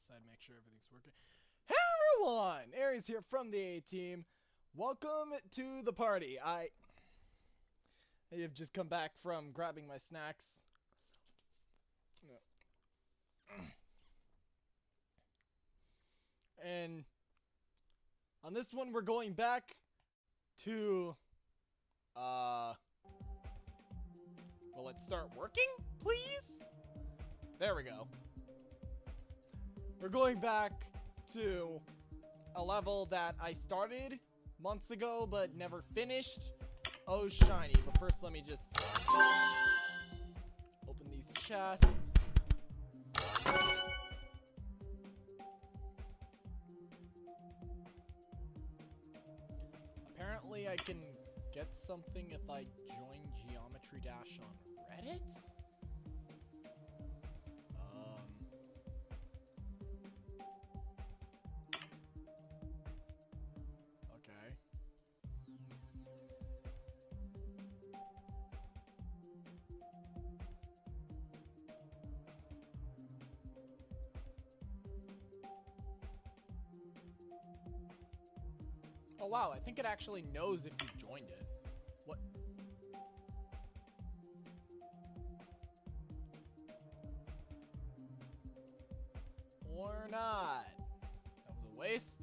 side, make sure everything's working. Hey everyone! Aries here from the A-Team. Welcome to the party. I have just come back from grabbing my snacks. And on this one, we're going back to, will it start working, please? There we go. We're going back to a level that I started months ago, but never finished. Oh, shiny. But first, let me just open these chests. Apparently, I can get something if I join Geometry Dash on Reddit? Okay. Oh wow, I think it actually knows if you joined it. What? Or not. That was a waste.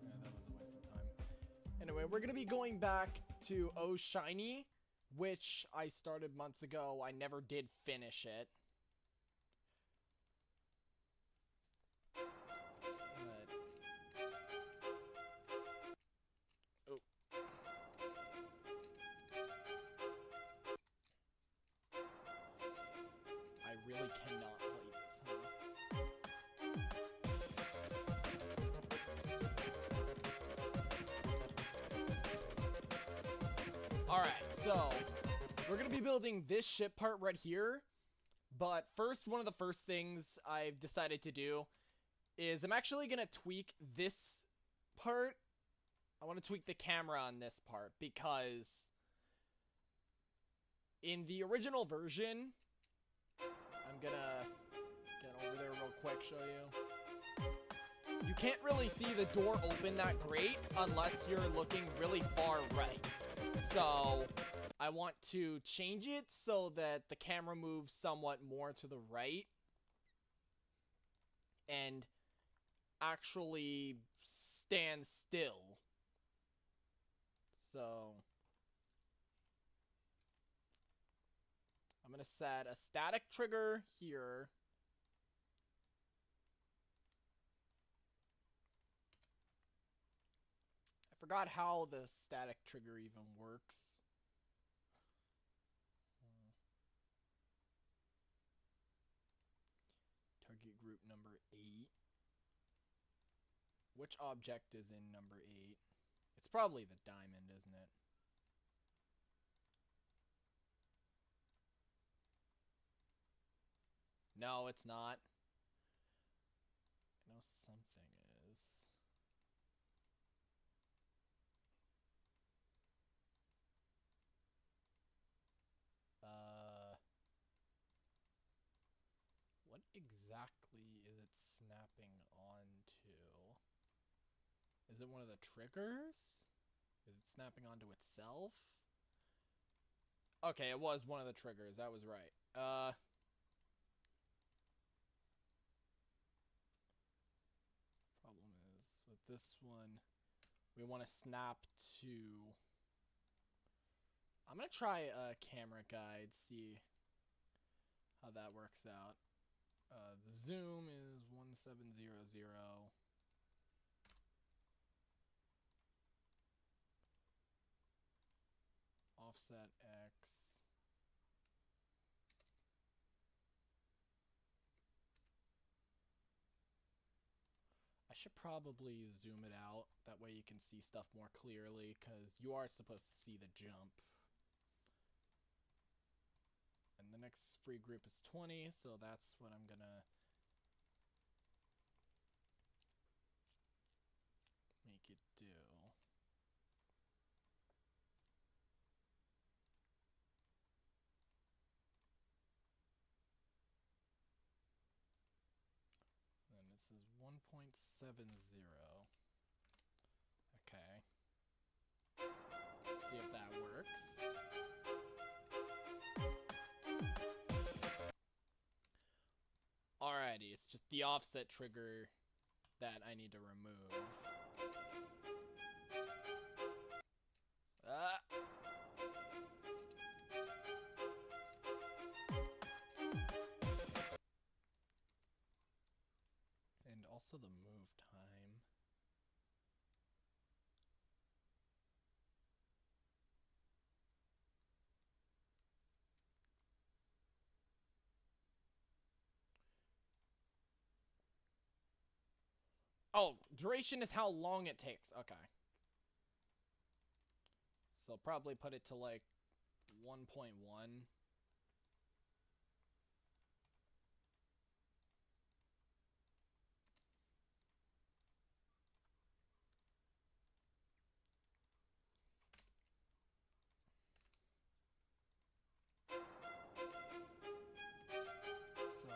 Yeah, that was a waste of time. Anyway, we're gonna be going back to Oh Shiny, which I started months ago. I never did finish it. But... oh. I really cannot play this, huh? Alright, so we're gonna be building this ship part right here. But first, one of the first things I've decided to do is I'm actually gonna tweak this part. I want to tweak the camera on this part because in the original version, I'm gonna get over there real quick, show you. You can't really see the door open that great unless you're looking really far right. So I want to change it so that the camera moves somewhat more to the right and actually stand still. So I'm going to set a static trigger here. I forgot how the static trigger even works. Target group number 8. Which object is in number 8? It's probably the diamond, isn't it? No, it's not. I know something is. What exactly is it snapping onto? Is it one of the triggers? Is it snapping onto itself? Okay, it was one of the triggers. That was right. Problem is, with this one, we want to snap to... I'm going to try a camera guide, see how that works out. The zoom is 1700. Offset X. I should probably zoom it out. That way you can see stuff more clearly, because you are supposed to see the jump. And the next free group is 20, so that's what I'm gonna make it do. this is 1.70. Okay. See if that works. Alrighty, it's just the offset trigger that I need to remove. And also the move time. Oh, duration is how long it takes. Okay. So I'll probably put it to like 1.1. So,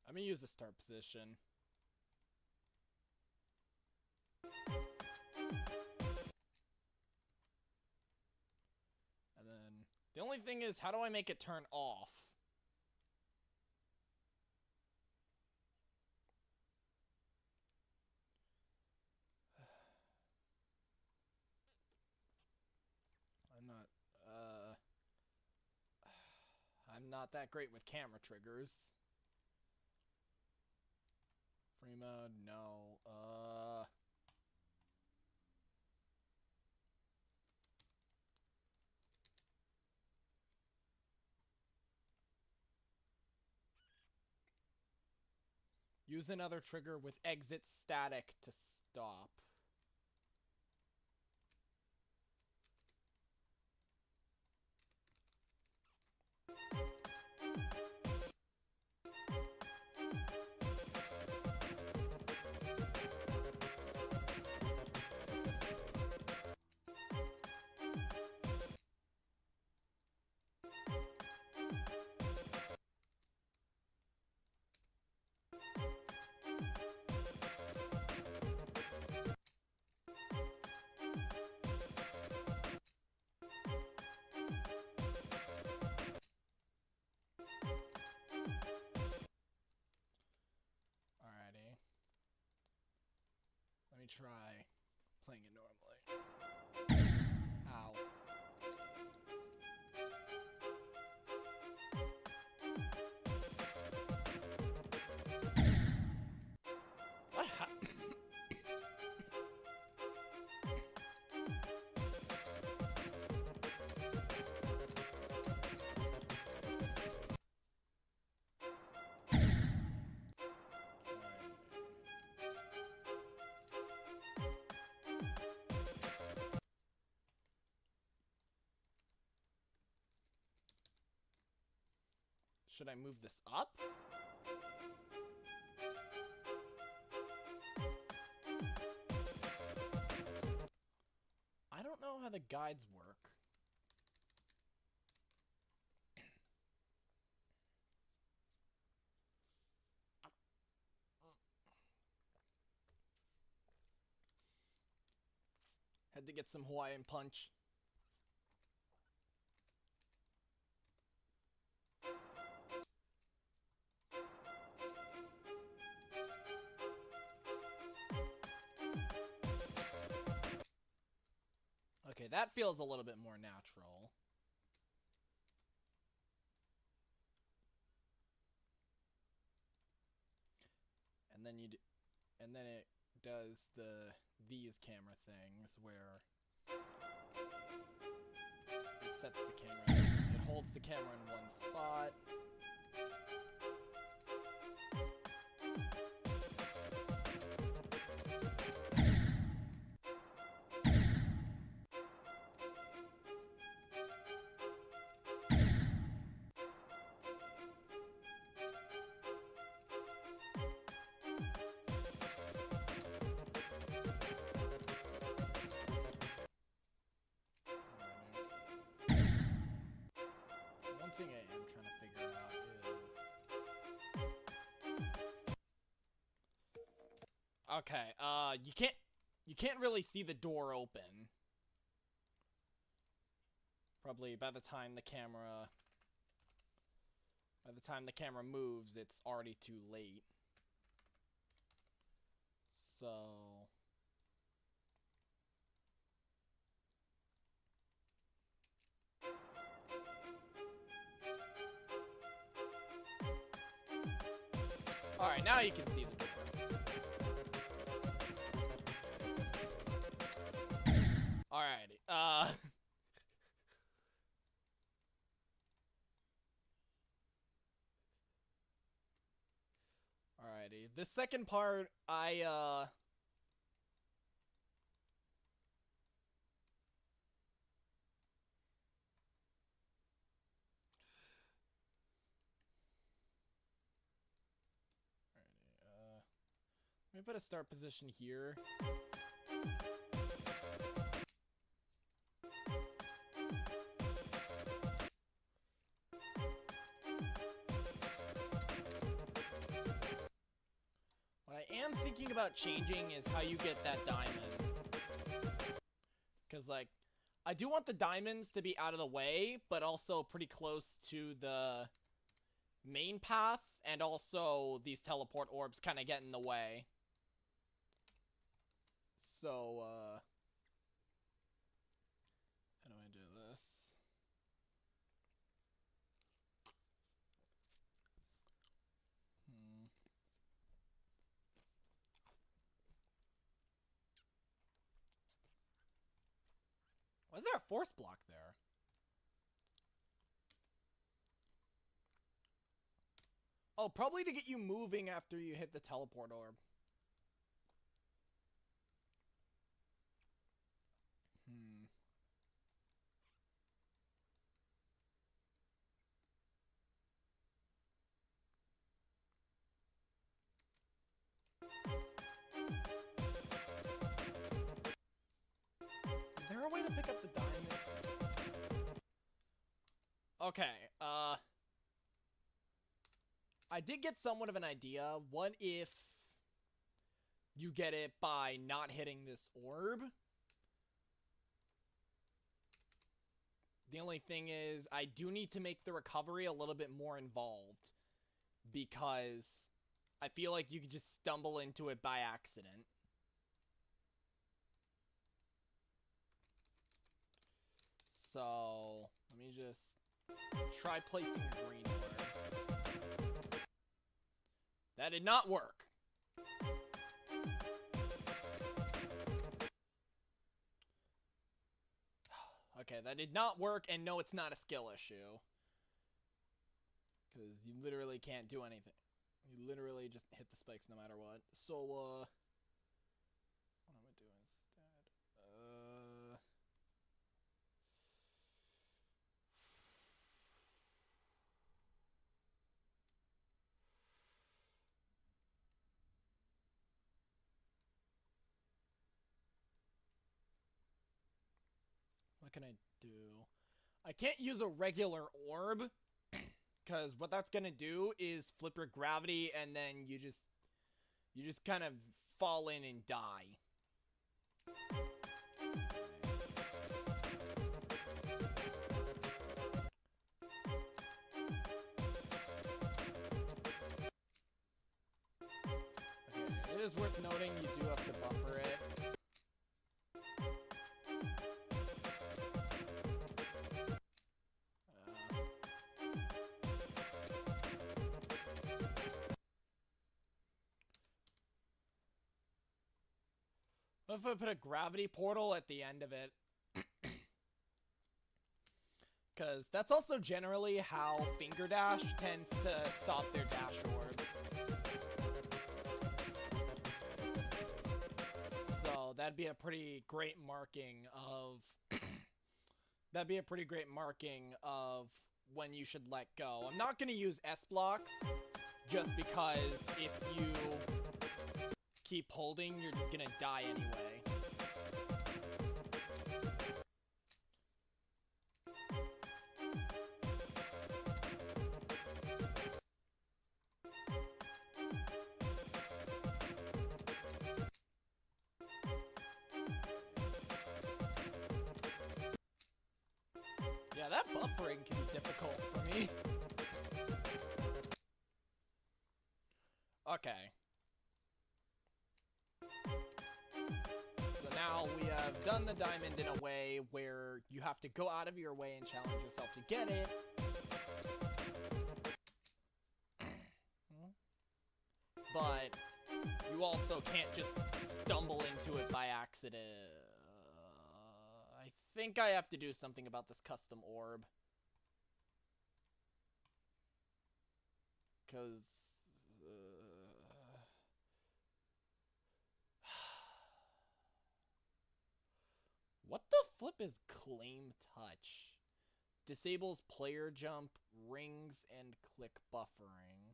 I'm gonna use the start position. And then, the only thing is, how do I make it turn off? I'm not that great with camera triggers. Free mode, no. Use another trigger with exit static to stop. Alrighty. Let me try playing it normally. Ow. What happened? Should I move this up? I don't know how the guides work. Had to get some Hawaiian punch. Okay, that feels a little bit more natural. And then and then it does these camera things where it sets the camera. It holds the camera in one spot. thing I am trying to figure out is... Okay, you can't really see the door open. Probably by the time the camera moves, it's already too late. So... Alright, now you can see the door. Alrighty, Alrighty, the second part, let me put a start position here. What I am thinking about changing is how you get that diamond. Because, like, I do want the diamonds to be out of the way, but also pretty close to the main path, and also these teleport orbs kind of get in the way. So, how do I do this? Why is there a force block there? Oh, probably to get you moving after you hit the teleport orb. Is there a way to pick up the diamond? Okay, I did get somewhat of an idea. What if you get it by not hitting this orb? The only thing is, I do need to make the recovery a little bit more involved, because I feel like you could just stumble into it by accident. So, let me just try placing a green orb. That did not work. Okay, that did not work, and no, it's not a skill issue. Because you literally can't do anything. You literally just hit the spikes no matter what. So, what am I gonna do instead? What can I do? I can't use a regular orb, because what that's gonna do is flip your gravity, and then you just kind of fall in and die. Okay, it is worth noting you do have to buffer it. What if I put a gravity portal at the end of it? Because that's also generally how Finger Dash tends to stop their dash orbs. So that'd be a pretty great marking of... that'd be a pretty great marking of when you should let go. I'm not going to use S-blocks, just because if you keep holding, you're just going to die anyway. that buffering can be difficult for me. Okay. So now we have done the diamond in a way where you have to go out of your way and challenge yourself to get it. But you also can't just stumble into it by accident. I think I have to do something about this custom orb. Because... what the flip is Claim Touch? Disables player jump, rings, and click buffering.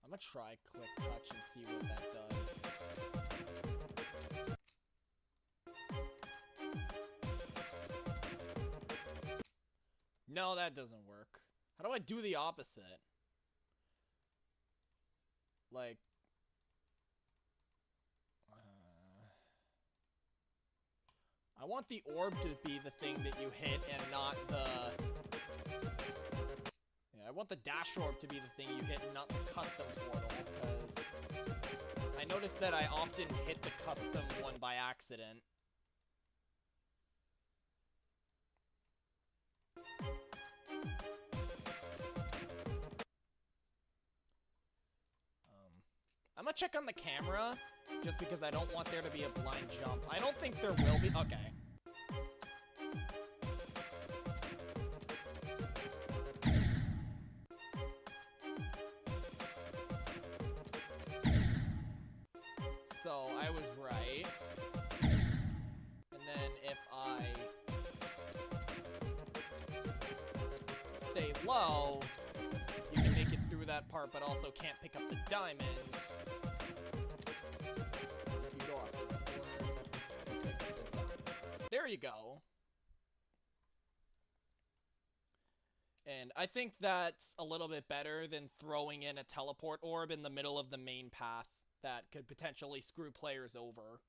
I'm gonna try click touch and see what that does. No, that doesn't work. How do I do the opposite? Like... I want the orb to be the thing that you hit and not the... Yeah, I want the dash orb to be the thing you hit and not the custom portal, because... I noticed that I often hit the custom one by accident. I'm gonna check on the camera, just because I don't want there to be a blind jump. I don't think there will be. Okay. So, I was right. And then if I stay low, you can make it through that part, but also can't pick up the diamond. There you go. And I think that's a little bit better than throwing in a teleport orb in the middle of the main path that could potentially screw players over.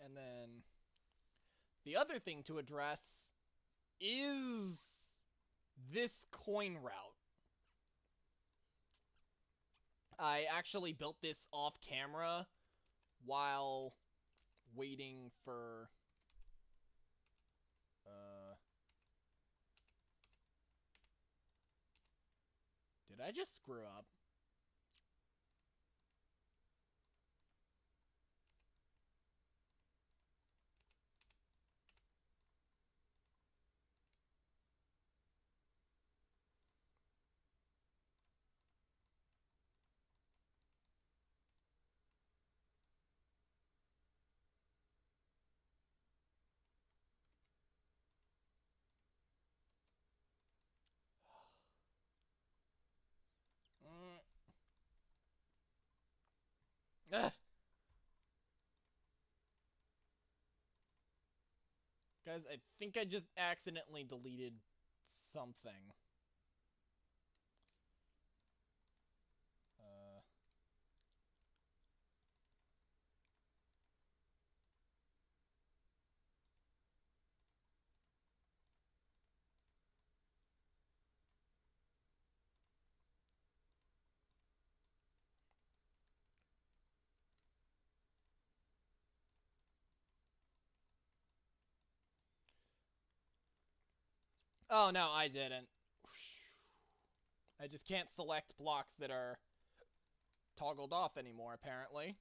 And then the other thing to address is this coin route. I actually built this off camera while waiting for... Did I just screw up? Ugh. Guys, I think I just accidentally deleted something. Oh, no, I didn't. I just can't select blocks that are toggled off anymore, apparently.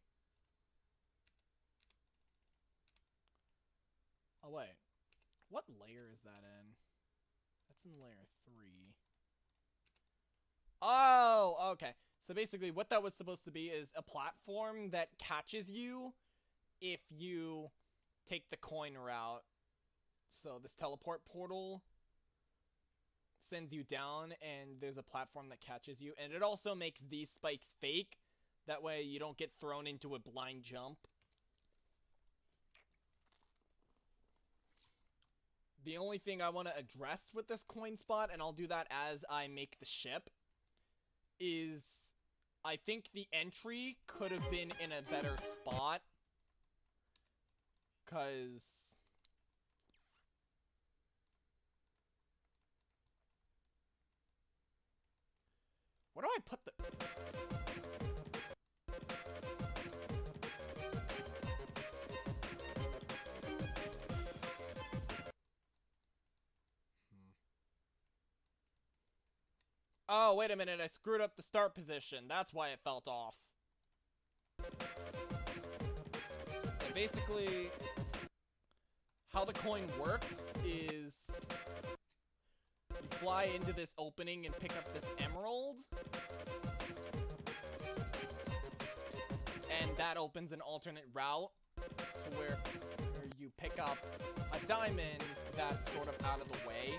Oh, wait. What layer is that in? That's in layer 3. Oh, okay. So basically what that was supposed to be is a platform that catches you if you take the coin route. So this teleport portal sends you down, and there's a platform that catches you. And it also makes these spikes fake. That way you don't get thrown into a blind jump. The only thing I want to address with this coin spot, and I'll do that as I make the ship, is I think the entry could have been in a better spot. Because where do I put the... Oh, wait a minute, I screwed up the start position. That's why it felt off. And basically, how the coin works is you fly into this opening and pick up this emerald. And that opens an alternate route to where you pick up a diamond that's sort of out of the way.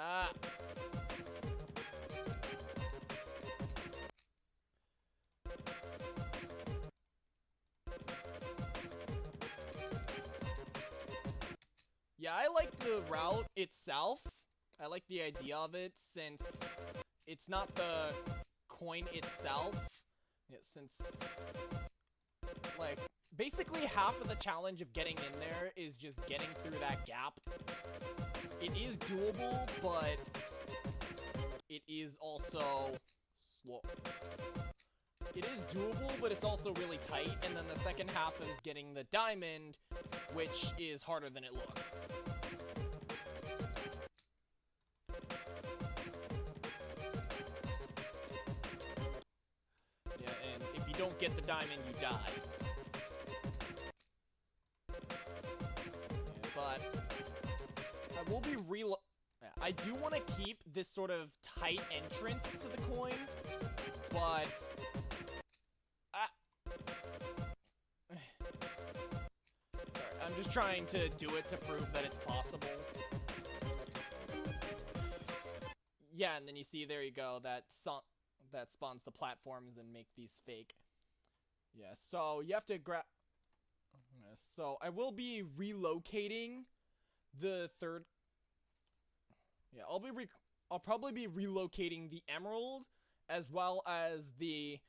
Ah! Yeah, I like the route itself. I like the idea of it since it's not the coin itself. Yeah, since, like, basically half of the challenge of getting in there is just getting through that gap. It is doable, but it is also slow. It is doable, but it's also really tight, and then the second half is getting the diamond, which is harder than it looks. Yeah, and if you don't get the diamond, you die. Yeah, but I will be I do want to keep this sort of tight entrance to the coin, but sorry, I'm just trying to do it to prove that it's possible. Yeah, and then you see, there you go, that spawns the platforms and make these fake. Yeah, so you have to grab... So I will be relocating the third... Yeah, I'll probably be relocating the emerald as well as the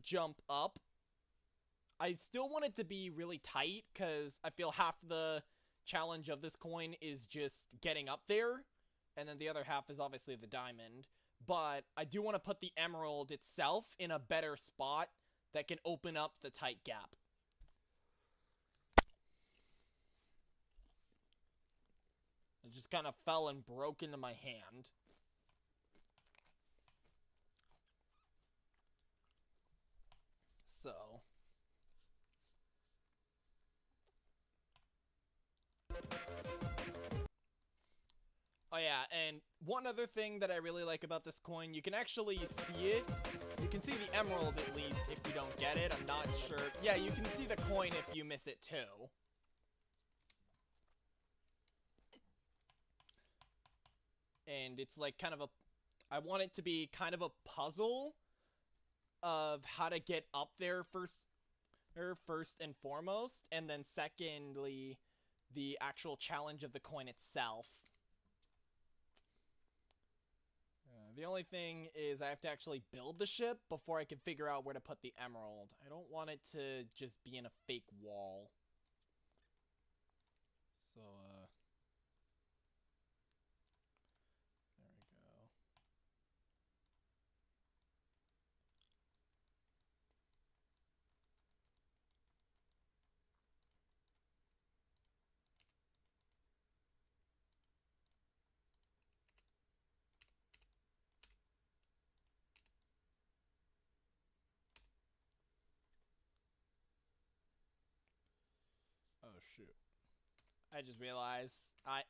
jump up. I still want it to be really tight because I feel half the challenge of this coin is just getting up there, and then the other half is obviously the diamond. But I do want to put the emerald itself in a better spot that can open up the tight gap. It just kind of fell and broke into my hand. So. Oh yeah, and one other thing that I really like about this coin, you can actually see it. You can see the emerald at least if you don't get it. I'm not sure. Yeah, you can see the coin if you miss it too. And it's like kind of a... I want it to be kind of a puzzle of how to get up there first and foremost, and then secondly, the actual challenge of the coin itself. The only thing is I have to actually build the ship before I can figure out where to put the emerald. I don't want it to just be in a fake wall. So, there we go. Oh, shoot. I just realized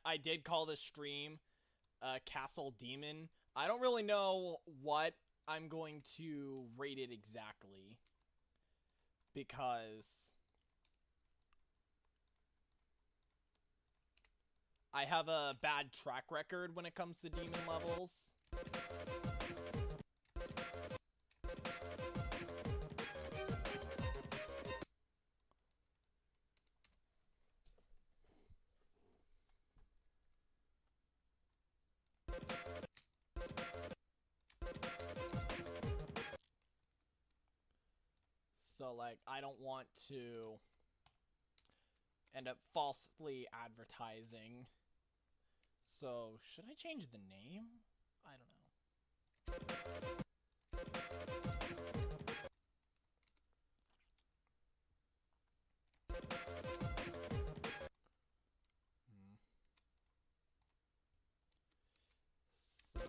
I did call this stream Castle Demon. I don't really know what I'm going to rate it exactly, because I have a bad track record when it comes to demon levels. So, like, I don't want to end up falsely advertising. So, should I change the name? I don't know. So,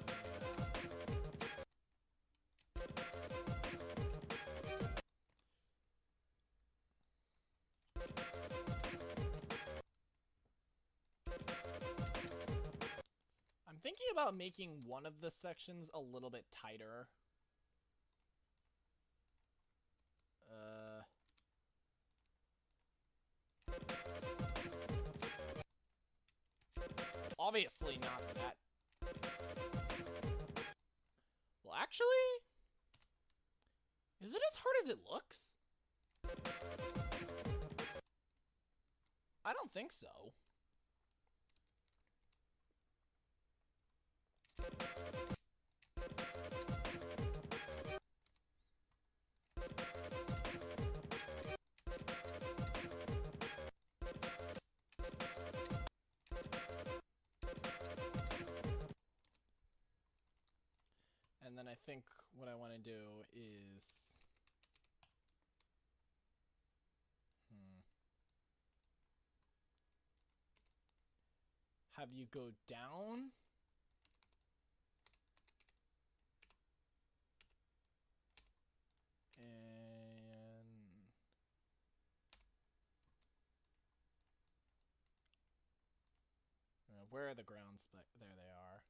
I'm thinking about making one of the sections a little bit tighter. Obviously not that. Well, actually, is it as hard as it looks? I don't think so. And then I think what I want to do is... have you go down. And... where are the grounds? But there they are.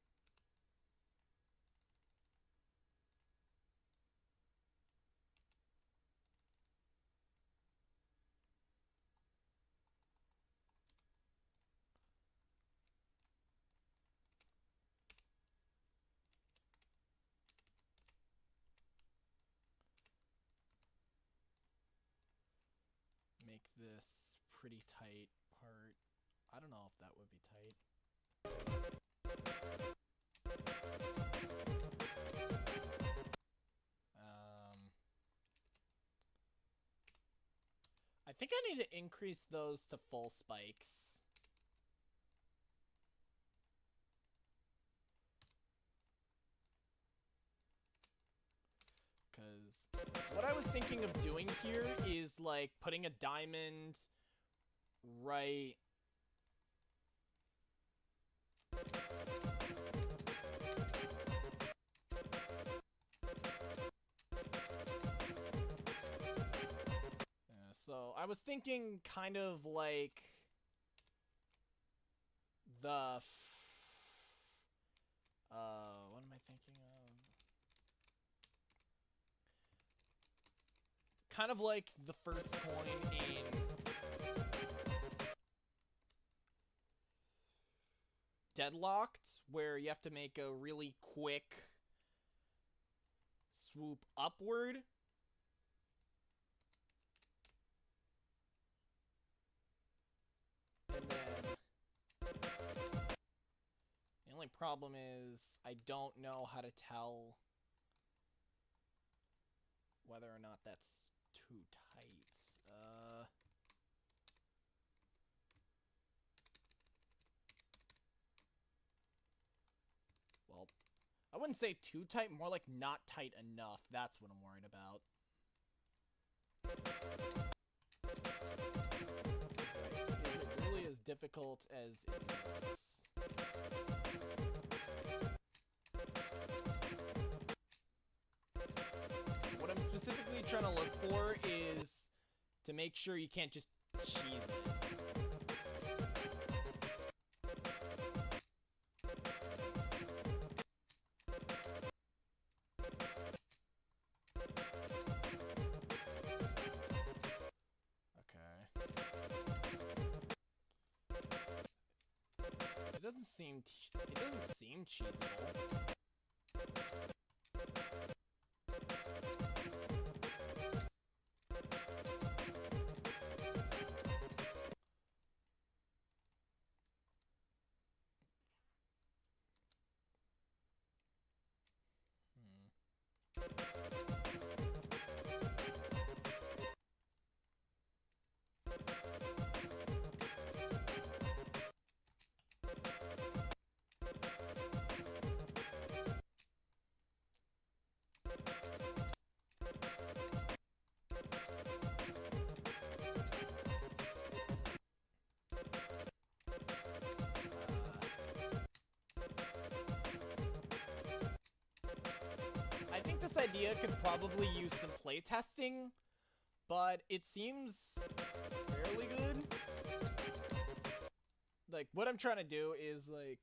Make this pretty tight part. I don't know if that would be tight. I think I need to increase those to full spikes. Because what I was thinking of doing here is, like, putting a diamond right... So I was thinking kind of like the what am I thinking of? Kind of like the first coin in Deadlocked, where you have to make a really quick swoop upward. And then the only problem is I don't know how to tell whether or not that's too tight. Well, I wouldn't say too tight, more like not tight enough. That's what I'm worried about. Is it really as difficult as it looks? What I'm specifically trying to look for is to make sure you can't just cheese it. It doesn't seem cheesable. I think this idea could probably use some playtesting, but it seems fairly good. Like, what I'm trying to do is, like,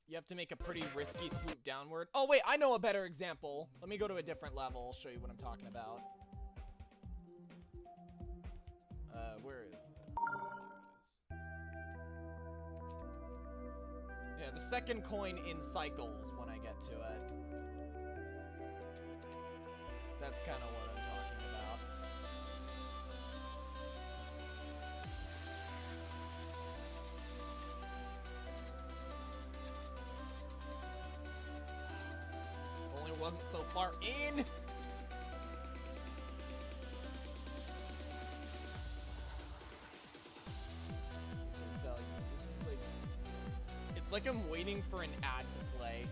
you have to make a pretty risky swoop downward. Oh, wait, I know a better example. Let me go to a different level. I'll show you what I'm talking about. Where is it? Yeah, the second coin in cycles when I get to it. That's kind of what I'm talking about. If only it wasn't so far in. I tell you, this is like, it's like I'm waiting for an ad to play.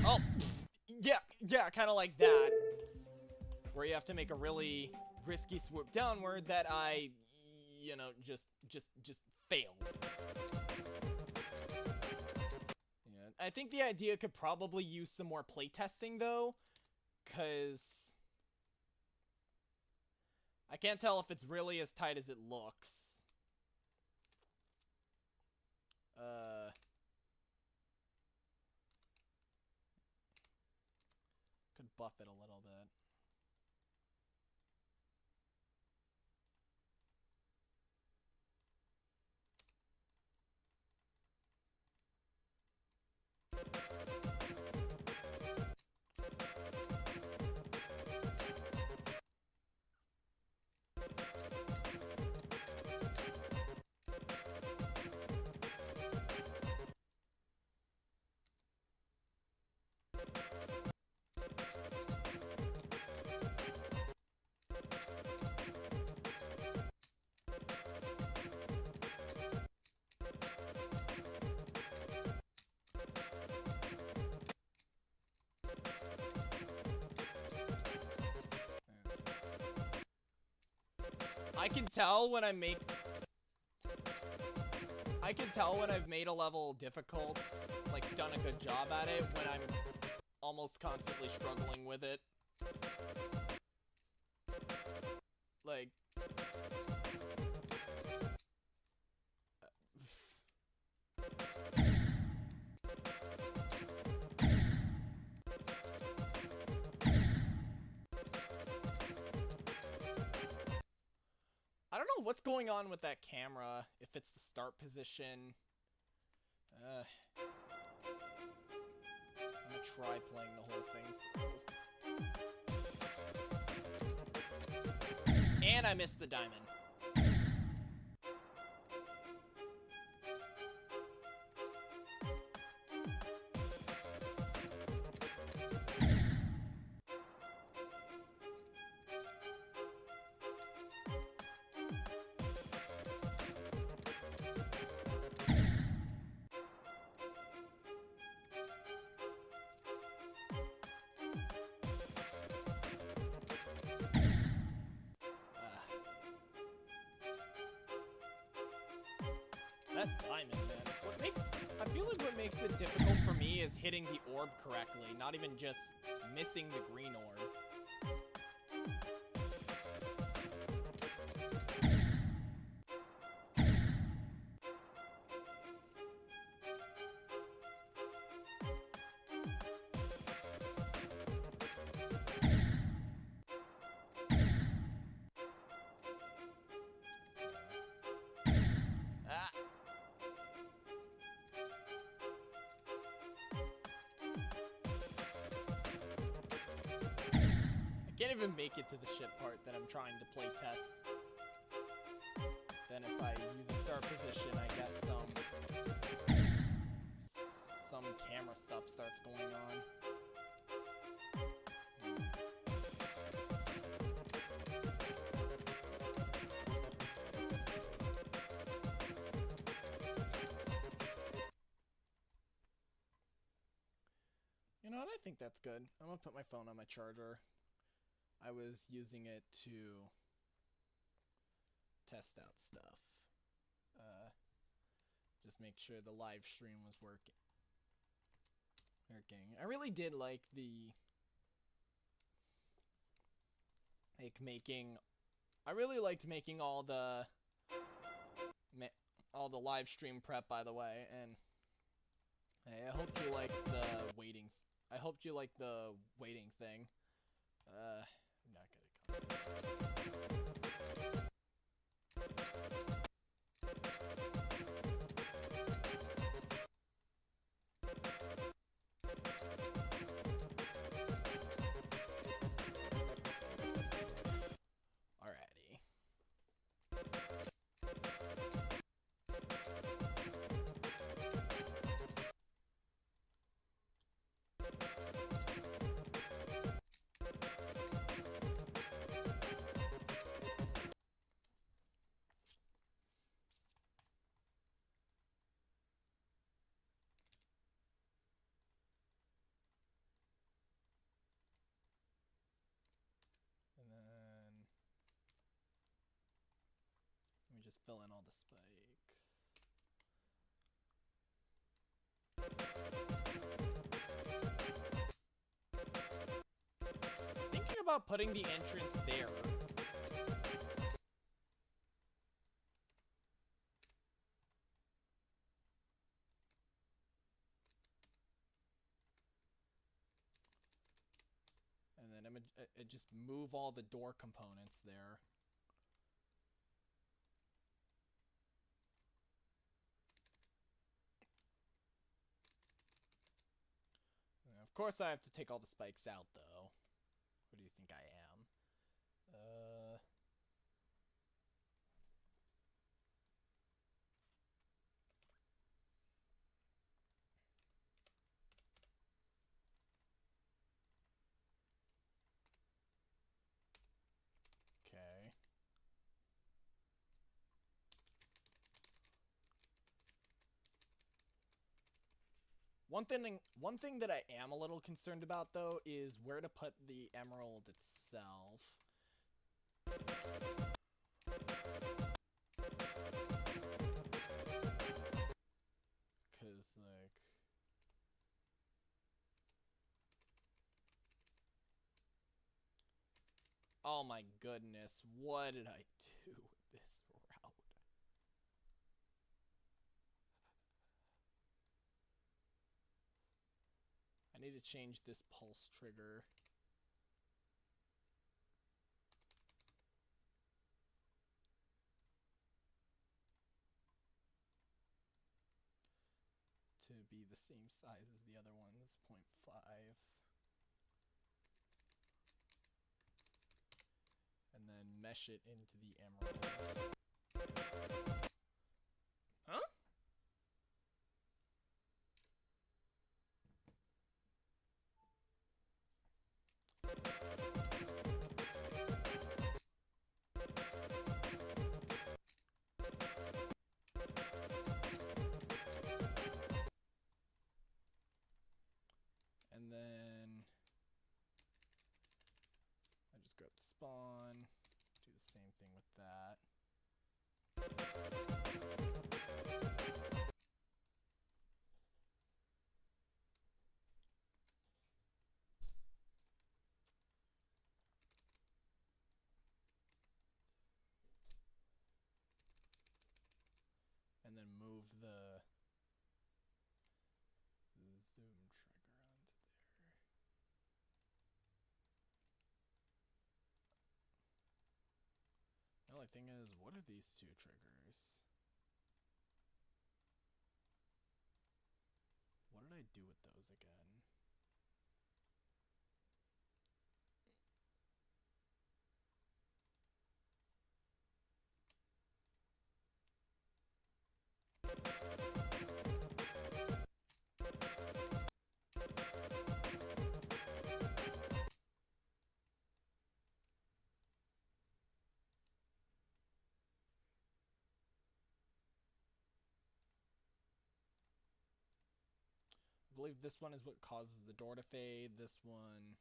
Oh, yeah, kind of like that. Where you have to make a really risky swoop downward that I, you know, just failed. Yeah, I think the idea could probably use some more playtesting, though, because I can't tell if it's really as tight as it looks. Could buff it a little bit. I can tell when I've made a level difficult, like done a good job at it, when I'm almost constantly struggling with it. Like, I don't know what's going on with that camera, if it's the start position. I'm gonna try playing the whole thing through. And I missed the diamond. That diamond, man. I feel like what makes it difficult for me is hitting the orb correctly, not even just missing the green orb. even make it to the ship part that I'm trying to play test. Then if I use a start position, I guess some camera stuff starts going on. You know what? I think that's good. I'm gonna put my phone on my charger. I was using it to test out stuff. Just make sure the live stream was working. I really did like I really liked making all the live stream prep, by the way, and I hope you like the waiting. I hope you like the waiting thing. I'm not gonna comment. Alrighty. And then let me just fill in all the spikes. Thinking about putting the entrance there. And then I'm gonna just move all the door components there. And of course I have to take all the spikes out, though. Who do you think I am? Okay. One thing that I am a little concerned about, though, is where to put the emerald itself. Cause, like... Oh my goodness, what did I do with this route? I need to change this pulse trigger. To be the same size as the other ones, 0.5. And then mesh it into the emerald. Huh? And then I just go up to spawn, do the same thing with that. And then move the zoom trigger onto there. The only thing is, what are these two triggers? What did I do with those again? believe this one is what causes the door to fade. This one...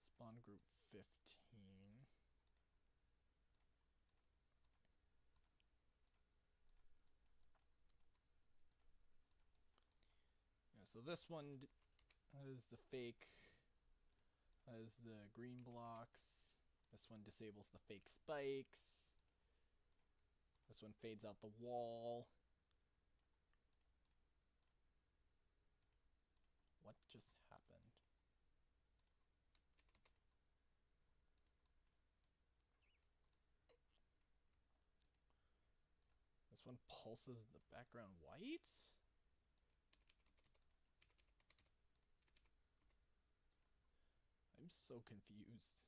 Spawn group 15. Yeah, so this one is the fake, is the green blocks. This one disables the fake spikes. This one fades out the wall. What just happened? This one pulses the background white? I'm so confused.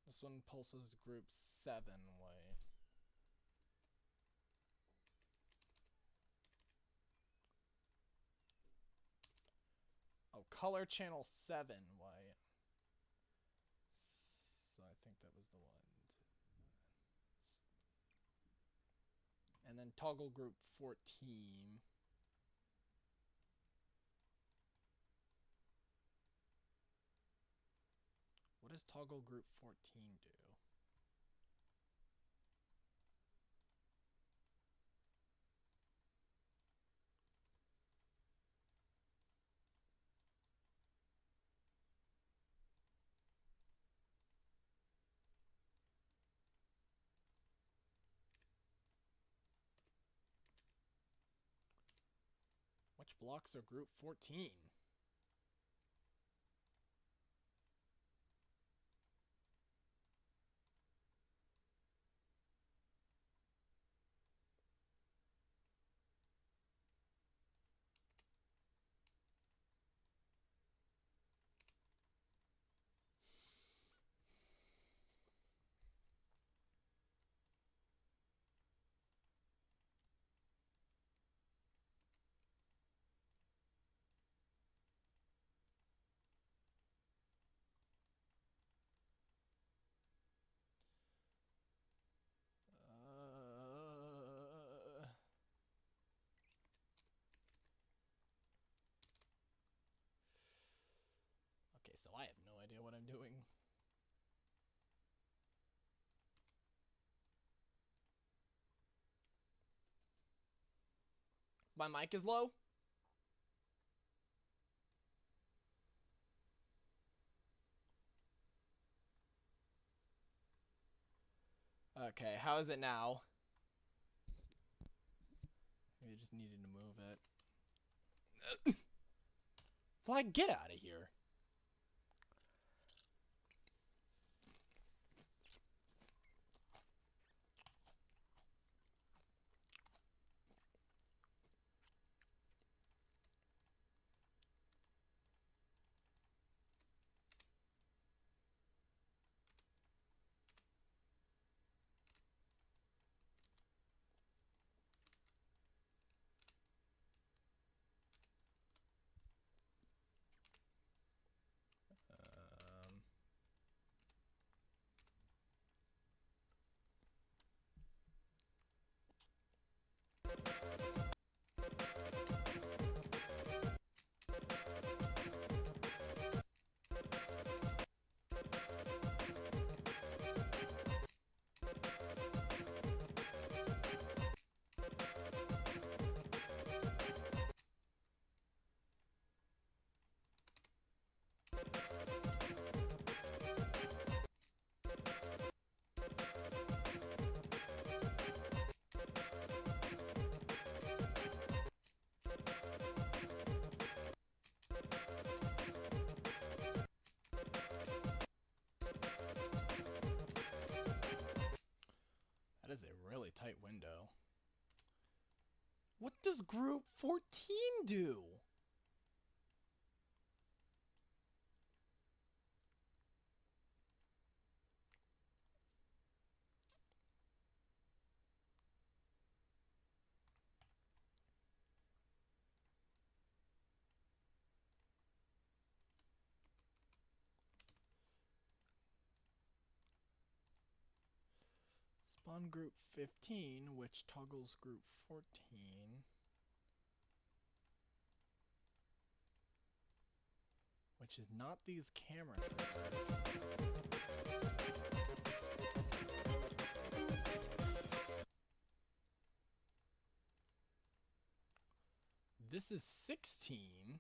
This one pulses group 7 white. Oh, color channel 7 white. So I think that was the one. And then toggle group 14. What does toggle group 14 do? Which blocks are group 14? Okay, so I have no idea what I'm doing. My mic is low? Okay, how is it now? Maybe I just needed to move it. Fly, get out of here. tight window. What does group 14 do? Spawn group 15, which toggles group 14. Which is not these camera triggers. This is 16.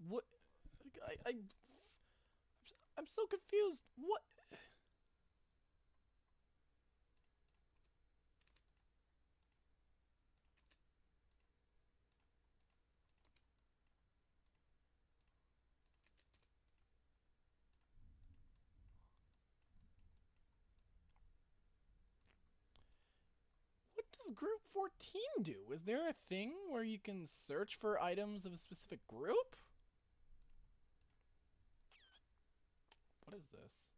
What? I'm so confused. What? What does group 14 do? Is there a thing where you can search for items of a specific group? What is this?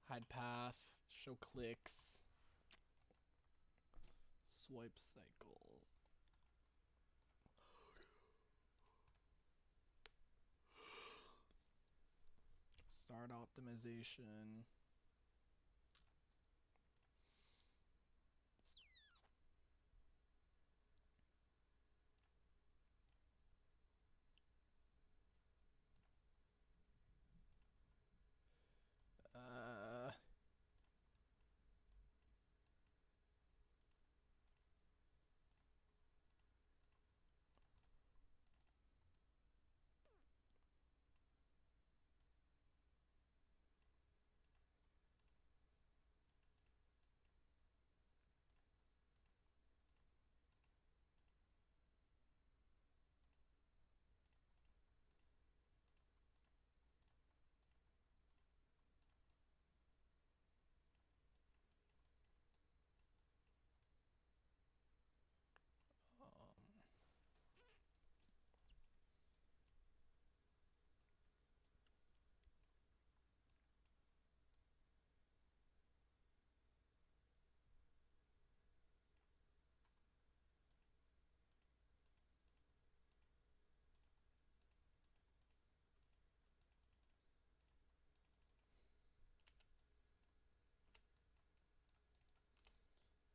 Hide path, show clicks, swipe cycle. Start optimization.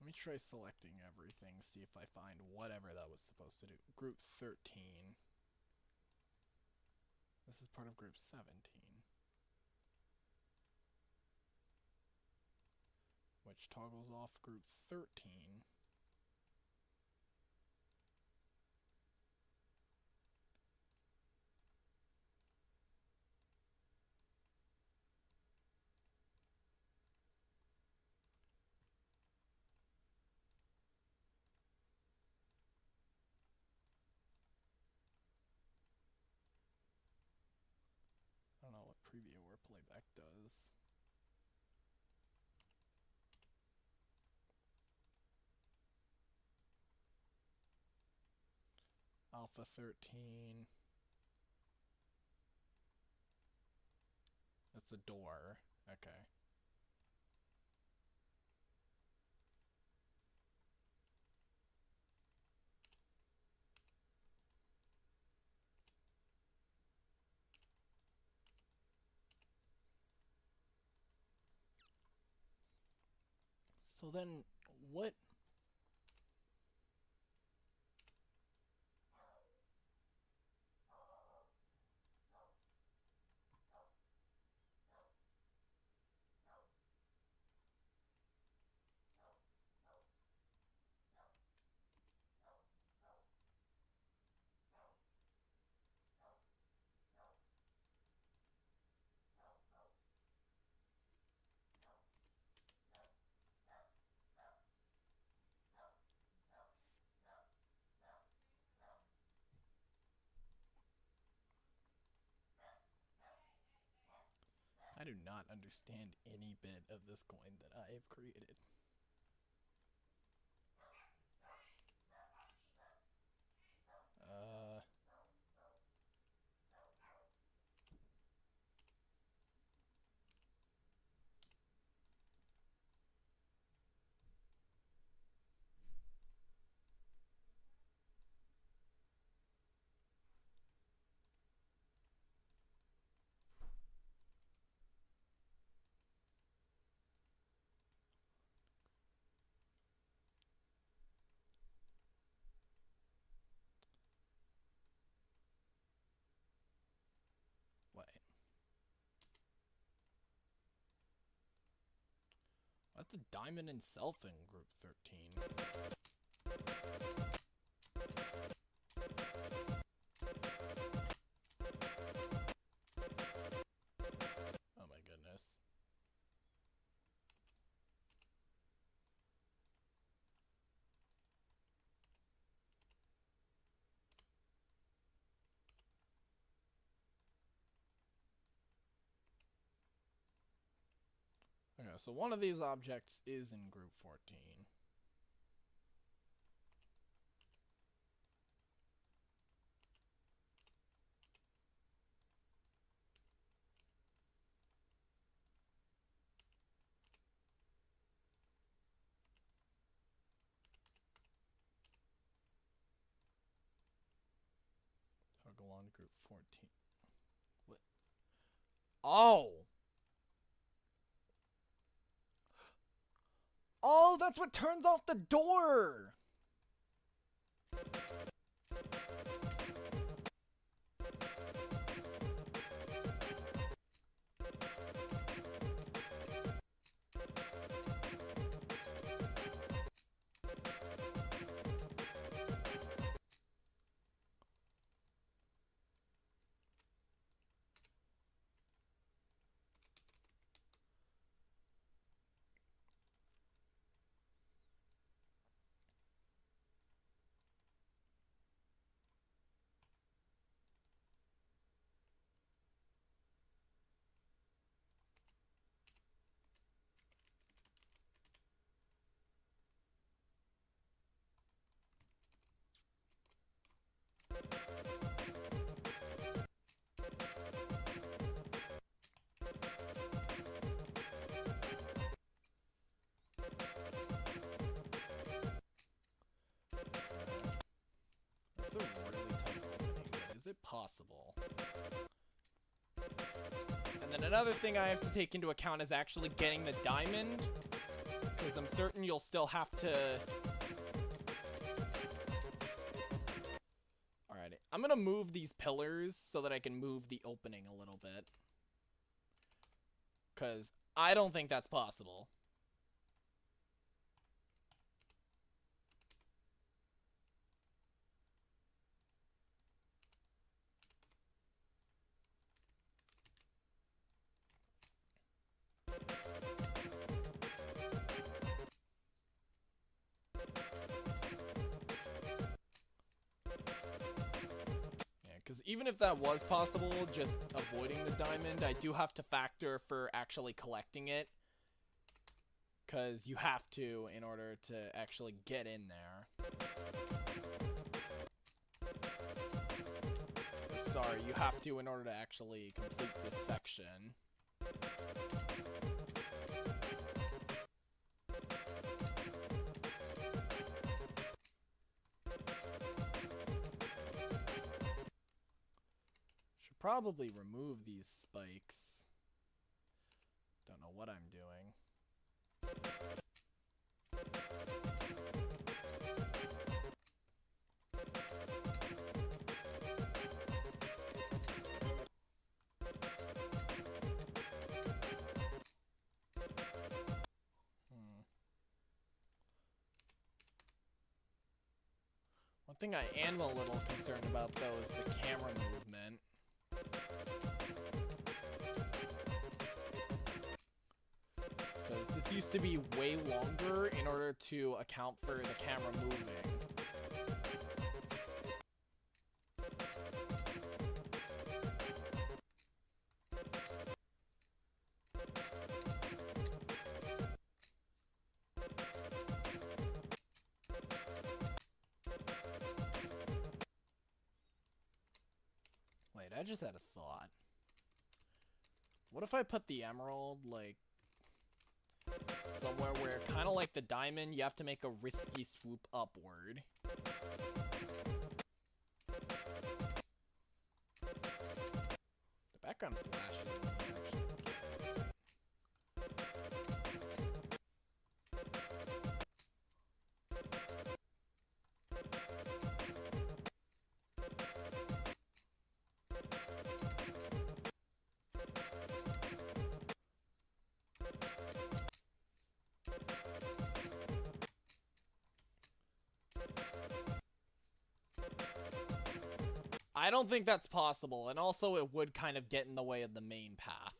Let me try selecting everything, see if I find whatever that was supposed to do. Group 13. This is part of group 17. Which toggles off group 13. I don't know what preview or playback does. Alpha 13. That's the door. Okay. So then, what? do not understand any bit of this coin that I have created. Wait. What's the diamond itself in group 13? Oh my goodness. Okay, so one of these objects is in group 14. Toggle on group 14. What? Oh! Oh, that's what turns off the door! That's a really tough opening, but is it possible? And then another thing I have to take into account is actually getting the diamond, because I'm certain you'll still have to... Alright, I'm gonna move these pillars so that I can move the opening a little bit. Because I don't think that's possible. Because even if that was possible, just avoiding the diamond, I do have to factor for actually collecting it. Because you have to in order to actually get in there. Sorry, you have to in order to actually complete this section. Probably remove these spikes. Don't know what I'm doing. One thing I am a little concerned about, though, is the camera movement. Because this used to be way longer in order to account for the camera moving. I just had a thought. What if I put the emerald, like, somewhere where, kind of like the diamond, you have to make a risky swoop upward. The background flashes. I don't think that's possible, and also it would kind of get in the way of the main path.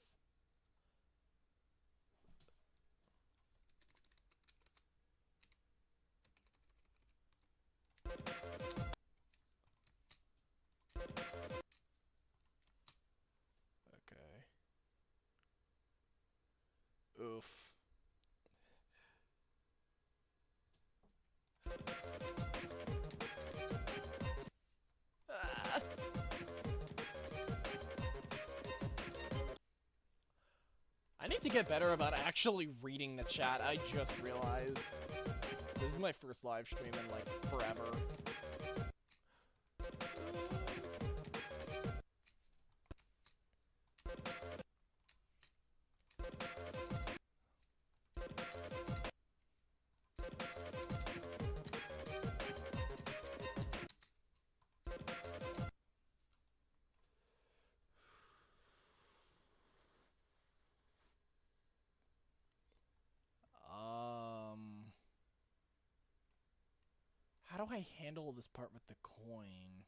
Okay. Oof. I need to get better about actually reading the chat. I just realized. This is my first live stream in, like, forever. How do I handle this part with the coin?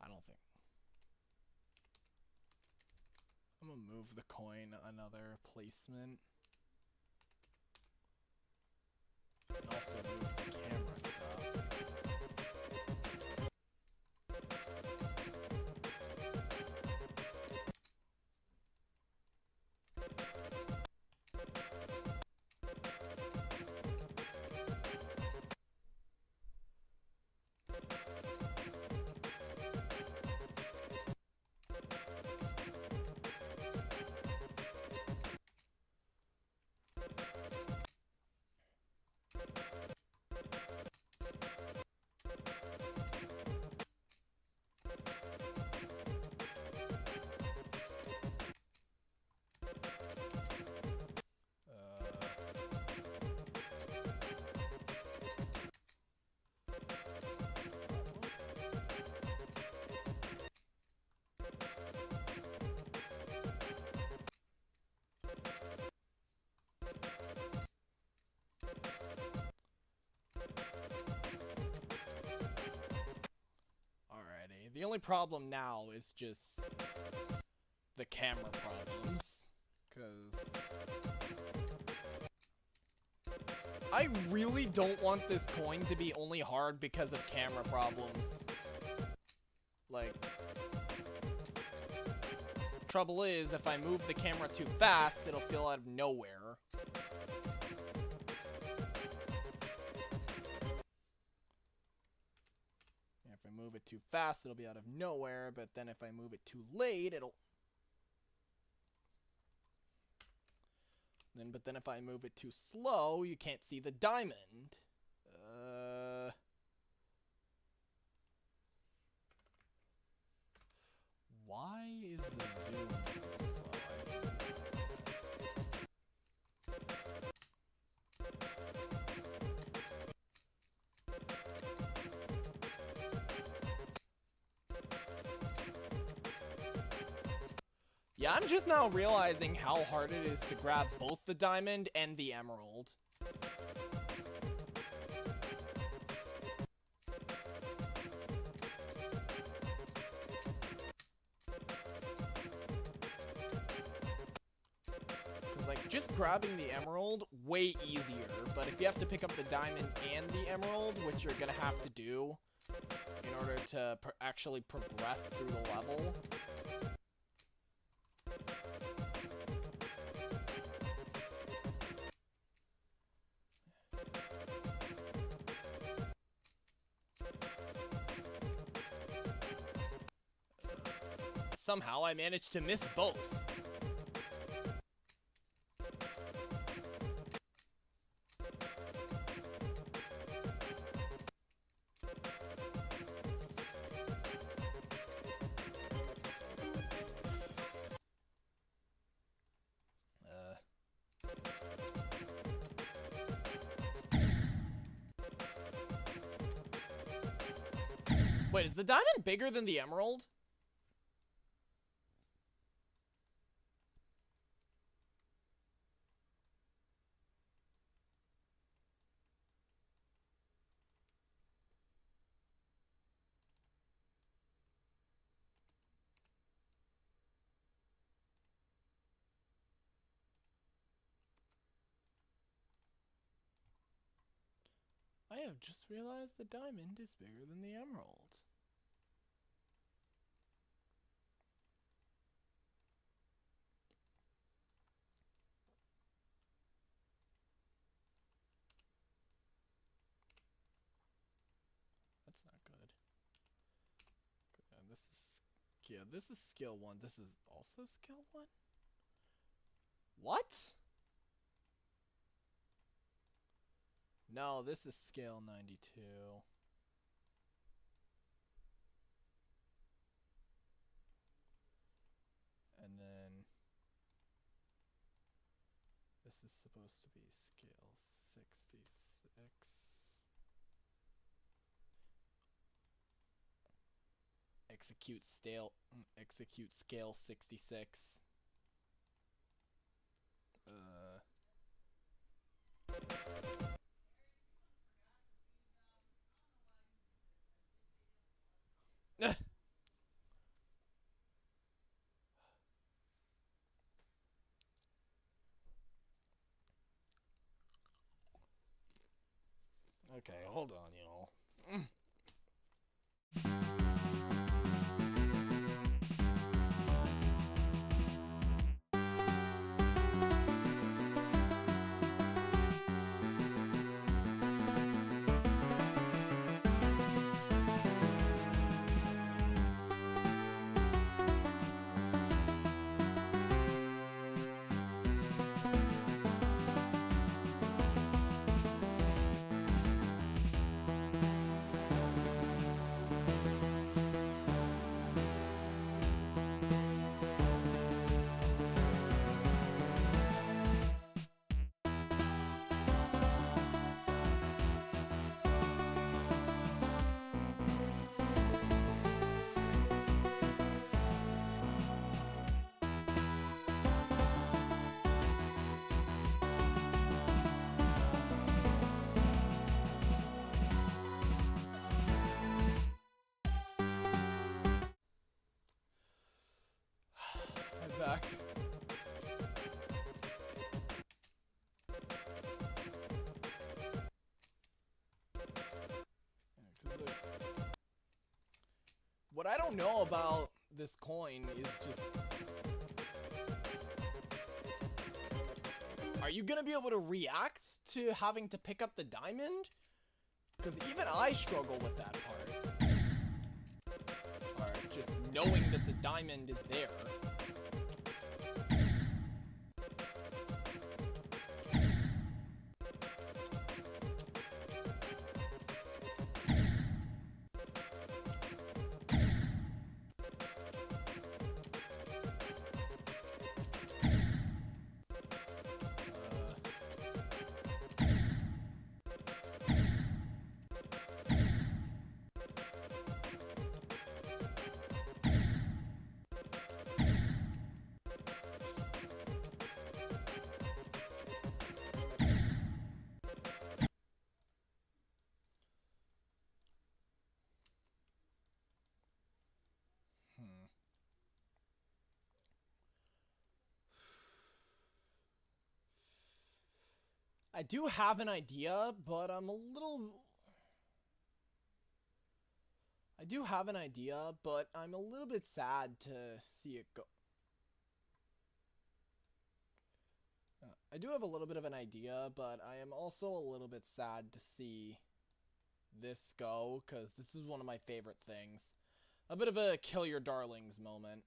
I don't think. I'm gonna move the coin another placement. And also move the camera stuff. The only problem now is just the camera problems, because I really don't want this coin to be only hard because of camera problems. Like, trouble is, if I move the camera too fast, it'll feel out of nowhere. Move it too fast, it'll be out of nowhere, but then if I move it too late, it'll... But then if I move it too slow, you can't see the diamond. Why is the zoom so slow? Yeah, I'm just now realizing how hard it is to grab both the diamond and the emerald. Like, just grabbing the emerald, way easier. But if you have to pick up the diamond and the emerald, which you're gonna have to do in order to actually progress through the level. Somehow I managed to miss both. Wait, is the diamond bigger than the emerald? I have just realized the diamond is bigger than the emerald. That's not good. This is skill 1. This is also skill 1? What? No, this is scale 92. And then this is supposed to be scale 66. Execute scale 66. Okay, hold on, y'all. Back. What I don't know about this coin is just... Are you gonna be able to react to having to pick up the diamond? Because even I struggle with that part. Or just knowing that the diamond is there. I do have an idea, but I'm a little... I do have an idea, but I'm a little bit sad to see it go. I do have a little bit of an idea, but I am also a little bit sad to see this go, because this is one of my favorite things. A bit of a kill your darlings moment.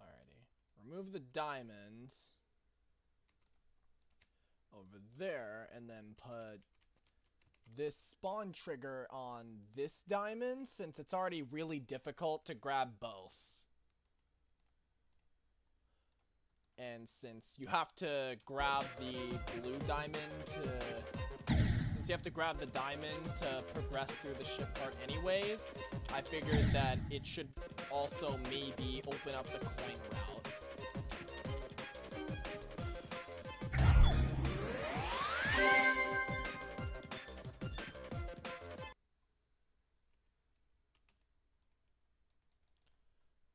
Alrighty. Remove the diamonds over there, and then put this spawn trigger on this diamond, since it's already really difficult to grab both. And since you have to grab the blue diamond since you have to grab the diamond to progress through the ship part anyways, I figured that it should also maybe open up the coin route.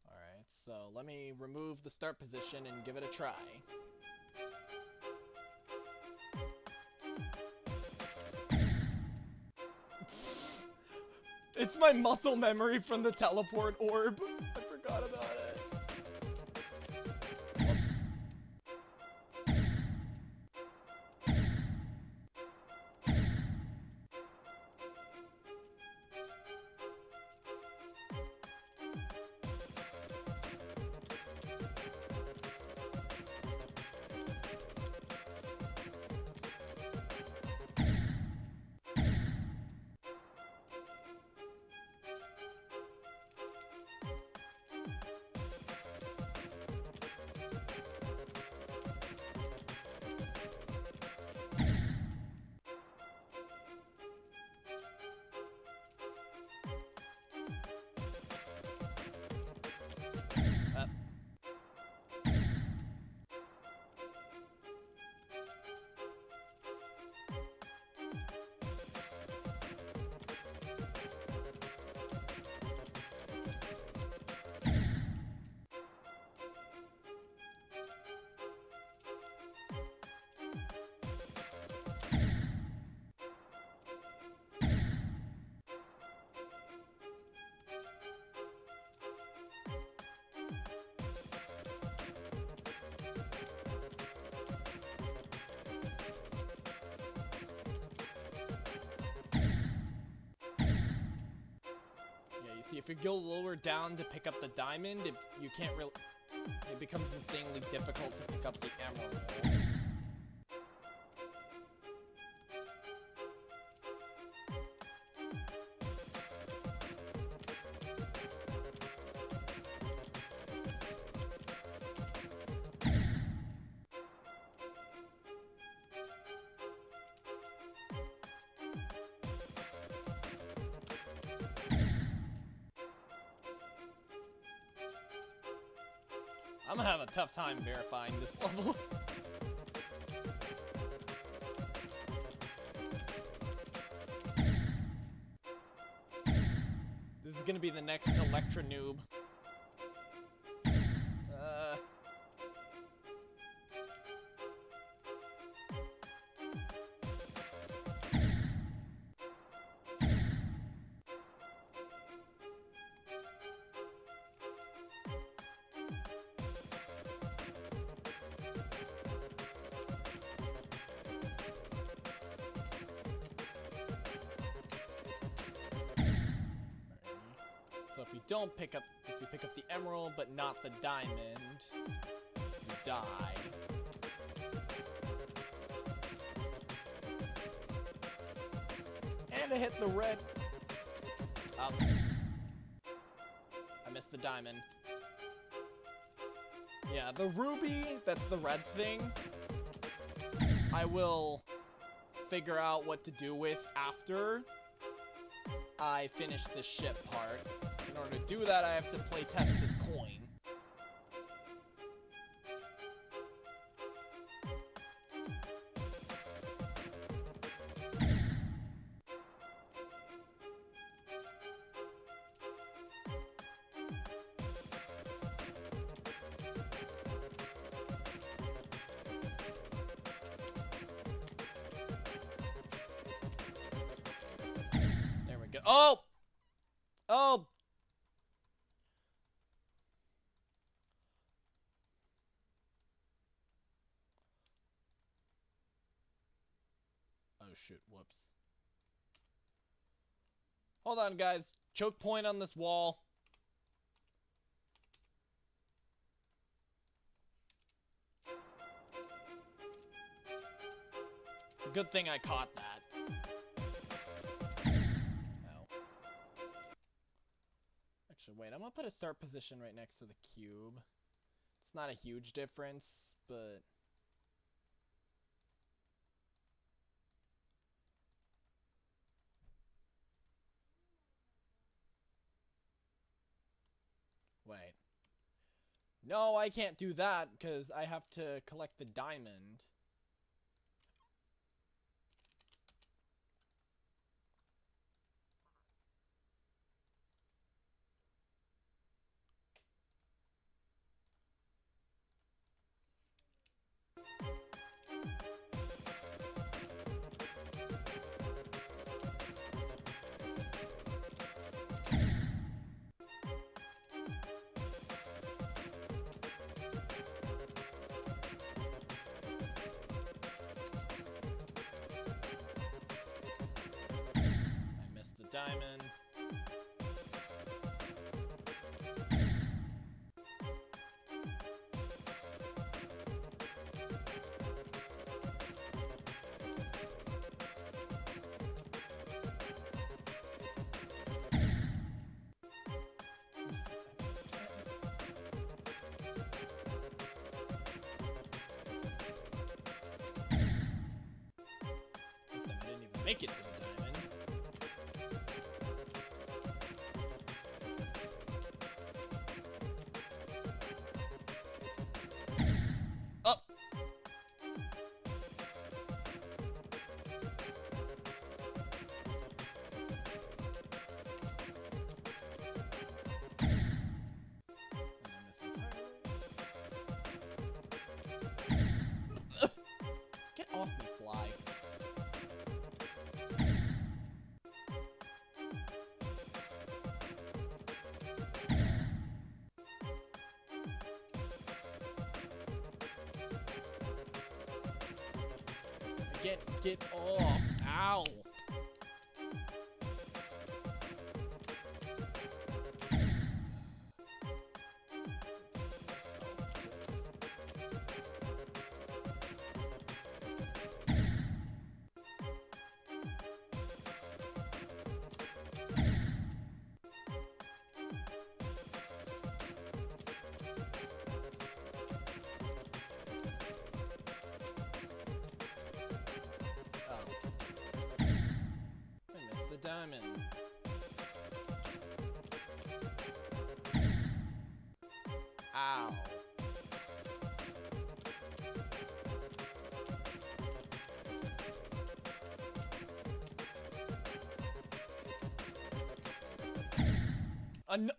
Alright, so let me remove the start position and give it a try. It's my muscle memory from the teleport orb. I forgot about it. Whoops. See, if you go lower down to pick up the diamond, you can't really... It becomes insanely difficult to pick up the emerald. I'm gonna have a tough time verifying this level. This is gonna be the next Electra noob. So if you pick up the emerald but not the diamond, you die. And I hit the red. Oh. I missed the diamond. Yeah, the ruby, that's the red thing, I will figure out what to do with after I finish the ship part. In order to do that, I have to play test this coin. Oh! Oh! Oh shoot, whoops. Hold on, guys. Choke point on this wall. It's a good thing I caught that. Ow. Actually, wait, I'm gonna put a start position right next to the cube. It's not a huge difference, but... Wait. No, I can't do that, because I have to collect the diamond. Diamond. This time I didn't even make it to the diamond. Get off me, fly. Get off. Ow. Diamond. Ow. No.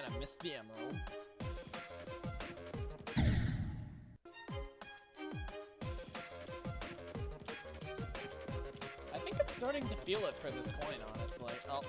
I missed the emerald. I think I'm starting to feel it for this coin, honestly. Oh.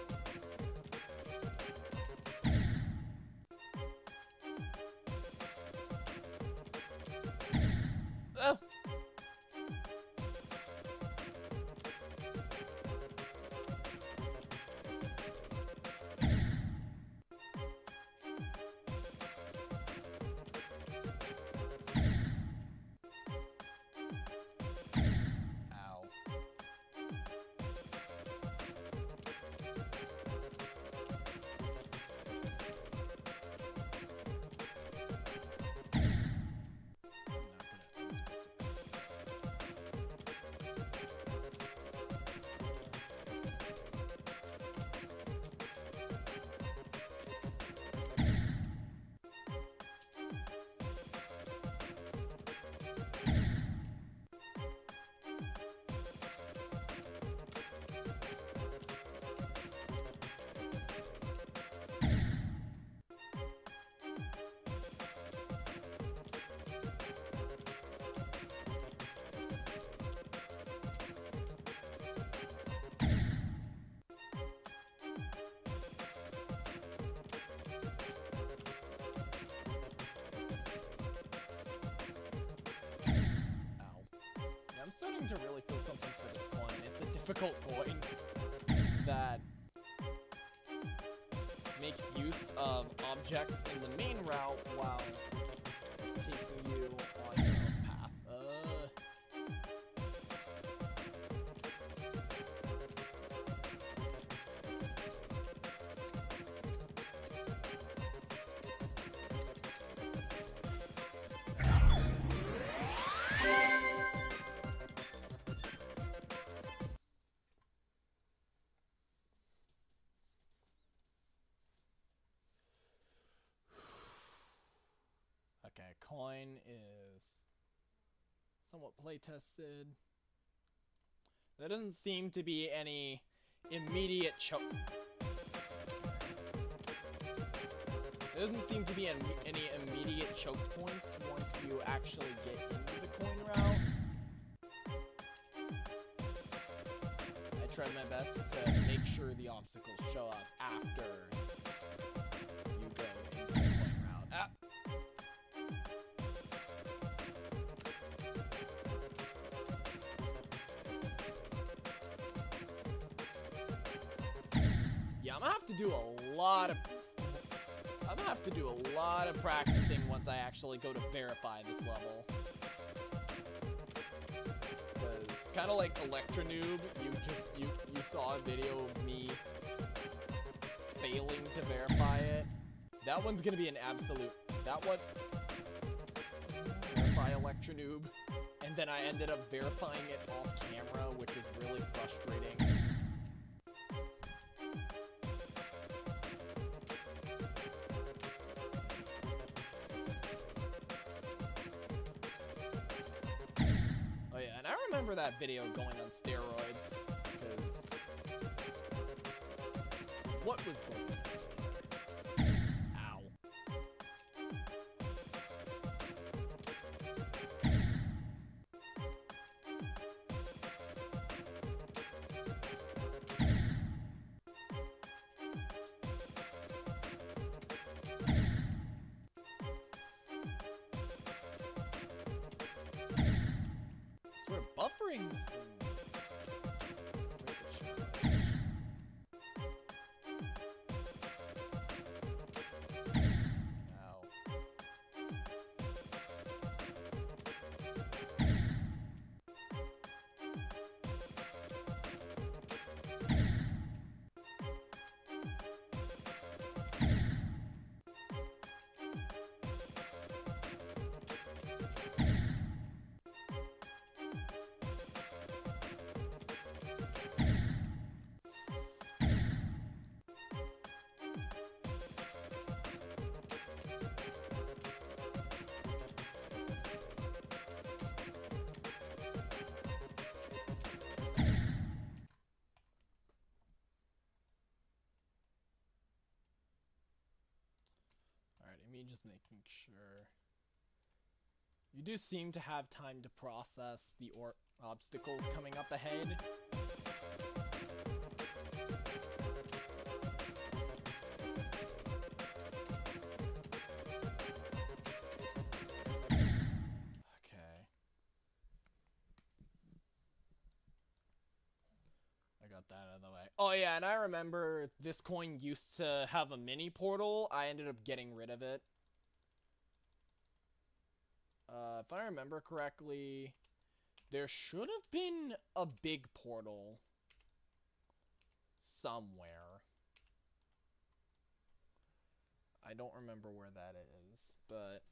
starting to really feel something for this coin. It's a difficult coin that makes use of objects in the main route while taking you on your own path. Okay, coin is somewhat play-tested. There doesn't seem to be any immediate choke. There doesn't seem to be any immediate choke points once you actually get into the coin route. I tried my best to make sure the obstacles show up after you go into the coin route. Ah! Yeah, I'm gonna have to do a lot of practicing once I actually go to verify this level. Because kind of like Electronoob, you saw a video of me failing to verify it. That one's gonna be an absolute. That one. Verify Electronoob, and then I ended up verifying it off camera, which is really frustrating. And I remember that video going on steroids, because what was going on? Ow. We're buffering this thing. Ow. Me just making sure. You do seem to have time to process the obstacles coming up ahead. Okay. I got that out of the way. Oh yeah, and I remember this coin used to have a mini portal. I ended up getting rid of it. If I remember correctly, there should have been a big portal somewhere. I don't remember where that is, but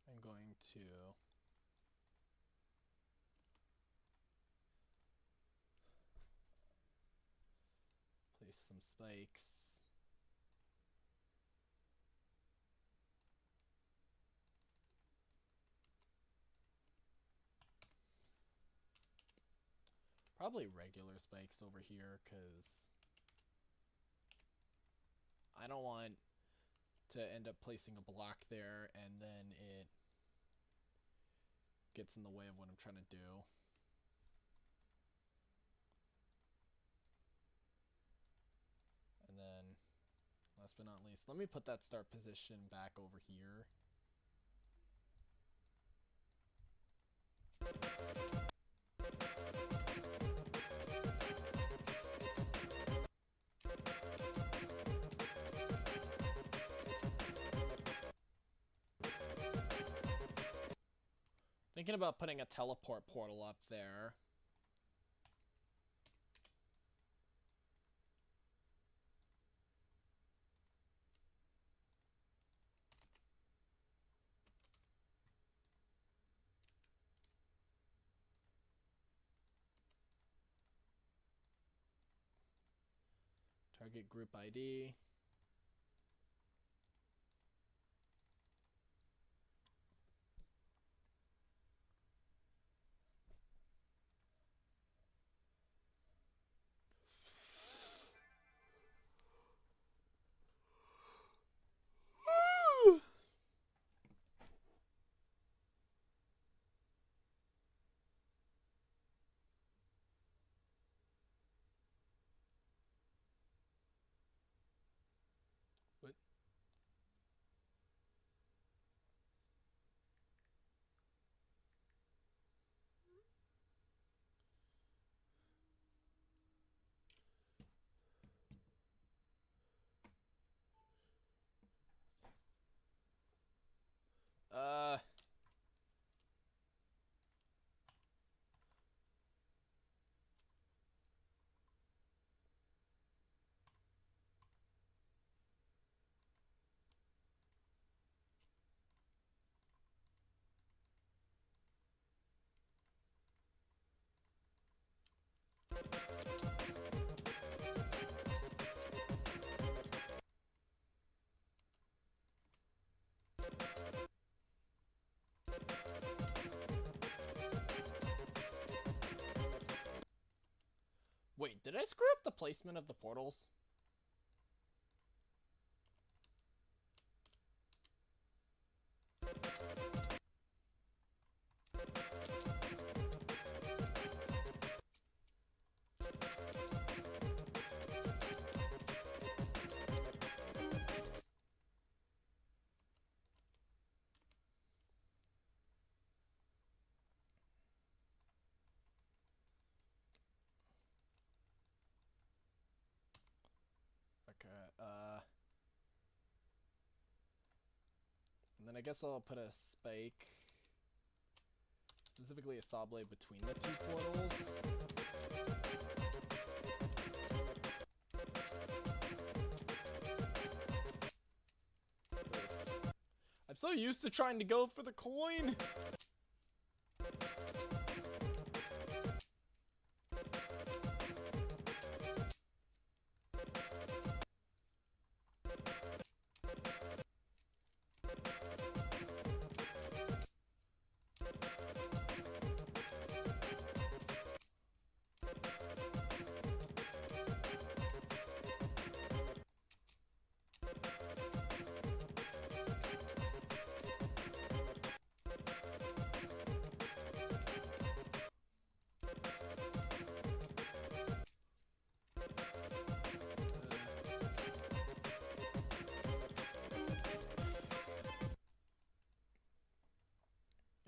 I'm going to place some spikes. Probably regular spikes over here, because I don't want to end up placing a block there and then it gets in the way of what I'm trying to do. last but not least, let me put that start position back over here. Thinking about putting a teleport portal up there. Target group ID. What? Wait, did I screw up the placement of the portals? Okay, and then I guess I'll put a spike, specifically a saw blade between the two portals. Oof. I'm so used to trying to go for the coin!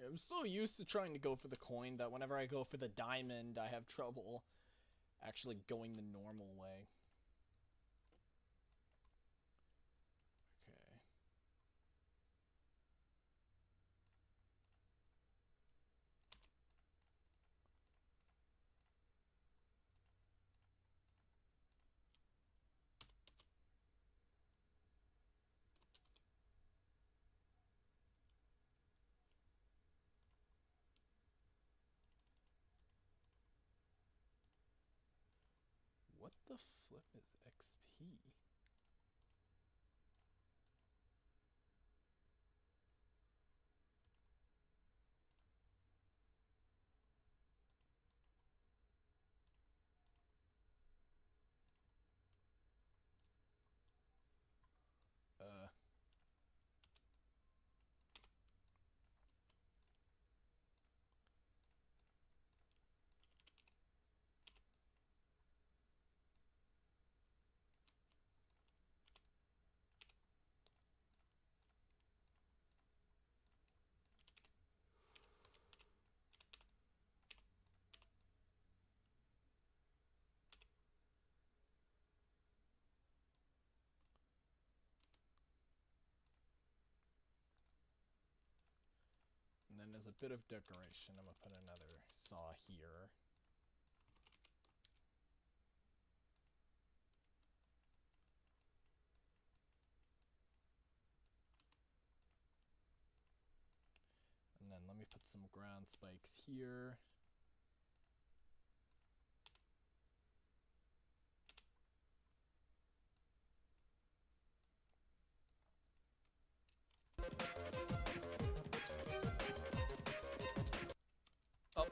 I'm so used to trying to go for the coin that whenever I go for the diamond, I have trouble actually going the normal way. Okay. What the flip is XP? as a bit of decoration, I'm gonna put another saw here. And then let me put some ground spikes here. Oh.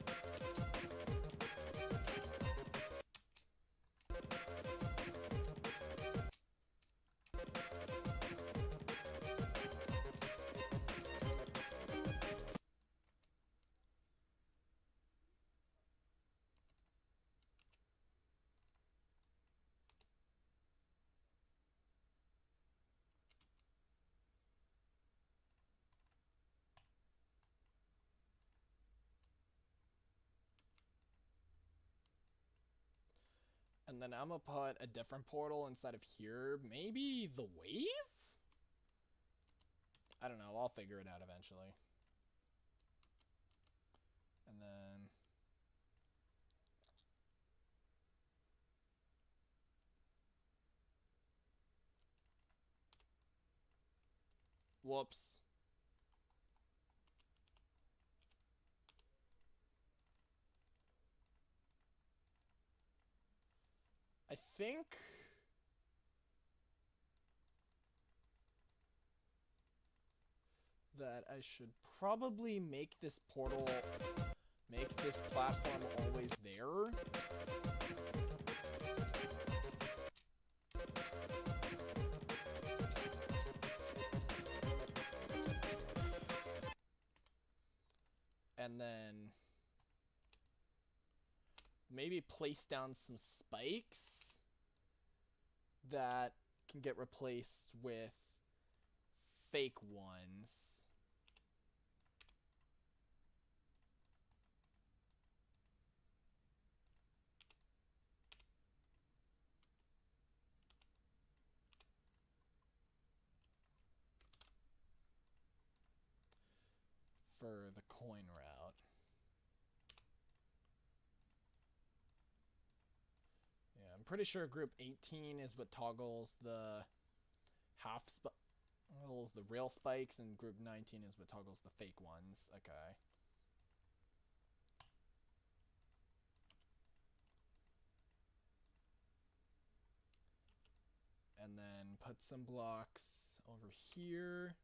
And then I'm gonna put a different portal inside of here. Maybe the wave? I don't know. I'll figure it out eventually. And then... Whoops. I think... that I should probably make this portal... make this platform always there. And then... maybe place down some spikes that can get replaced with fake ones. For the coin route. Yeah, I'm pretty sure group 18 is what toggles the the real spikes, and group 19 is what toggles the fake ones. Okay. And then put some blocks over here.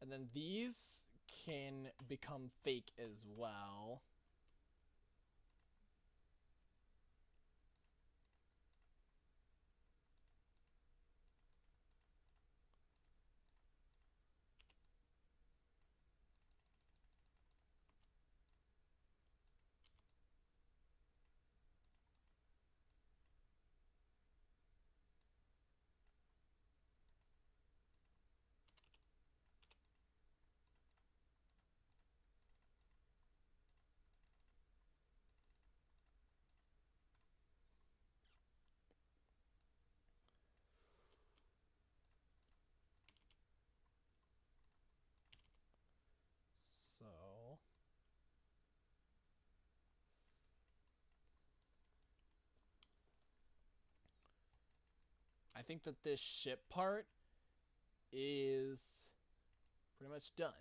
And then these can become fake as well. So I think that this ship part is pretty much done.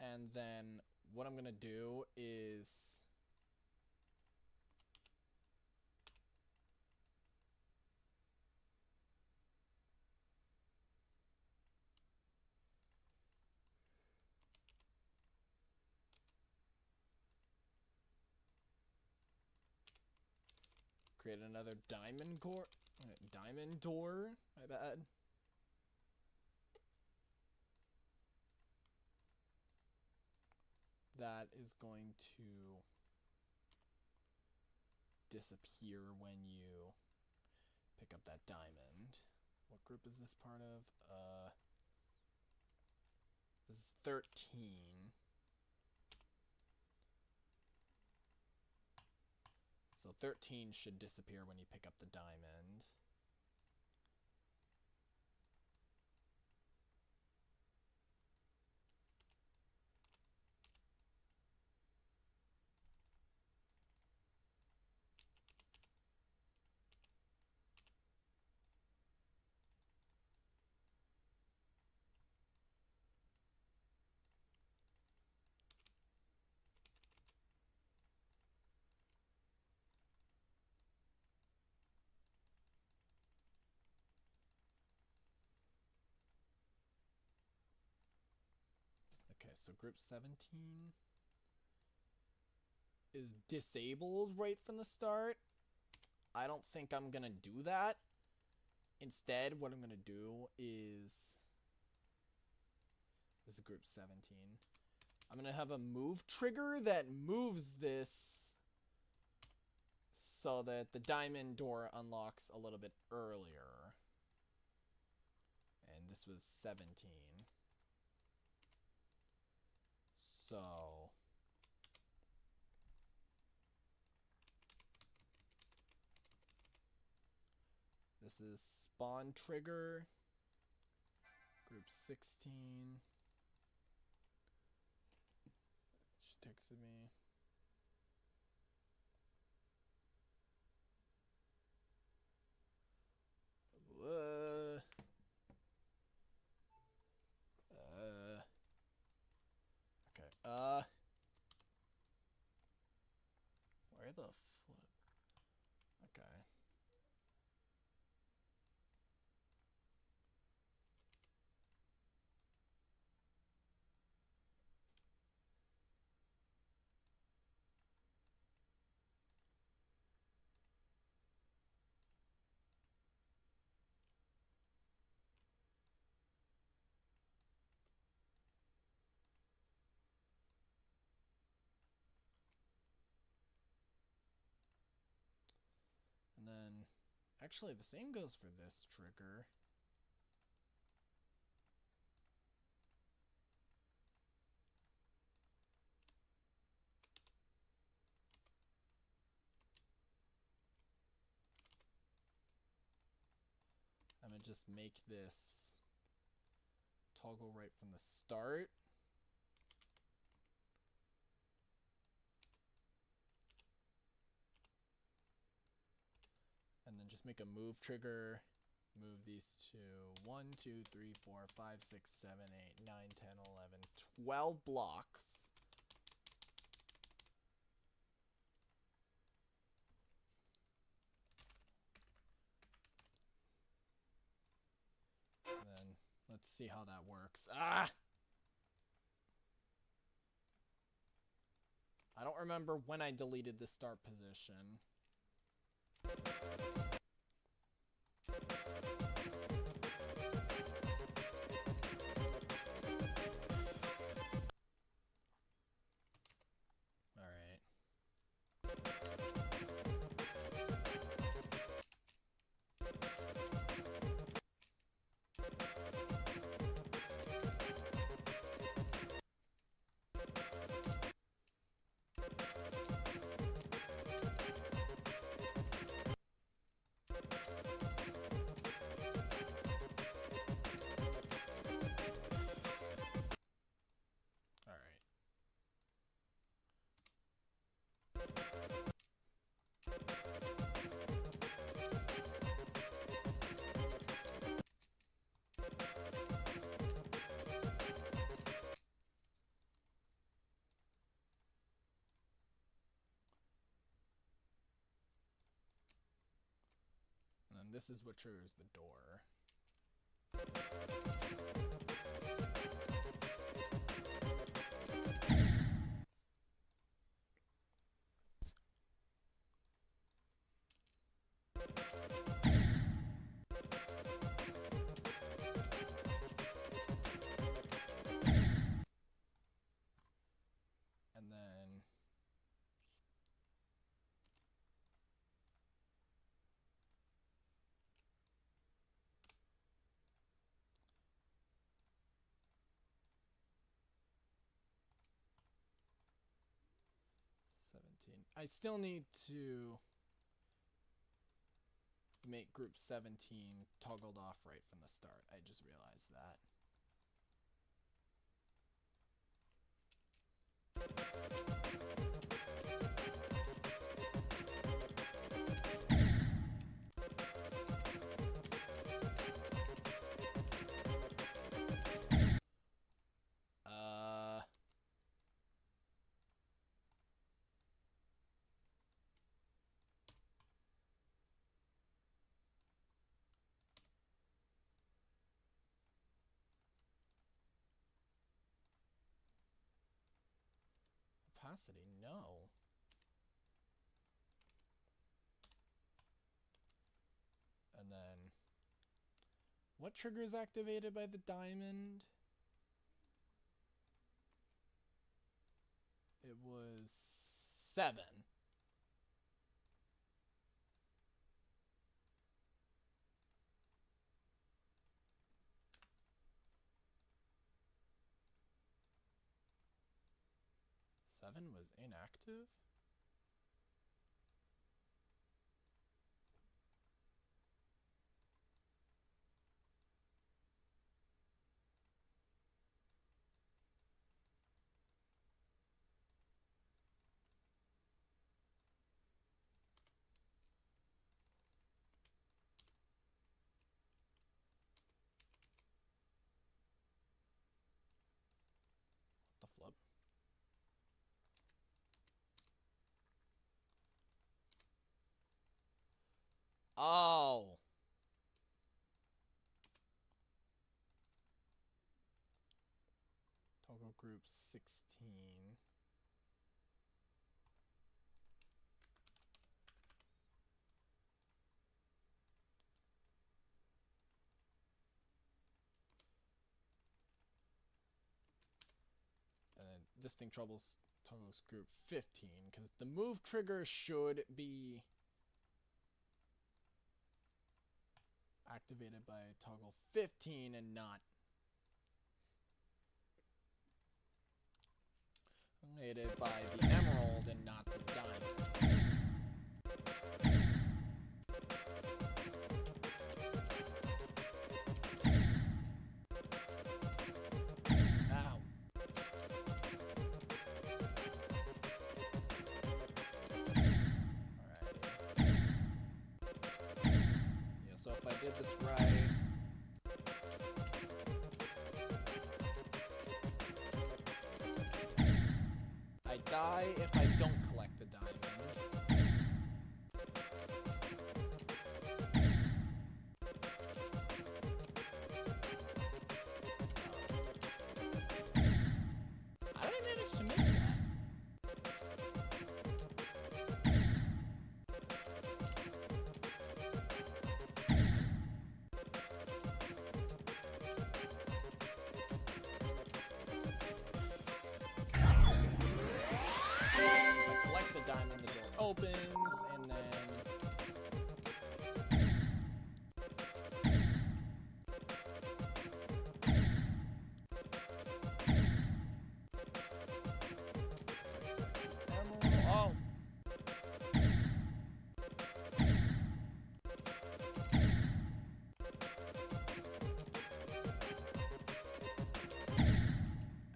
And then what I'm gonna do is create another diamond door, my bad. That is going to disappear when you pick up that diamond. What group is this part of? This is 13. 13 should disappear when you pick up the diamond. Okay, so group 17 is disabled right from the start. I don't think I'm gonna do that. Instead, what I'm gonna do is... This is group 17. I'm gonna have a move trigger that moves this so that the diamond door unlocks a little bit earlier. And this was 17. So... This is spawn trigger, group 16. She texted me. Okay. Where the flip? Okay. And then, actually, the same goes for this trigger. I'm gonna just make this toggle right from the start. And then just make a move trigger. Move these to 1, 2, 3, 4, 5, 6, 7, 8, 9, 10, 11, 12 blocks. And then let's see how that works. Ah! I don't remember when I deleted the start position. And then this is what triggers the door. And then I still need to make group 17 toggled off right from the start. I just realized that. Opacity, no. And then, what trigger is activated by the diamond? It was 7. Seven was inactive? The flip. Oh! Toggle group 16. And then this thing toggles group 15, because the move trigger should be activated by toggle 15 and not activated by the emerald and not the diamond. Ow. Alright. Yeah, so if I did this right... I die if I don't collect the diamond. How did I manage to miss that? Diamond, the door opens, and then emerald. Oh!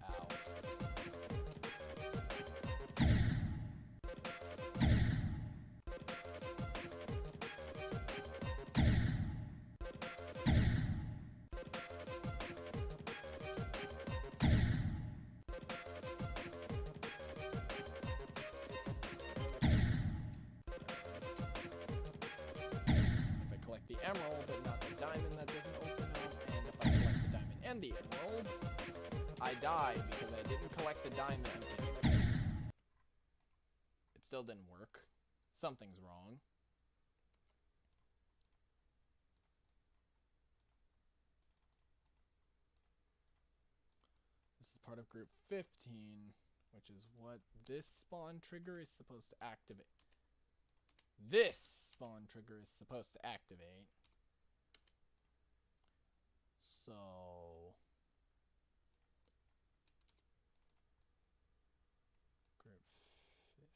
Ow. The emerald, but not the diamond, that doesn't open up. And if I collect the diamond and the emerald, I die because I didn't collect the diamond. It still didn't work. Something's wrong. This is part of group 15, which is what this spawn trigger is supposed to activate. This spawn trigger is supposed to activate. So... Group 50.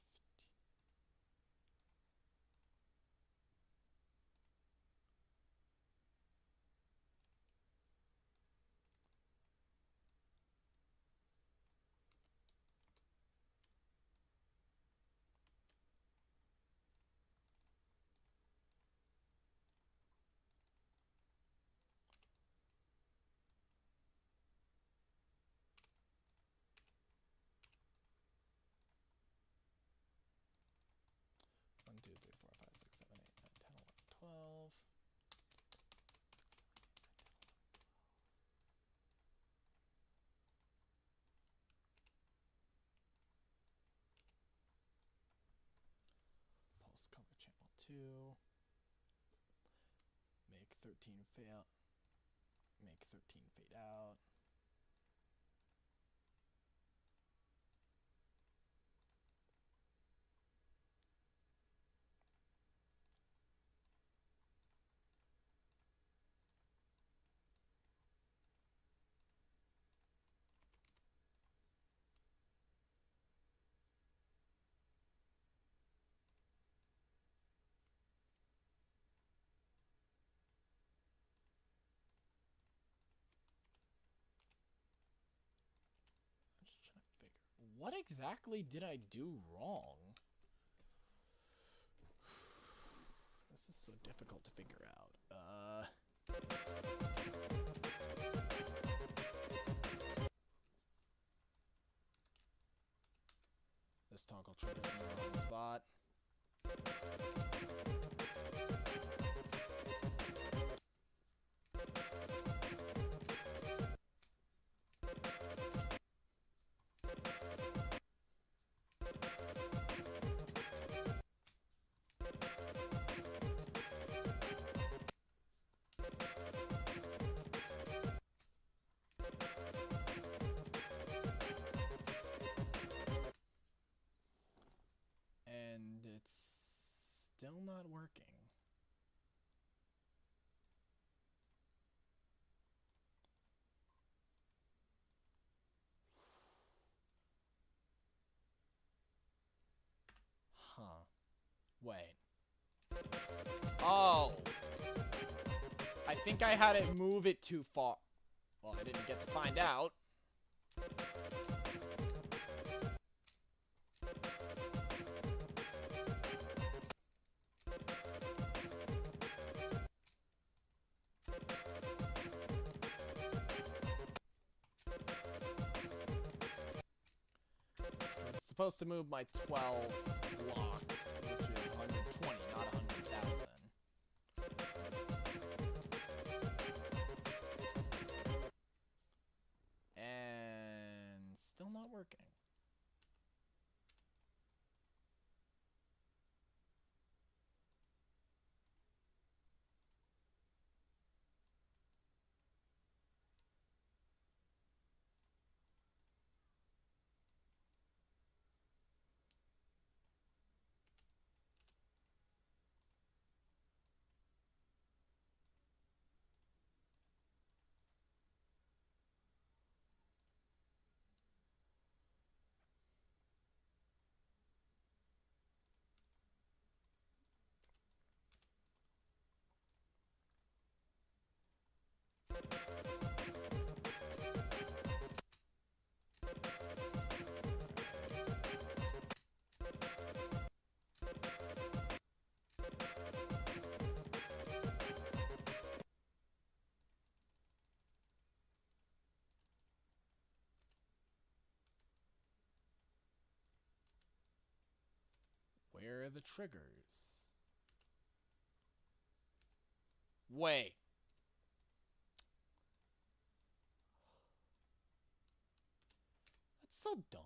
2. Make 13 fail. Make 13 fade out. I'm just trying to figure. What exactly did I do wrong? This is so difficult to figure out. This toggle triggers in the wrong spot. And it's still not working. Huh. Wait. Oh! I think I had it move it too far. Well, I didn't get to find out. It's supposed to move my 12 blocks, which is 120, not 100,000. And still not working. Where are the triggers? Wait. That's so dumb.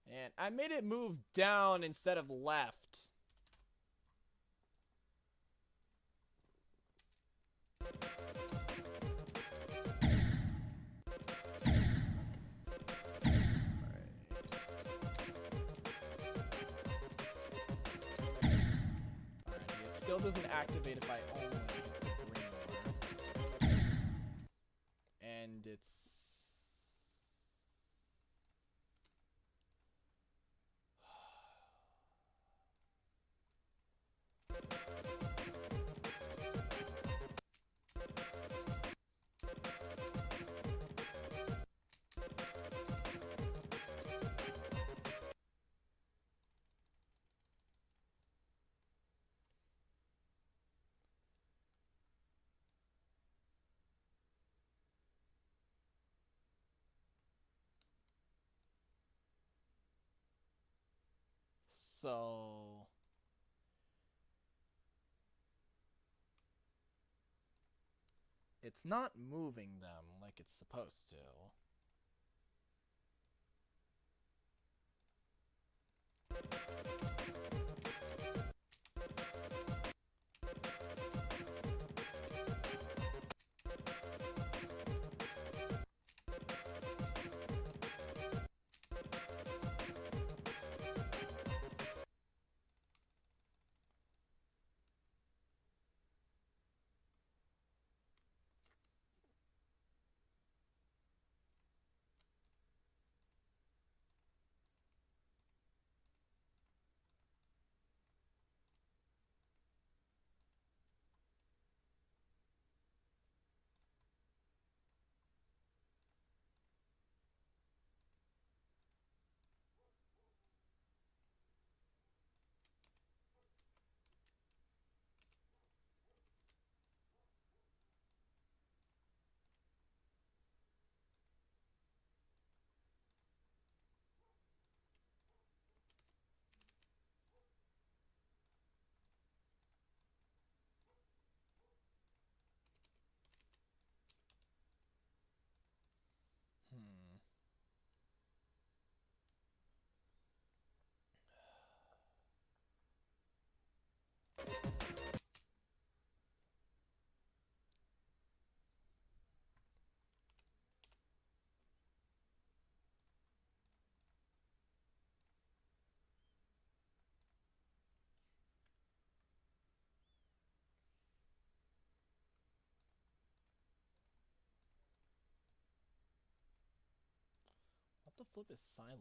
And I made it move down instead of left. Still doesn't activate if I only hit the green one. And it's... So... it's not moving them like it's supposed to. Hmm. What the flip is silent?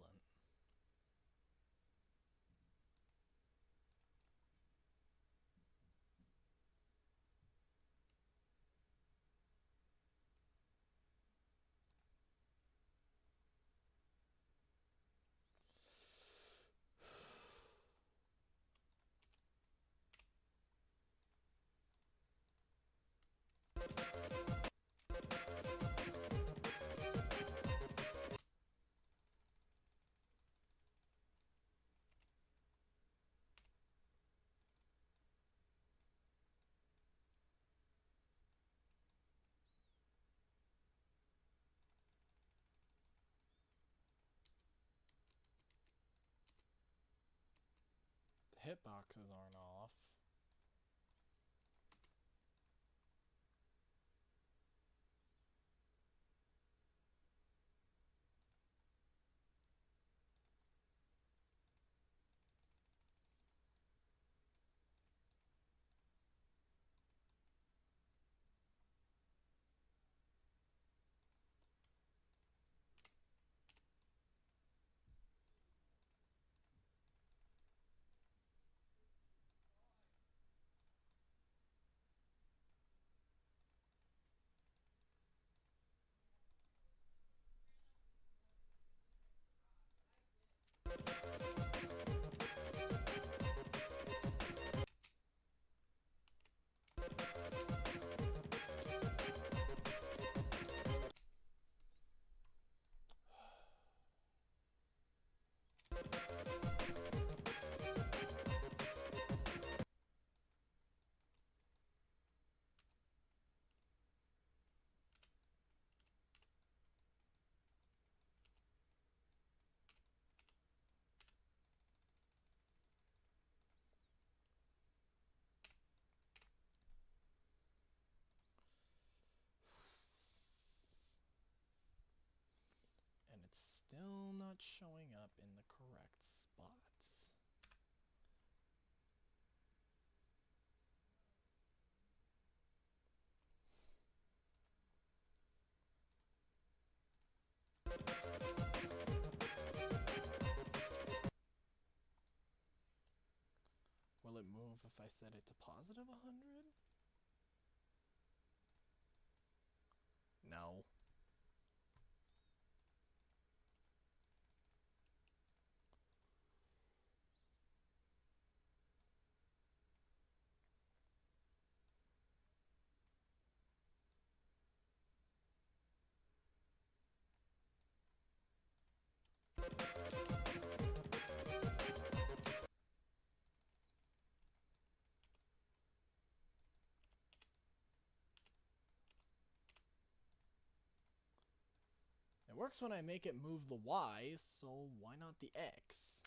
The hitboxes aren't off. And it's still not showing up in the correct spots. Will it move if I set it to positive 100? No. works when I make it move the Y, so why not the X?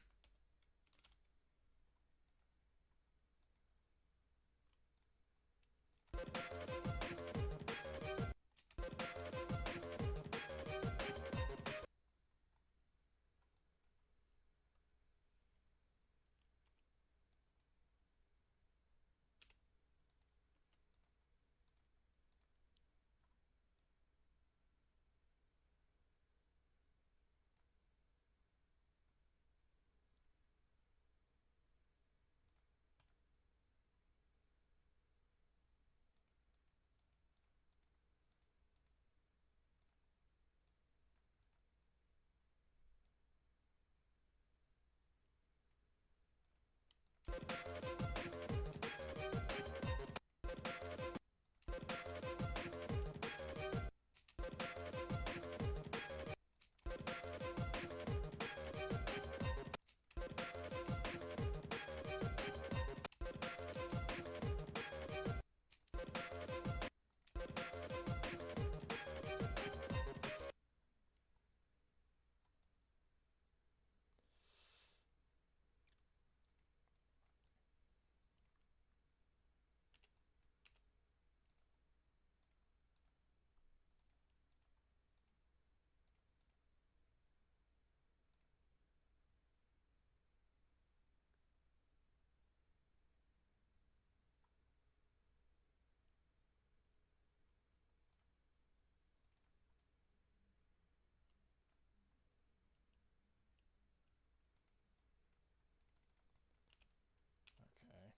Okay.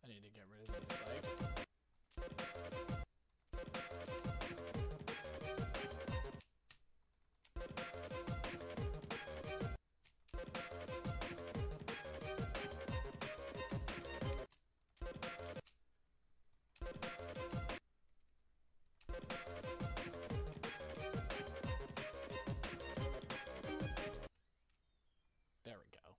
I need to get rid of these spikes. There we go.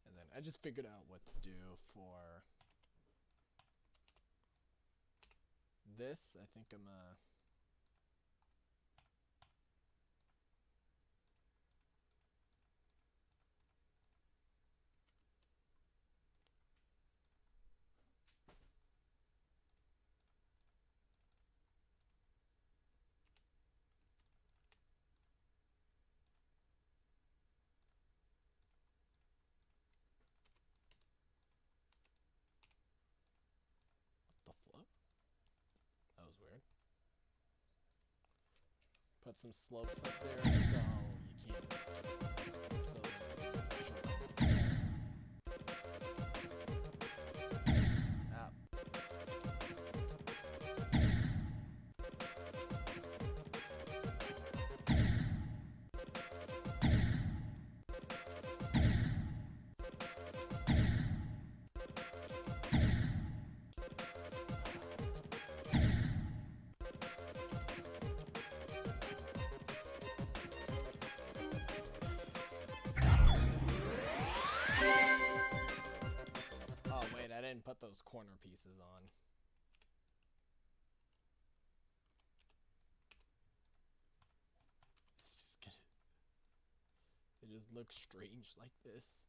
And then I just figured out what to do for this. I think I'm the flip. That was weird. Put some slopes up there so you can't. So ah. Oh wait, I didn't put those corner pieces on. just look strange like this.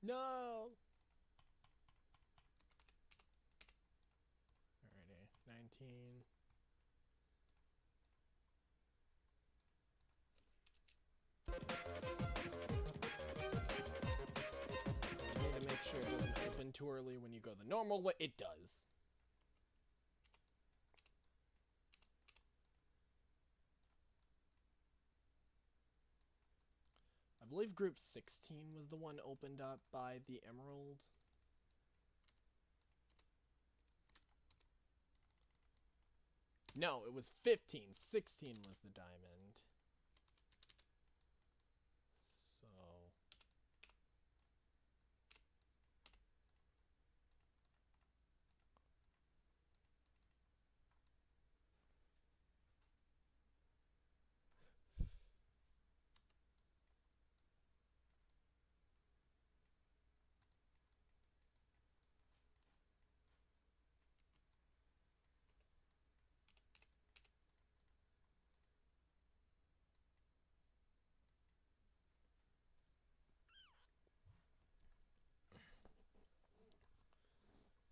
No! Alrighty, 19. You need to make sure it doesn't open too early when you go the normal way. It does. I believe group 16 was the one opened up by the emerald. No, it was 15. 16 was the diamond. So...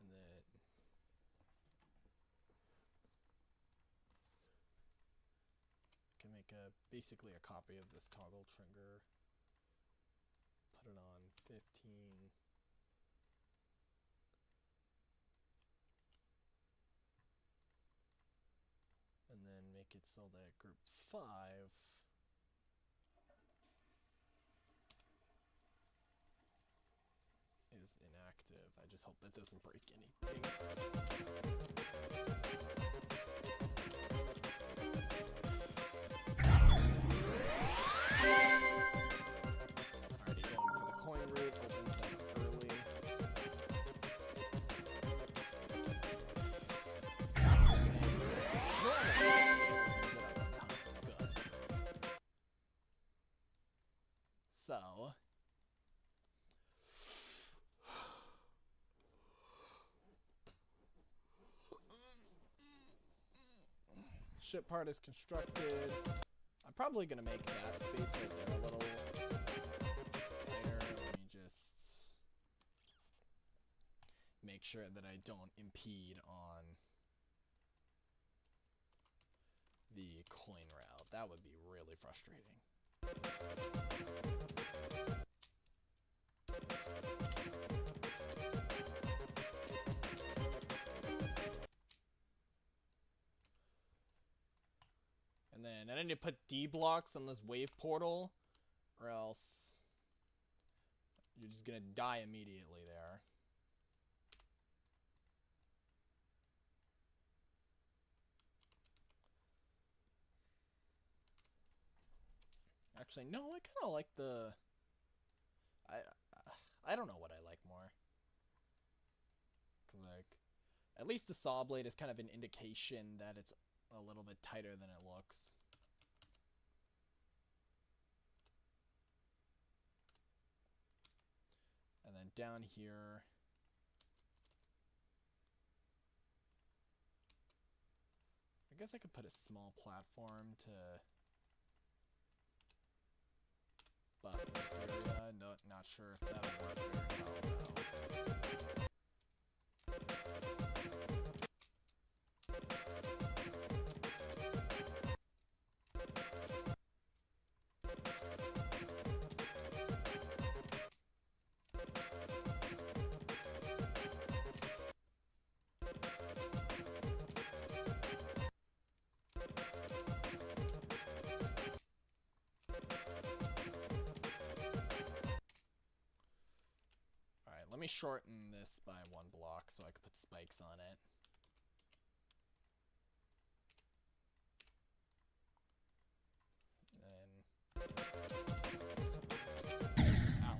And then... can make basically a copy of this toggle trigger. Put it on 15. And then make it so that group 5 is inactive. I just hope that doesn't break anything. Already going for the coin route, opens that up early. So, ship part is constructed. I'm probably gonna make that space right there a little tighter. Let me just make sure that I don't impede on the coin route. That would be really frustrating. And then I need to put D blocks on this wave portal, or else you're just gonna die immediately there. Actually, no, I kind of like the... I don't know what I like more. 'Cause, like, at least the saw blade is kind of an indication that it's a little bit tighter than it looks. And then down here... I guess I could put a small platform to... buff this area. No, not sure if that'll work very well though. Let me shorten this by 1 block so I can put spikes on it. Ow.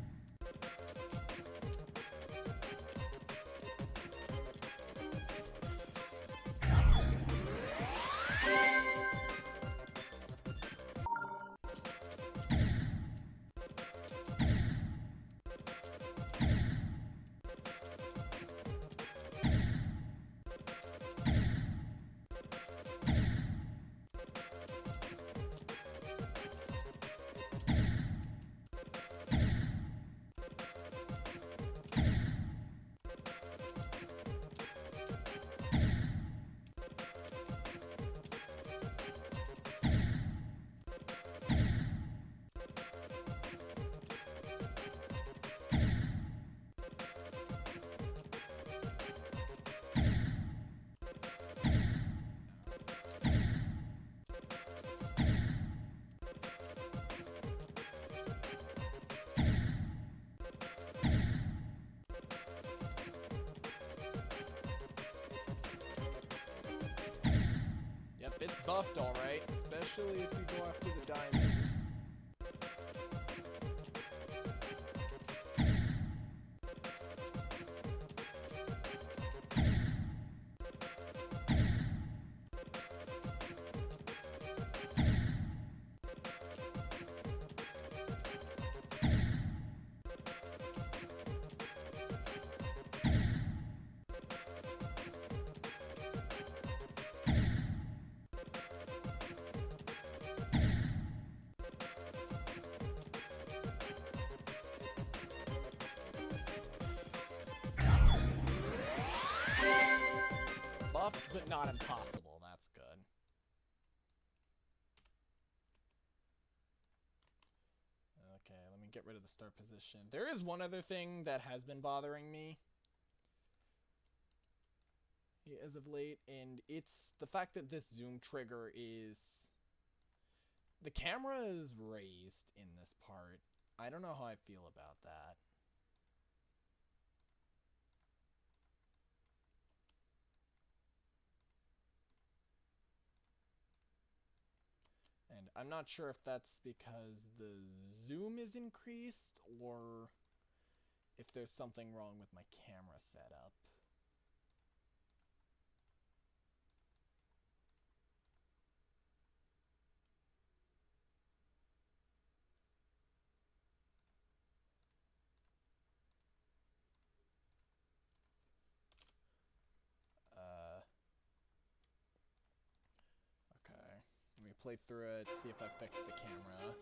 buffed, alright, especially if you go after the diamond. Buffed, but not impossible. That's good. Okay, let me get rid of the start position. There is one other thing that has been bothering me as of late, and it's the fact that this zoom trigger is... The camera is raised in this part. I don't know how I feel about that. And I'm not sure if that's because the zoom is increased or if there's something wrong with my camera setup. Okay. Let me play through it, see if I fix the camera.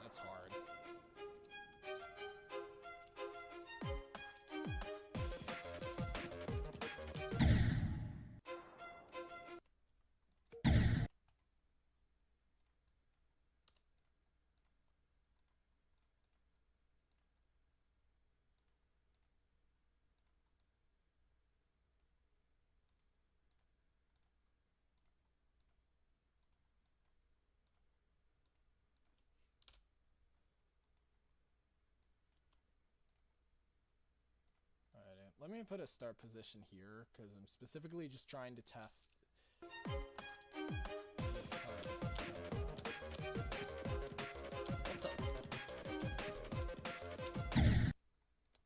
That's hard. Alright, let me put a start position here, because I'm specifically just trying to test this part. What the?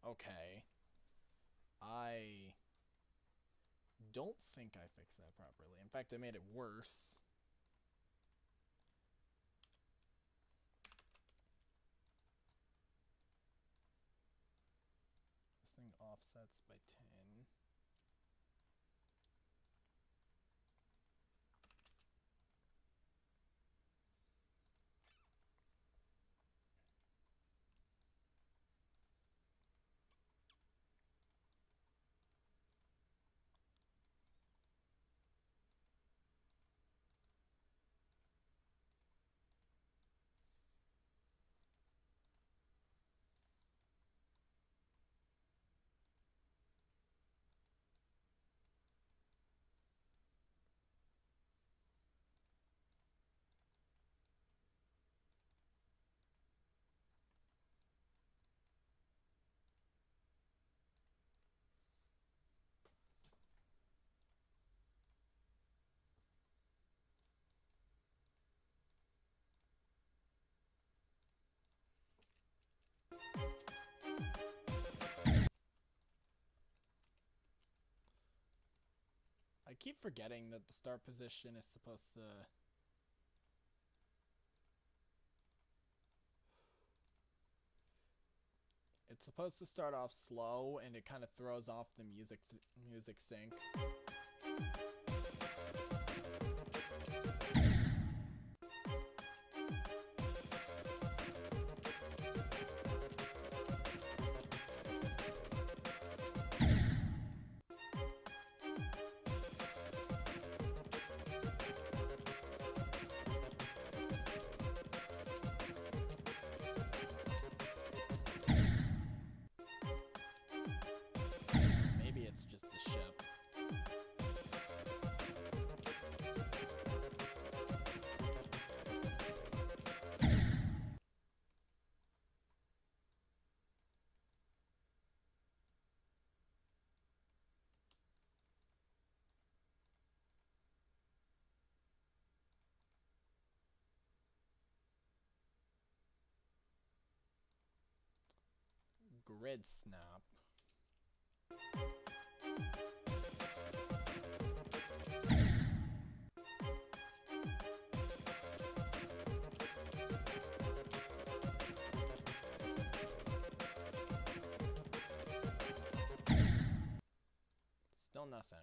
Okay. I don't think I fixed that properly. In fact, I made it worse. This thing offsets by 10. keep forgetting that the start position is supposed to... It's supposed to start off slow, and it kind of throws off the music sync. Maybe it's just the ship. Grid snap. Still nothing.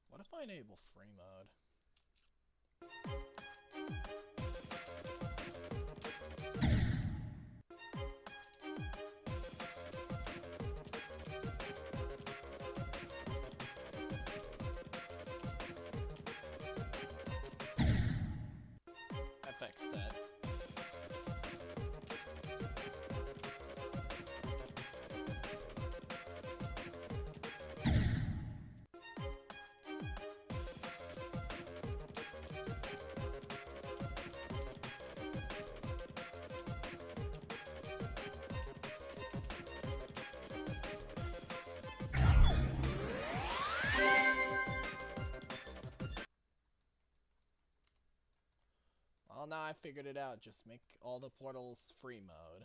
What if I enable free mode? I fixed it. Well, now I figured it out. Just make all the portals free mode.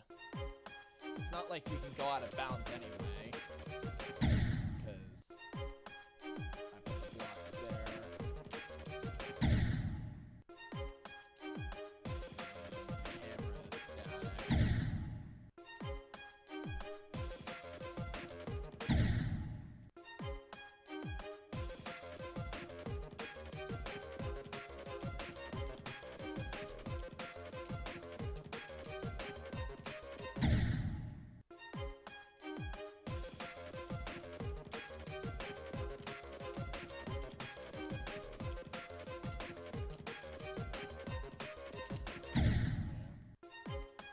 It's not like you can go out of bounds anyway. Because I put the blocks there. Camera's static.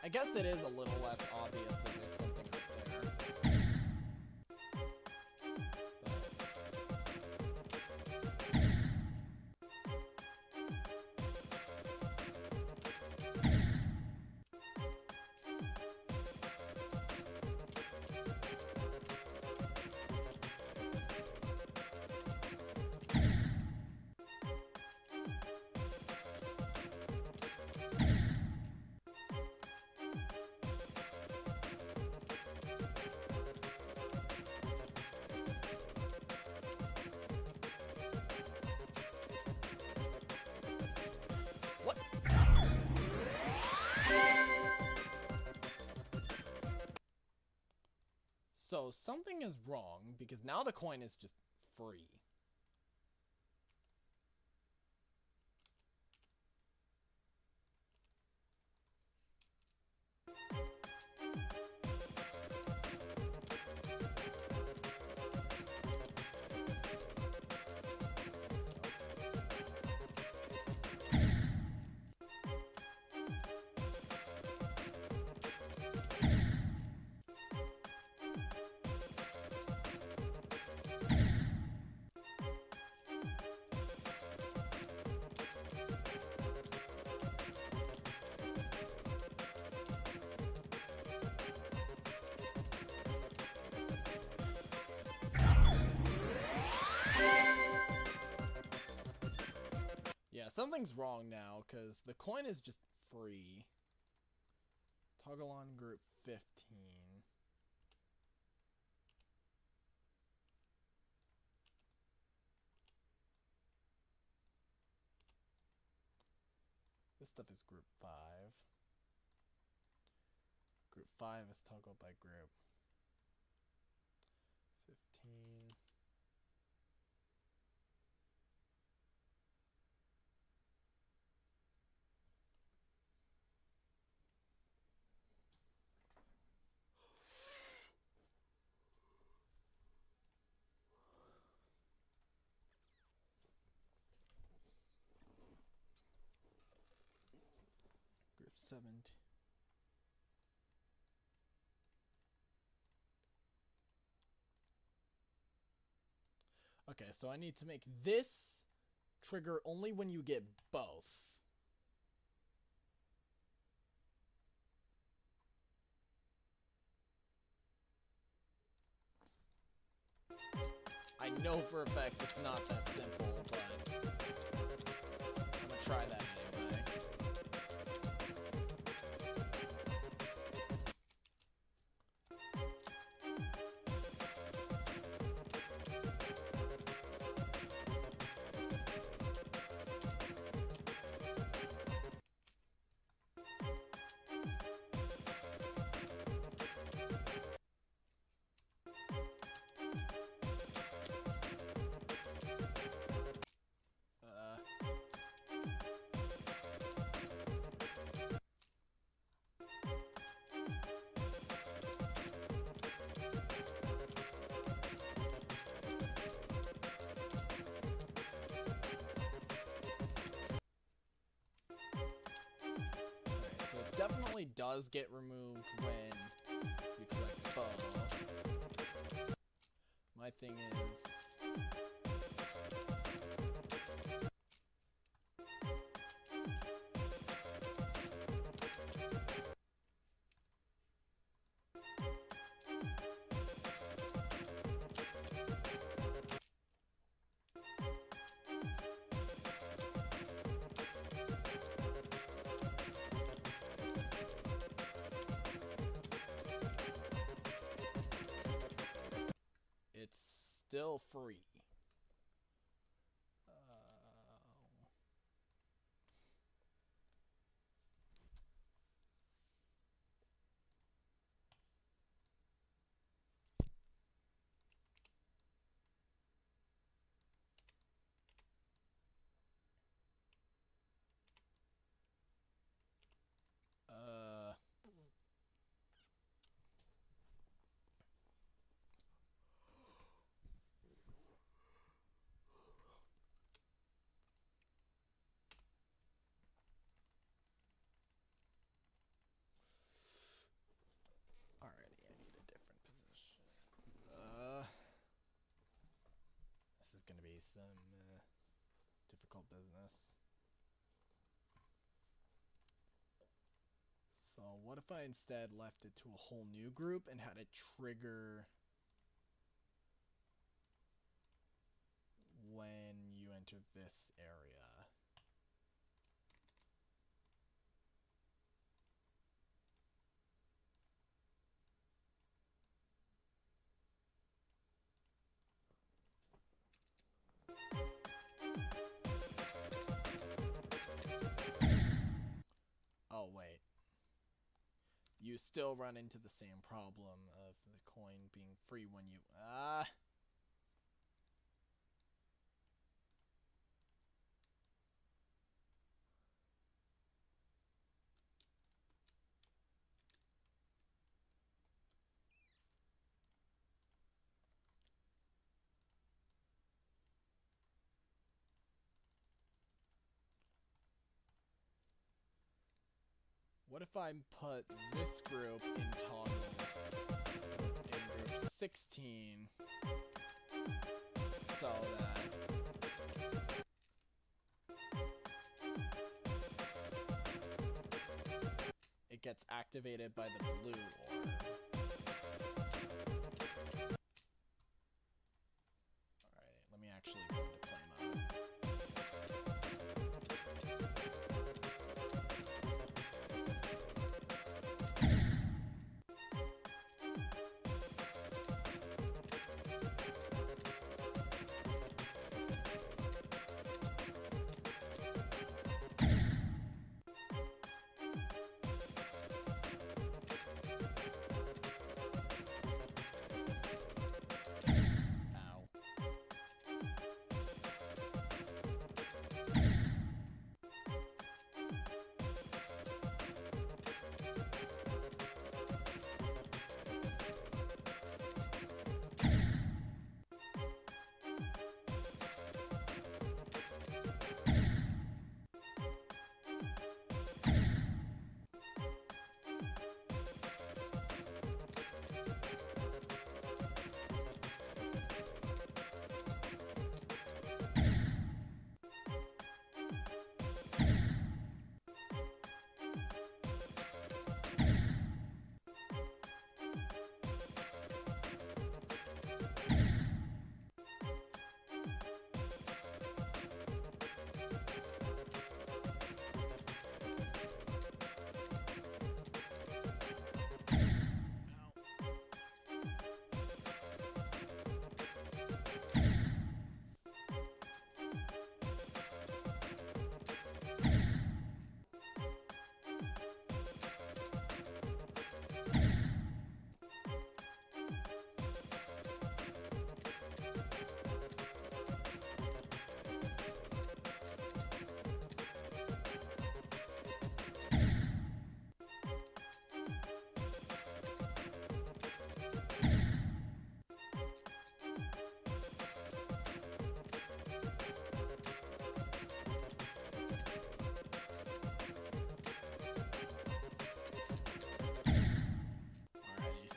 I guess it is a little less obvious that there's something up there. So something is wrong because now the coin is just free. Yeah, something's wrong now, because the coin is just free. Toggle on group 15. This stuff is group 5. Group 5 is toggled by group 15. Group 17. Okay, so I need to make this trigger only when you get both. I know for a fact it's not that simple, but I'm gonna try that anyway. So it definitely does get removed when you collect both. My thing is... it's still free. Alrighty, I need a different position. This is gonna be some difficult business. So what if I instead left it to a whole new group and had it trigger when you enter this area? you still run into the same problem of the coin being free when you... What if I put this group in toggle in group 16 so that it gets activated by the blue orb? Alright, let me actually go into play mode.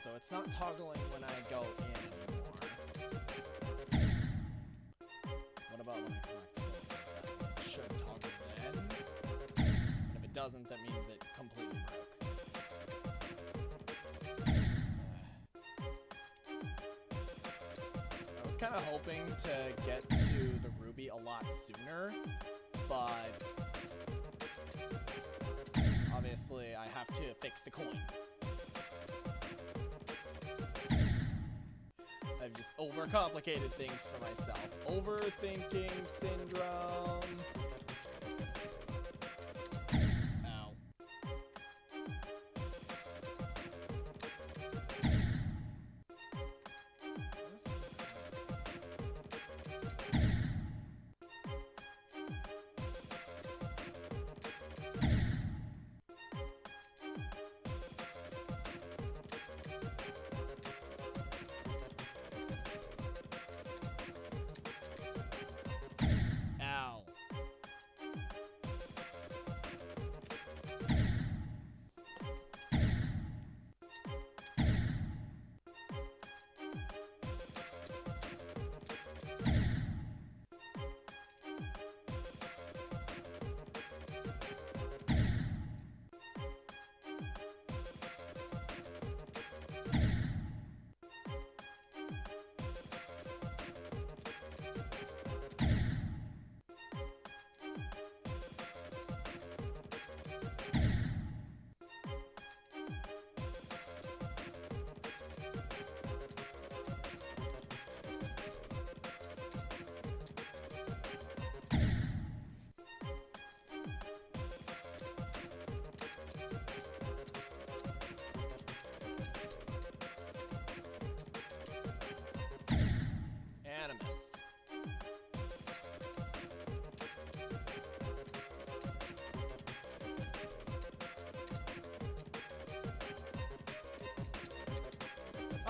So it's not toggling when I go in anymore. What about when I collect it? It should toggle then. And if it doesn't, that means it completely broke. I was kind of hoping to get to the ruby a lot sooner, but obviously I have to fix the coin. I've just overcomplicated things for myself. Overthinking syndrome. Ow. Ow.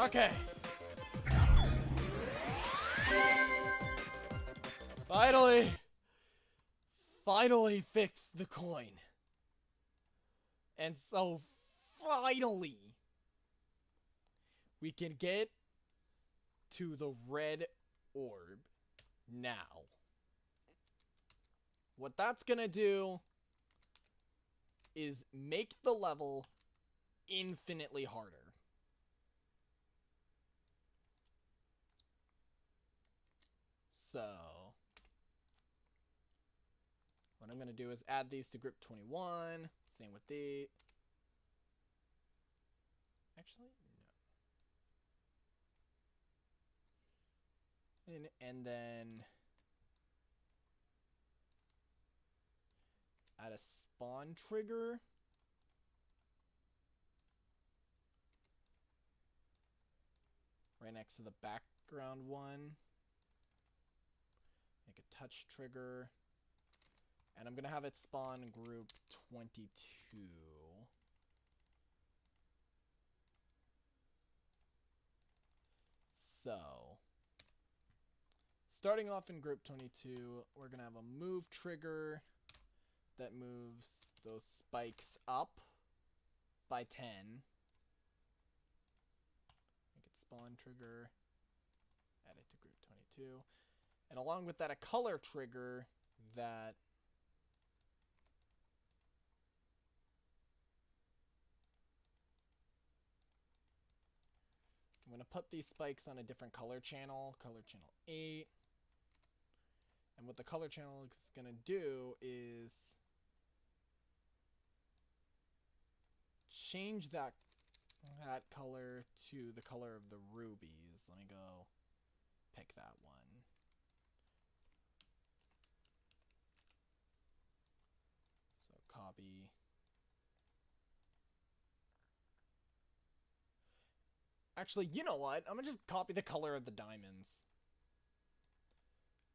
Okay. Finally fixed the coin. And so, finally, we can get to the red orb now. What that's gonna do is make the level infinitely harder. So, what I'm going to do is add these to group 21. Same with the... Actually, no. And then... add a spawn trigger. Right next to the background one. Make a touch trigger. And I'm going to have it spawn group 22. So, starting off in group 22, we're going to have a move trigger that moves those spikes up by 10. Make it spawn trigger. Add it to group 22. And along with that, a color trigger that I'm going to put these spikes on a different color channel 8. And what the color channel is going to do is change that color to the color of the rubies. Let me go pick that one. So copy. Actually, you know what? I'm gonna just copy the color of the diamonds.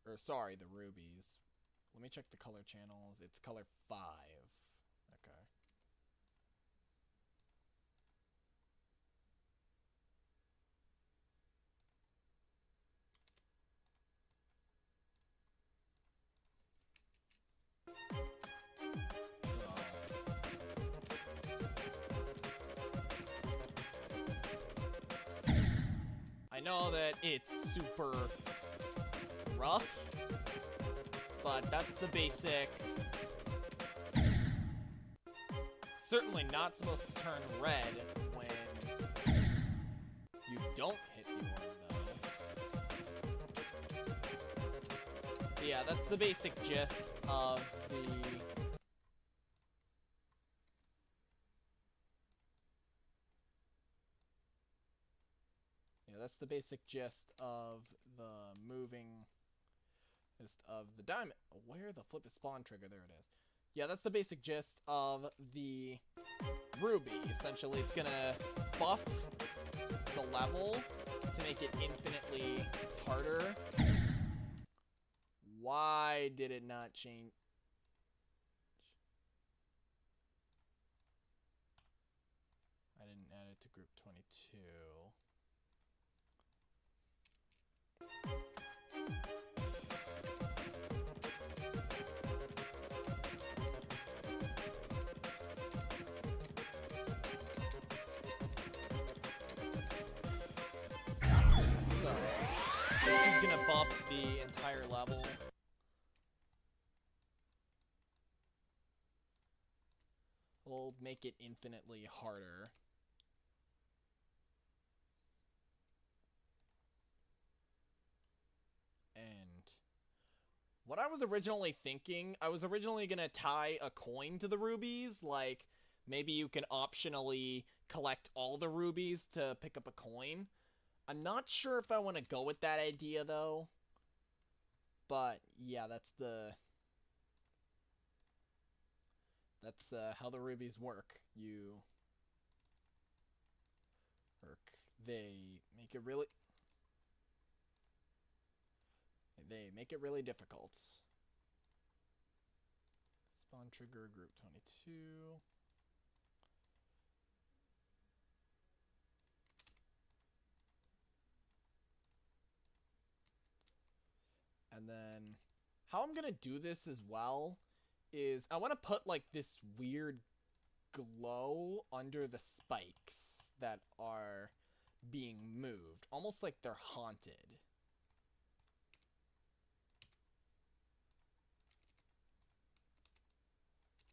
Or sorry, the rubies. Let me check the color channels. It's color 5. Okay. I know that it's super rough, but that's the basic. Certainly not supposed to turn red when you don't hit the orb, though. But yeah, that's the basic gist of the... That's the basic gist of the moving, just of the diamond. Where the flip is spawn trigger? There it is. Yeah, that's the basic gist of the ruby. Essentially, it's gonna buff the level to make it infinitely harder. Why did it not change? I didn't add it to group 22. So, this is gonna buff the entire level. We'll make it infinitely harder. And what I was originally thinking, I was originally gonna tie a coin to the rubies, like maybe you can optionally collect all the rubies to pick up a coin. I'm not sure if I want to go with that idea though. But yeah, that's how the rubies work. They make it really difficult. Spawn trigger group 22. And then how I'm gonna do this as well is I want to put like this weird glow under the spikes that are being moved, almost like they're haunted.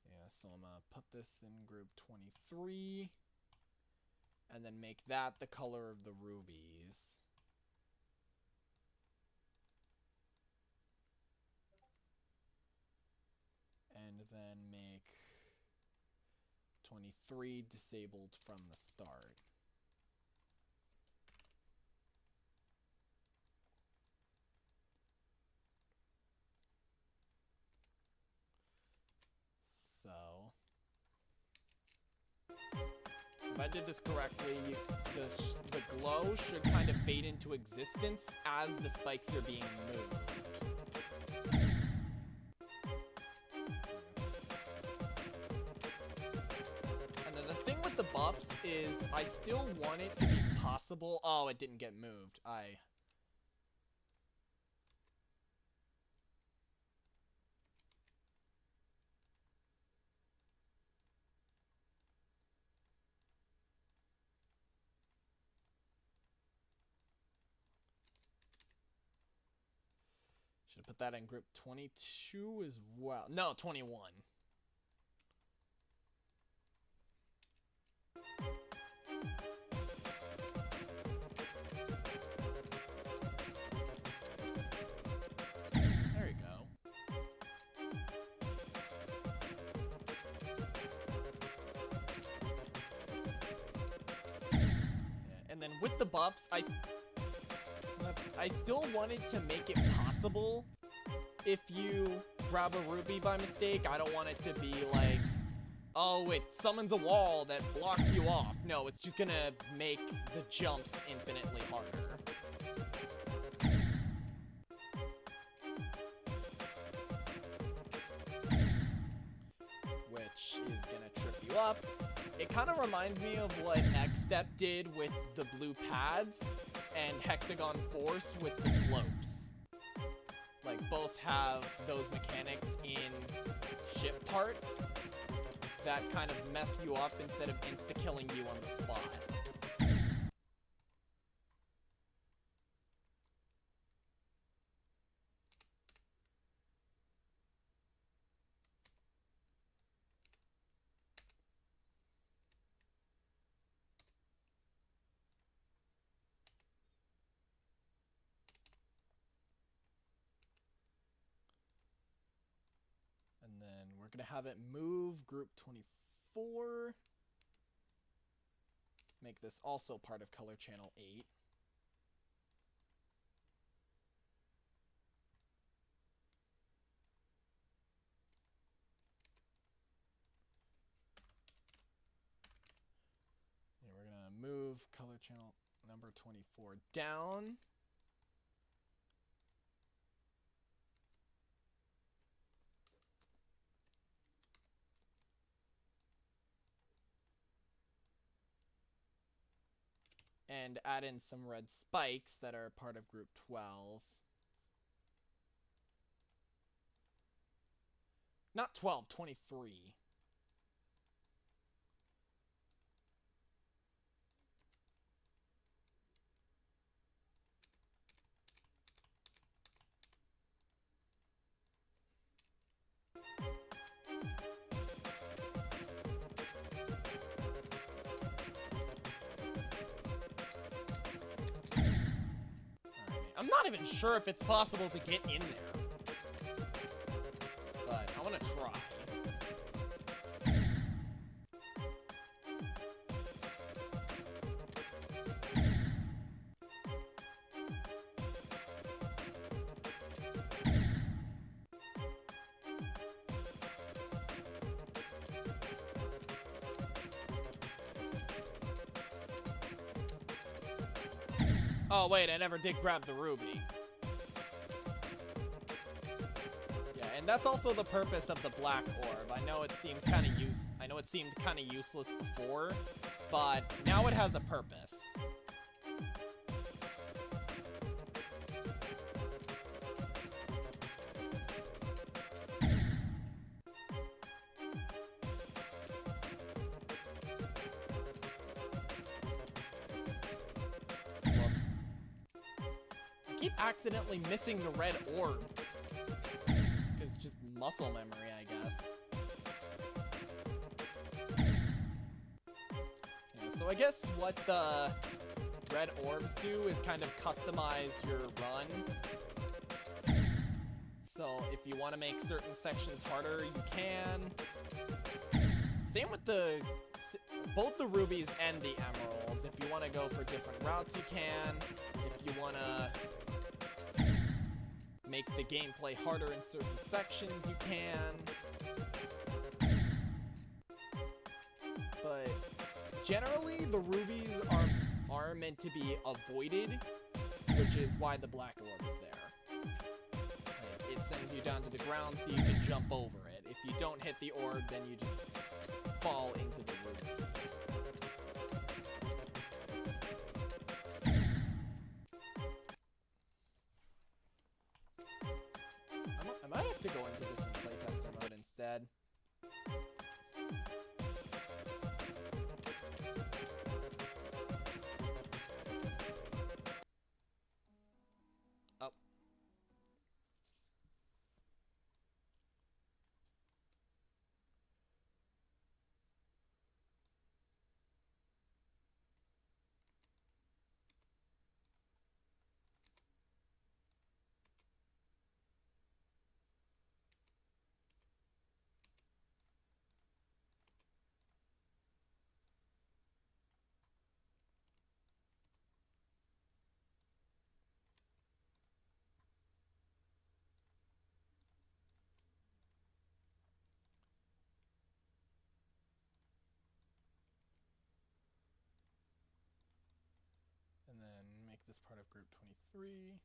Yeah, so I'm gonna put this in group 23 and then make that the color of the rubies. And then make 23 disabled from the start. So, if I did this correctly, the glow should kind of fade into existence as the spikes are being moved. And then the thing with the buffs is I still want it to be possible. Oh, it didn't get moved. Should have put that in group 22 as well. No, 21. There you go. Yeah, and then with the buffs, I still wanted to make it possible if you grab a ruby by mistake. I don't want it to be like, oh, it summons a wall that blocks you off. No, it's just gonna make the jumps infinitely harder. Which is gonna trip you up. It kind of reminds me of what X-Step did with the blue pads and Hexagon Force with the slopes. Like, both have those mechanics in ship parts that kind of mess you up instead of insta-killing you on the spot. And then we're gonna have it move group 24. Make this also part of color channel 8. And we're gonna move color channel number 24 down. And add in some red spikes that are part of group 12. Not 12, 23. I'm not even sure if it's possible to get in there, but I want to try. Oh wait, I never did grab the ruby. Yeah, and that's also the purpose of the black orb. I know it seems kind of seemed kind of useless before, but now it has a purpose. keep accidentally missing the red orb. It's just muscle memory, I guess. Yeah, so I guess what the red orbs do is kind of customize your run. So if you want to make certain sections harder, you can. Same with both the rubies and the emeralds. If you want to go for different routes, you can. If you want to make the gameplay harder in certain sections, you can. But generally, the rubies are meant to be avoided, which is why the black orb is there. Like, it sends you down to the ground so you can jump over it. If you don't hit the orb, then you just fall into the ruby. I might have to go into this in playtester mode instead. Oh. And then make this part of group 23.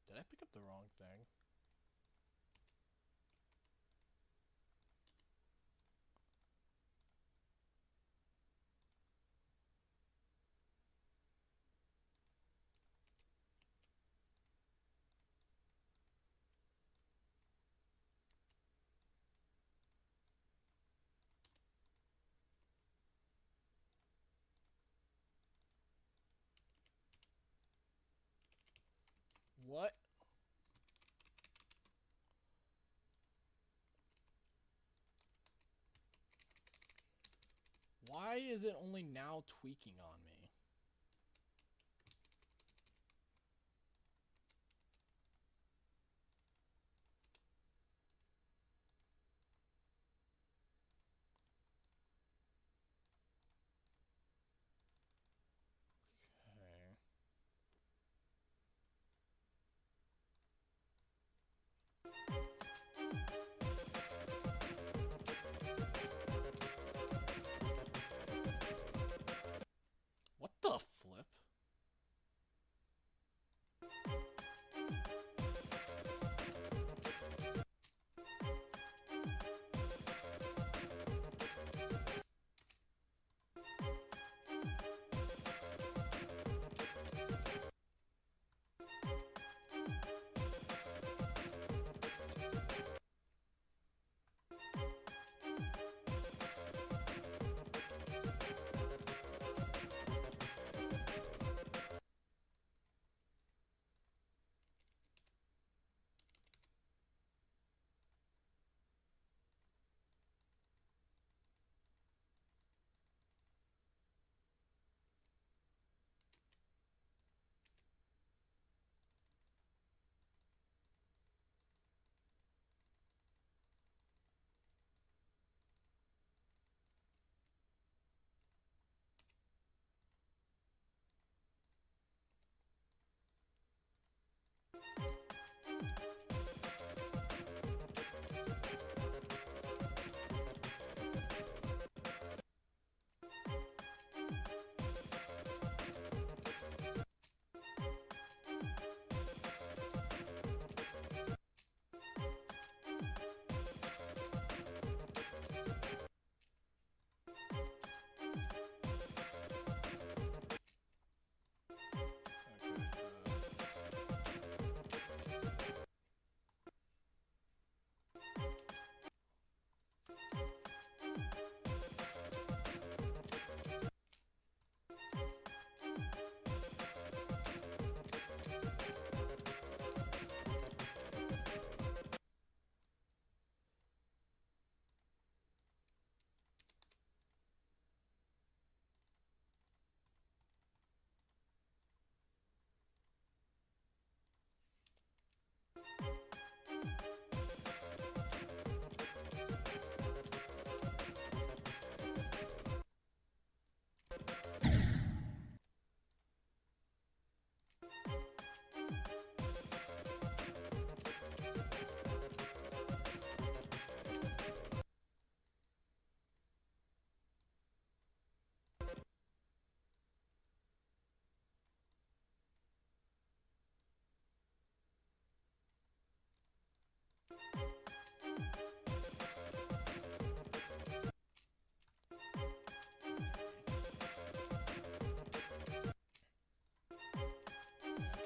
Did I pick up the wrong thing? What? Why is it only now tweaking on me? Okay.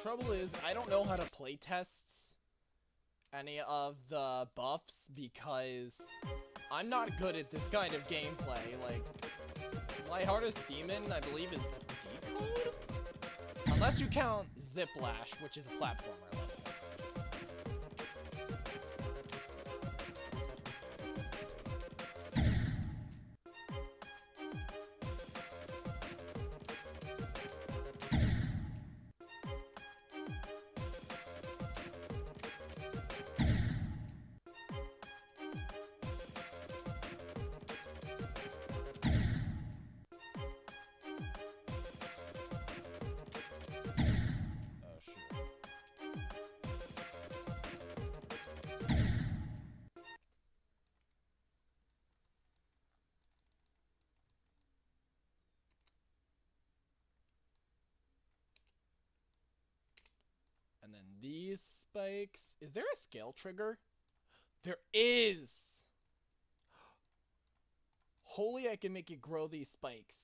Trouble is, I don't know how to play test any of the buffs because I'm not good at this kind of gameplay. Like, my hardest demon, I believe, is Decode? Unless you count Ziplash, which is a platformer level. And then these spikes. Is there a scale trigger? There is! Holy, I can make it grow these spikes.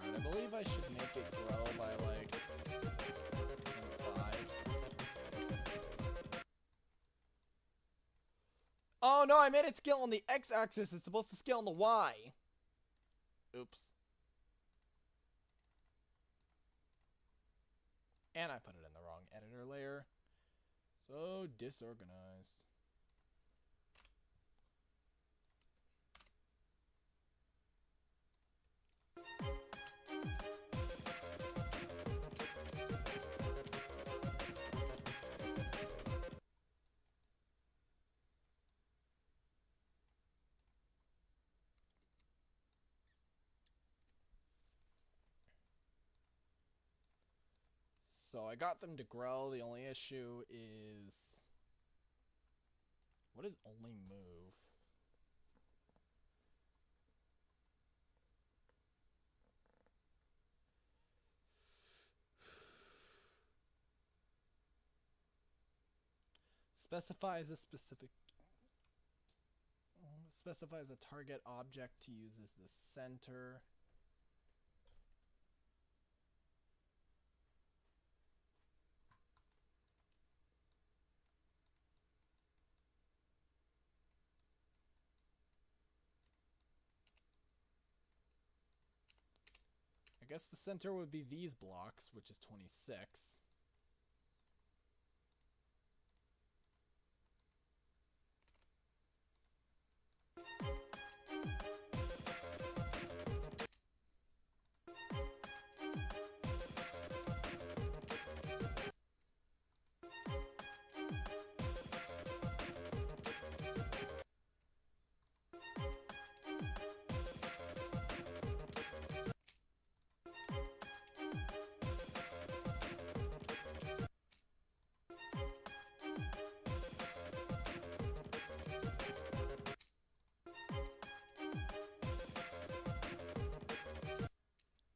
Alright, I believe I should make it grow by like 5. Oh no, I made it scale on the x-axis. It's supposed to scale on the y. Oops. And I put it in the wrong editor layer. So disorganized. So I got them to grow. The only issue is... what is only move? Specifies a specific... specifies a target object to use as the center. I guess the center would be these blocks, which is 26.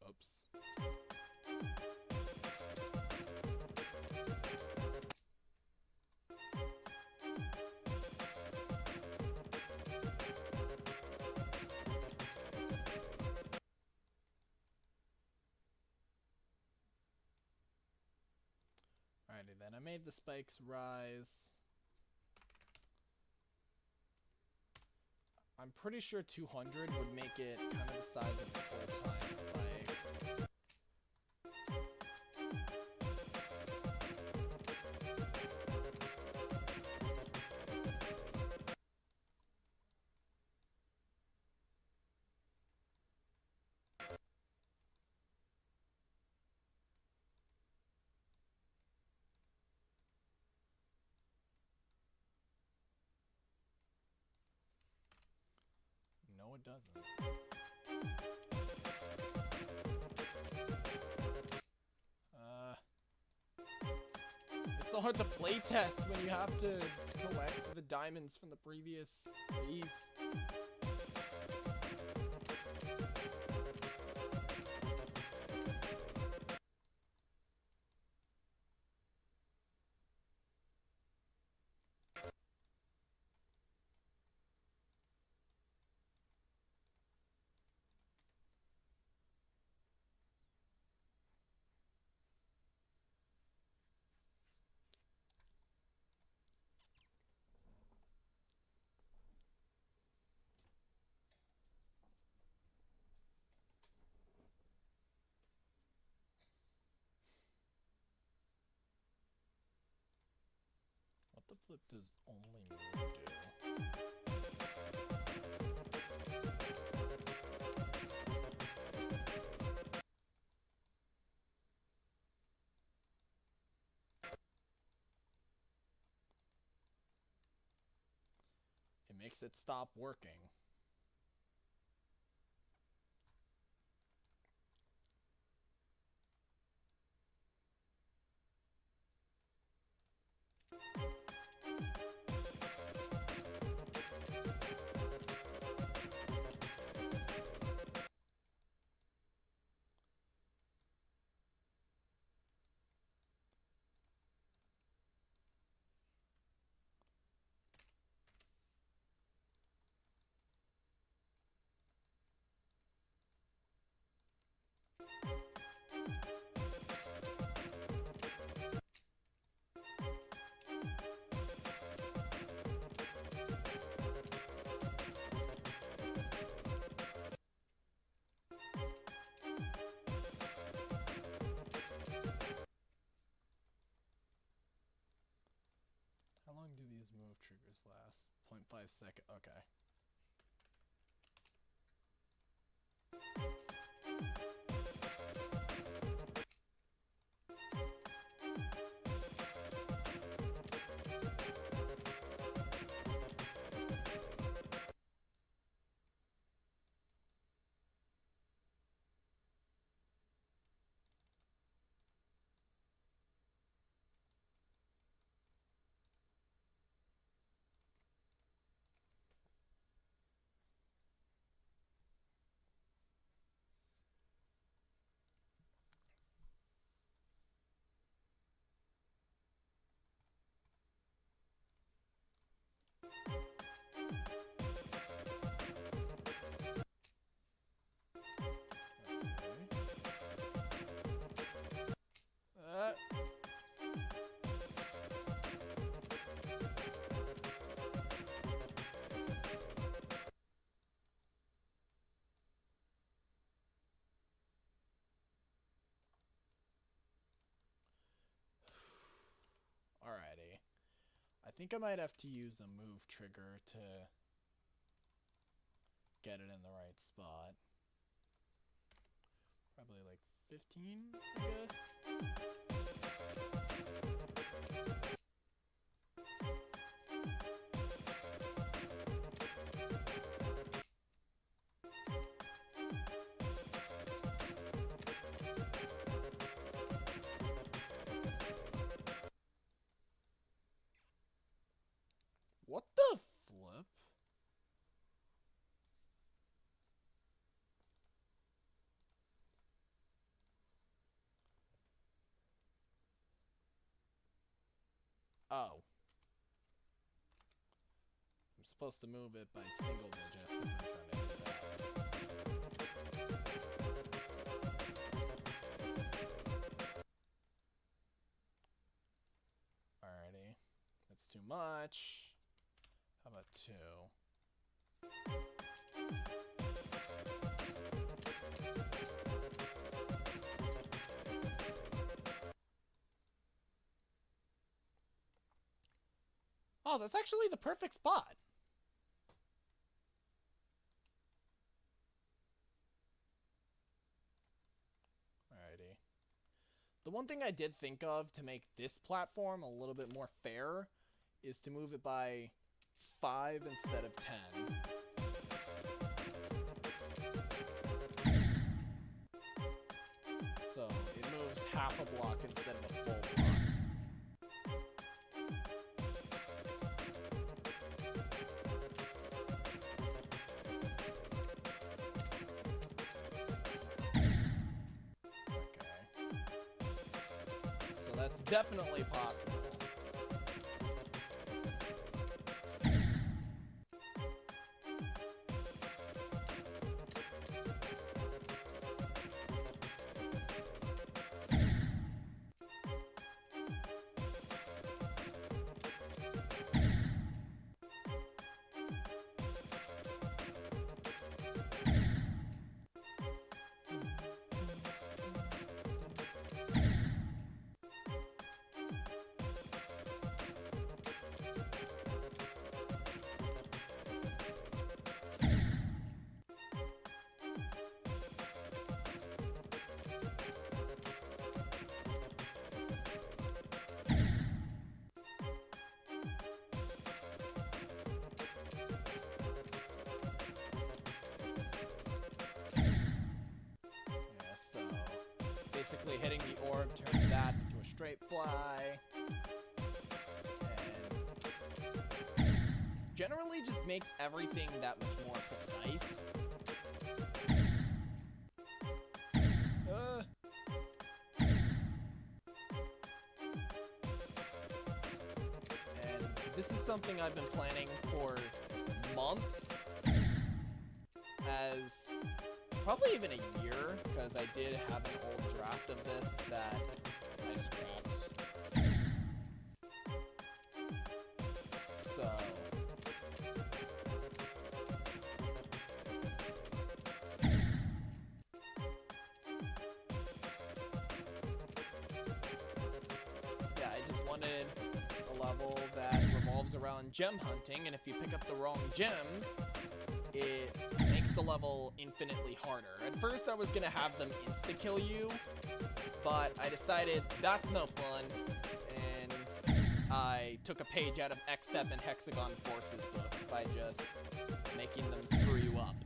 Oops. Alrighty then, I made the spikes rise. I'm pretty sure 200 would make it kind of the size of the full-size spike. No, it doesn't. hard to playtest when you have to collect the diamonds from the previous phase. What the flip does only move do? It makes it stop working. How long do these move triggers last? 0.5 seconds. Okay. Alrighty. I think I might have to use a move trigger to get it in the right spot. Probably like 15, I guess. What the flip? Oh. I'm supposed to move it by single digits if I'm trying to do that. Alrighty. That's too much. How about 2? Oh, that's actually the perfect spot. Alrighty. The one thing I did think of to make this platform a little bit more fair is to move it by 5 instead of 10. So it moves half a block instead of a full block. It's definitely possible. So, basically hitting the orb turns that into a straight fly. And generally just makes everything that much more precise. And this is something I've been planning for months. As probably even a year, because I did have an old draft of this that I scrapped. So... yeah, I just wanted a level that revolves around gem hunting, and if you pick up the wrong gems, it makes the level infinitely harder. At first I was gonna have them insta-kill you, but I decided that's no fun, and I took a page out of X-Step and Hexagon Force's book by just making them screw you up.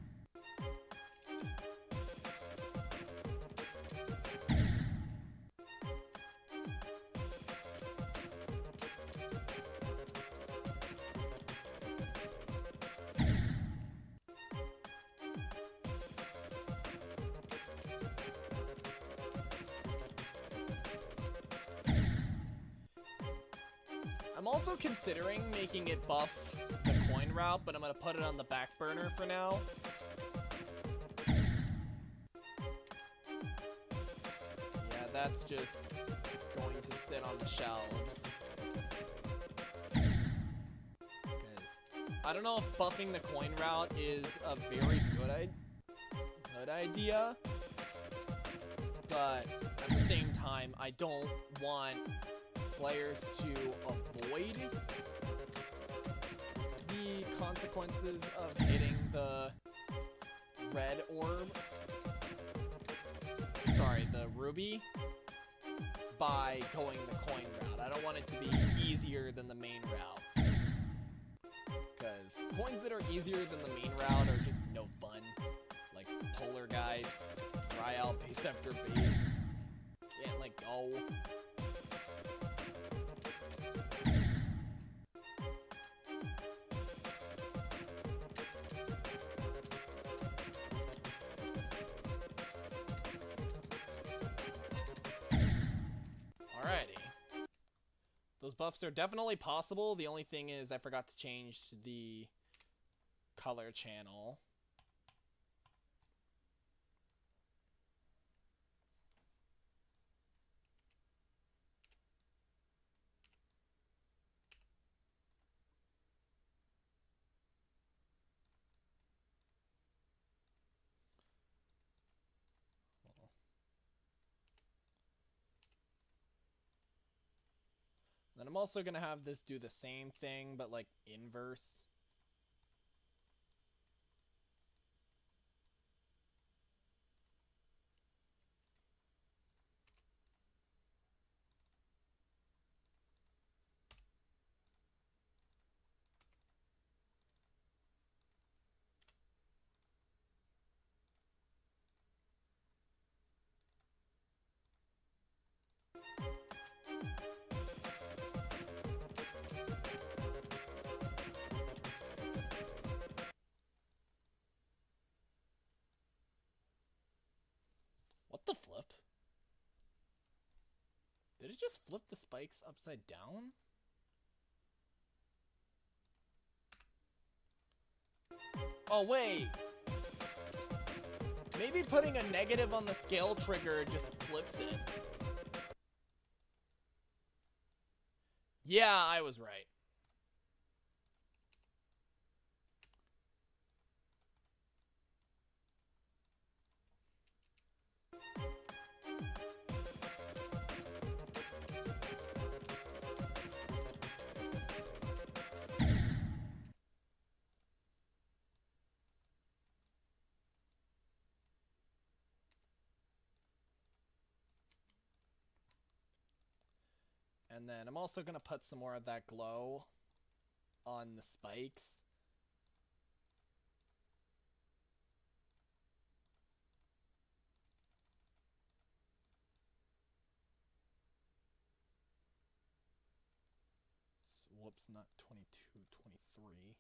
I'm also considering making it buff the coin route, but I'm gonna put it on the back burner for now. Yeah, that's just going to sit on the shelves. Because I don't know if buffing the coin route is a very good idea, but at the same time, I don't want players to avoid the consequences of hitting the red orb, sorry, the ruby, by going the coin route. I don't want it to be easier than the main route, because coins that are easier than the main route are just no fun, like Polar Guys, dry out base after base, can't let go. Alrighty. Those buffs are definitely possible. The only thing is I forgot to change the color channel. Then I'm also gonna have this do the same thing, but like inverse. it just flip the spikes upside down? Oh, wait. Maybe putting a negative on the scale trigger just flips it. Yeah, I was right. And then I'm also going to put some more of that glow on the spikes. Whoops, not 22, 23.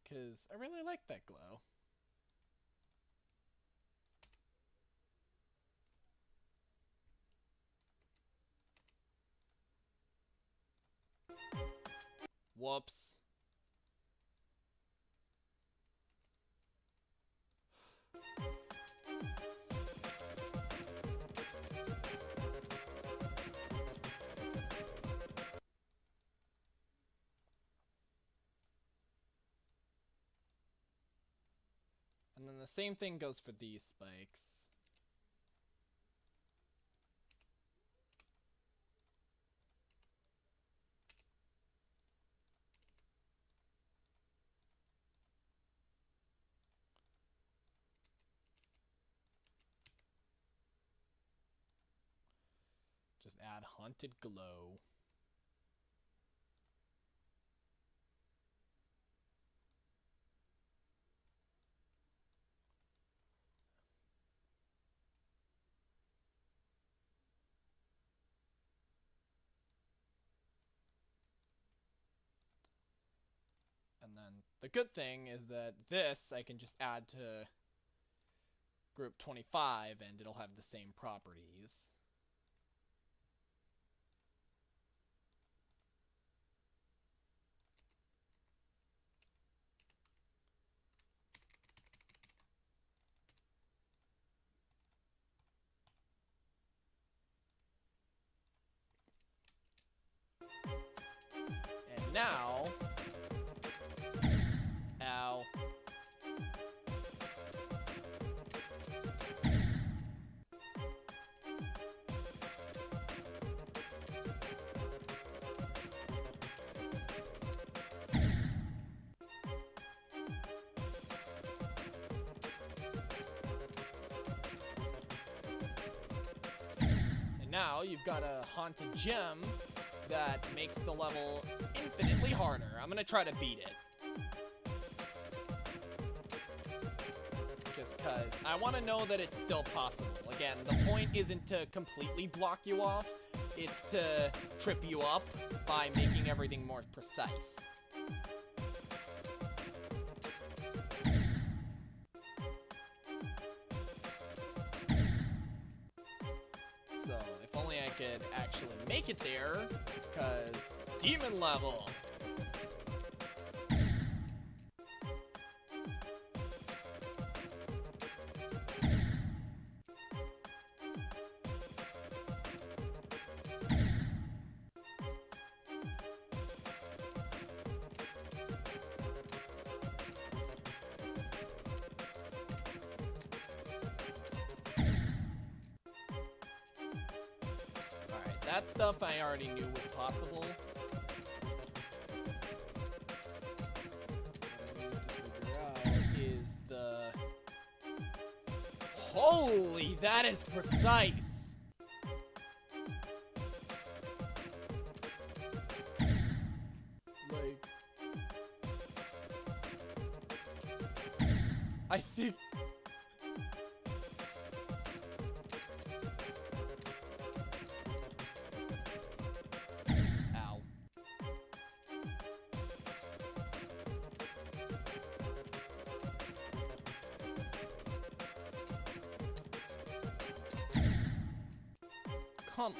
Because I really like that glow. Whoops. And then the same thing goes for these spikes. Just add Haunted Glow. And then the good thing is that this I can just add to group 25 and it'll have the same properties. And now, ow. And now you've got a haunted gem that makes the level infinitely harder. I'm gonna try to beat it. Just cause I wanna know that it's still possible. Again, the point isn't to completely block you off, it's to trip you up by making everything more precise. So, if only I could actually make it there, because demon level! That stuff I already knew was possible. What I need to figure out is the... Holy, that is precise! Like... I think... Come on.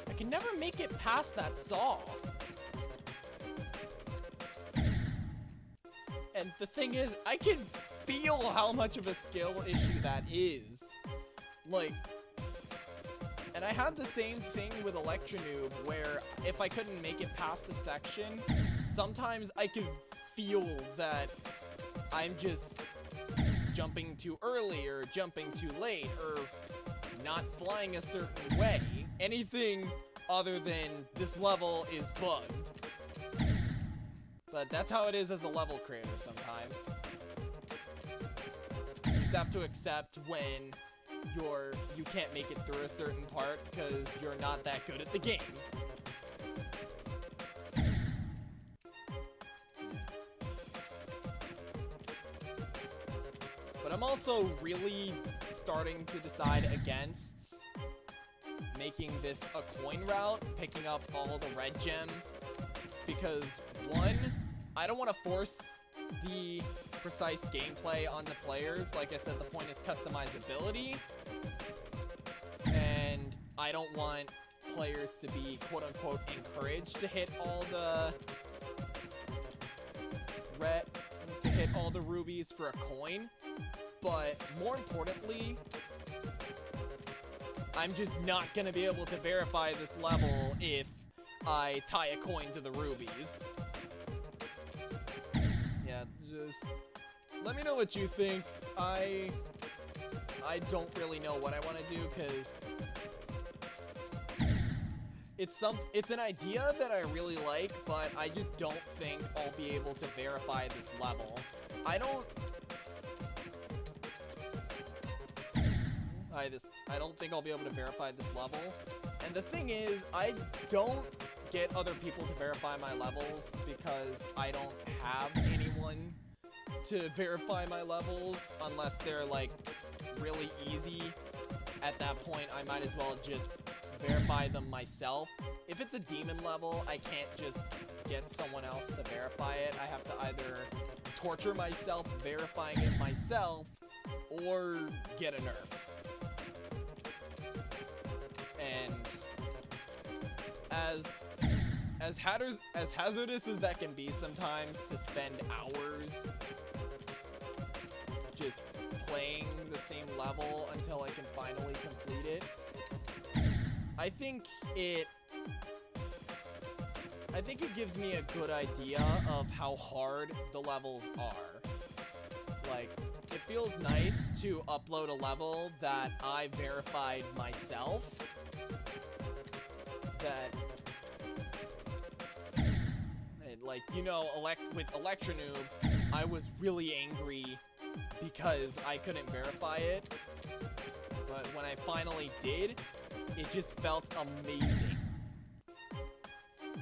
I can never make it past that saw. And the thing is, I can feel how much of a skill issue that is. Like, and I had the same thing with Electronoob, where if I couldn't make it past the section, sometimes I could feel that I'm just jumping too early, or jumping too late, or not flying a certain way. Anything other than this level is bugged. But that's how it is as a level creator sometimes. You just have to accept when you can't make it through a certain part because you're not that good at the game. But I'm also really starting to decide against making this a coin route, picking up all the red gems, because one, I don't want to force the precise gameplay on the players. Like I said, the point is customizability, and I don't want players to be quote-unquote encouraged to hit all the rubies for a coin. But more importantly, I'm just not gonna be able to verify this level if I tie a coin to the rubies. Yeah, just let me know what you think. I don't really know what I want to do, because it's an idea that I really like, but I just don't think I'll be able to verify this level. I don't think I'll be able to verify this level. And the thing is, I don't get other people to verify my levels because I don't have anyone to verify my levels unless they're like really easy. At that point, I might as well just verify them myself. If it's a demon level, I can't just get someone else to verify it. I have to either torture myself verifying it myself or get a nerf. And as hazardous as that can be sometimes, to spend hours just playing the same level until I can finally complete it, I think it gives me a good idea of how hard the levels are. Like, it feels nice to upload a level that I verified myself. That, like, you know, with Electronoob, I was really angry because I couldn't verify it. But when I finally did, it just felt amazing.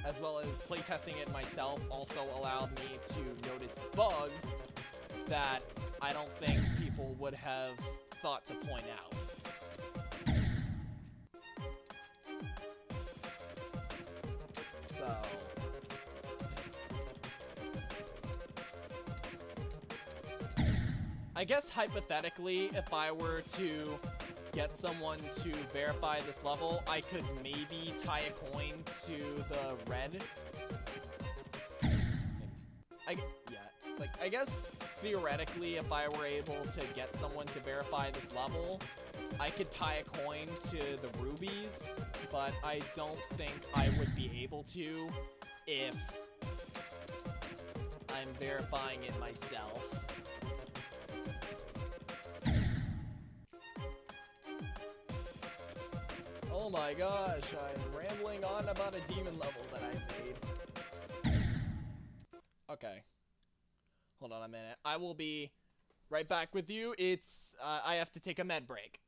As well as playtesting it myself also allowed me to notice bugs that I don't think people would have thought to point out. So, I guess hypothetically, if I were to get someone to verify this level, I could maybe tie a coin to the red. I guess theoretically, if I were able to get someone to verify this level, I could tie a coin to the rubies, but I don't think I would be able to if I'm verifying it myself. Oh my gosh, I'm rambling on about a demon level that I made. Okay. Hold on a minute. I will be right back with you. I have to take a med break.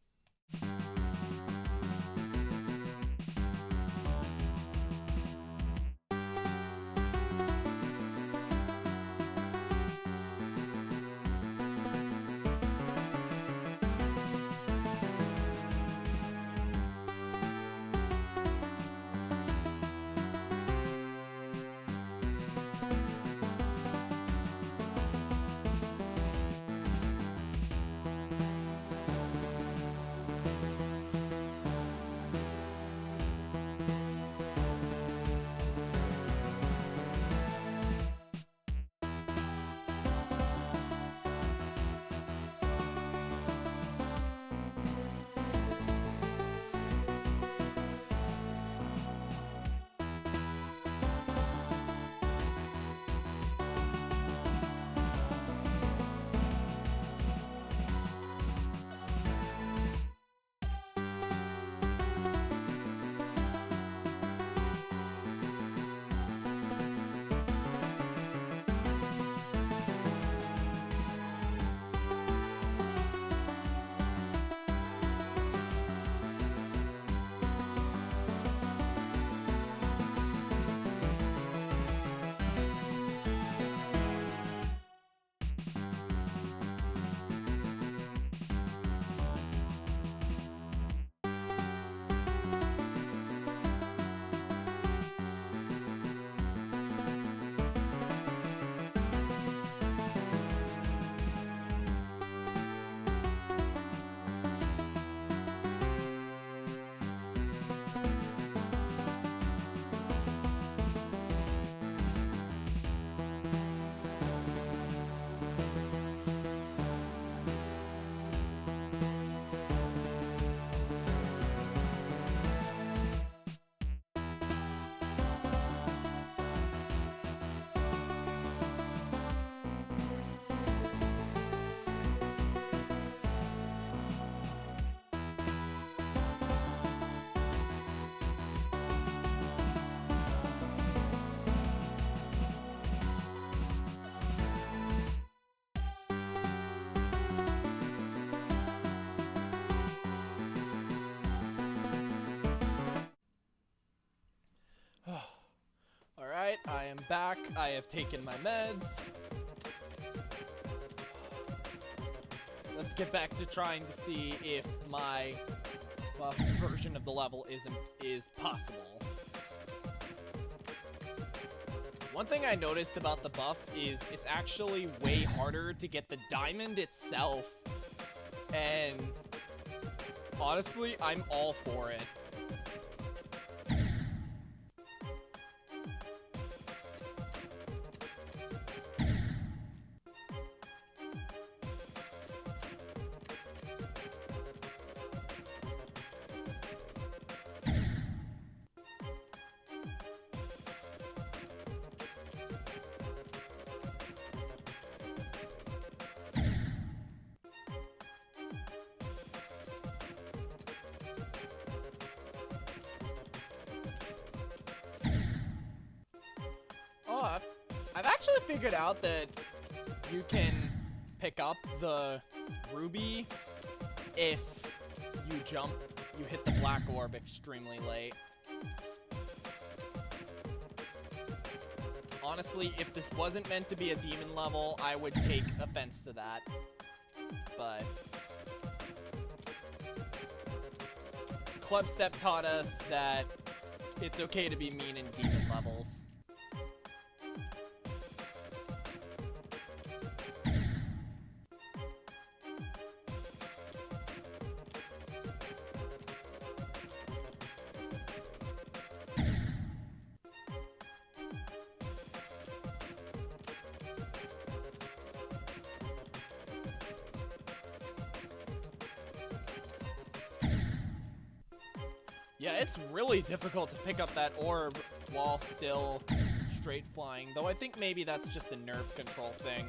I am back. I have taken my meds. Let's get back to trying to see if my buff version of the level is possible. One thing I noticed about the buff is it's actually way harder to get the diamond itself. And honestly, I'm all for it. Oh, I've actually figured out that you can pick up the ruby if you hit the black orb extremely late. Honestly, if this wasn't meant to be a demon level, I would take offense to that. But Clubstep taught us that it's okay to be mean in demon levels. Yeah, it's really difficult to pick up that orb while still straight flying, though I think maybe that's just a nerve control thing.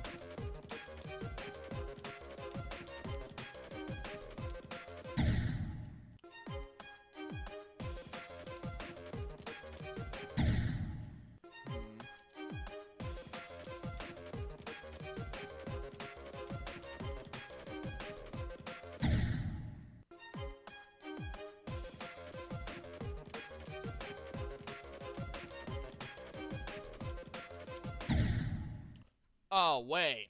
Oh, wait.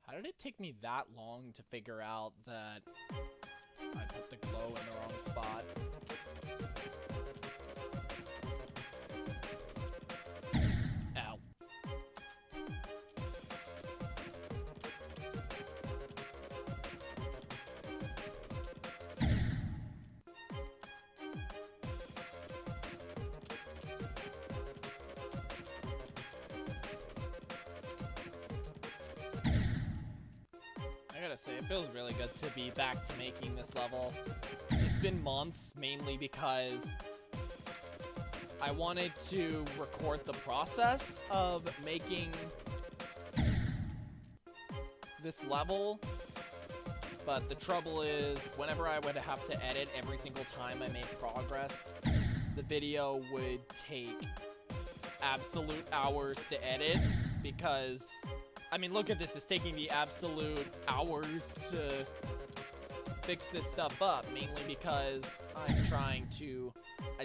How did it take me that long to figure out that I put the glow in the wrong spot? Ow. I gotta say, it feels really good to be back to making this level. It's been months, mainly because I wanted to record the process of making this level, but the trouble is, whenever I would have to edit every single time I made progress, the video would take absolute hours to edit, because I mean, look at this, it's taking me absolute hours to fix this stuff up, mainly because I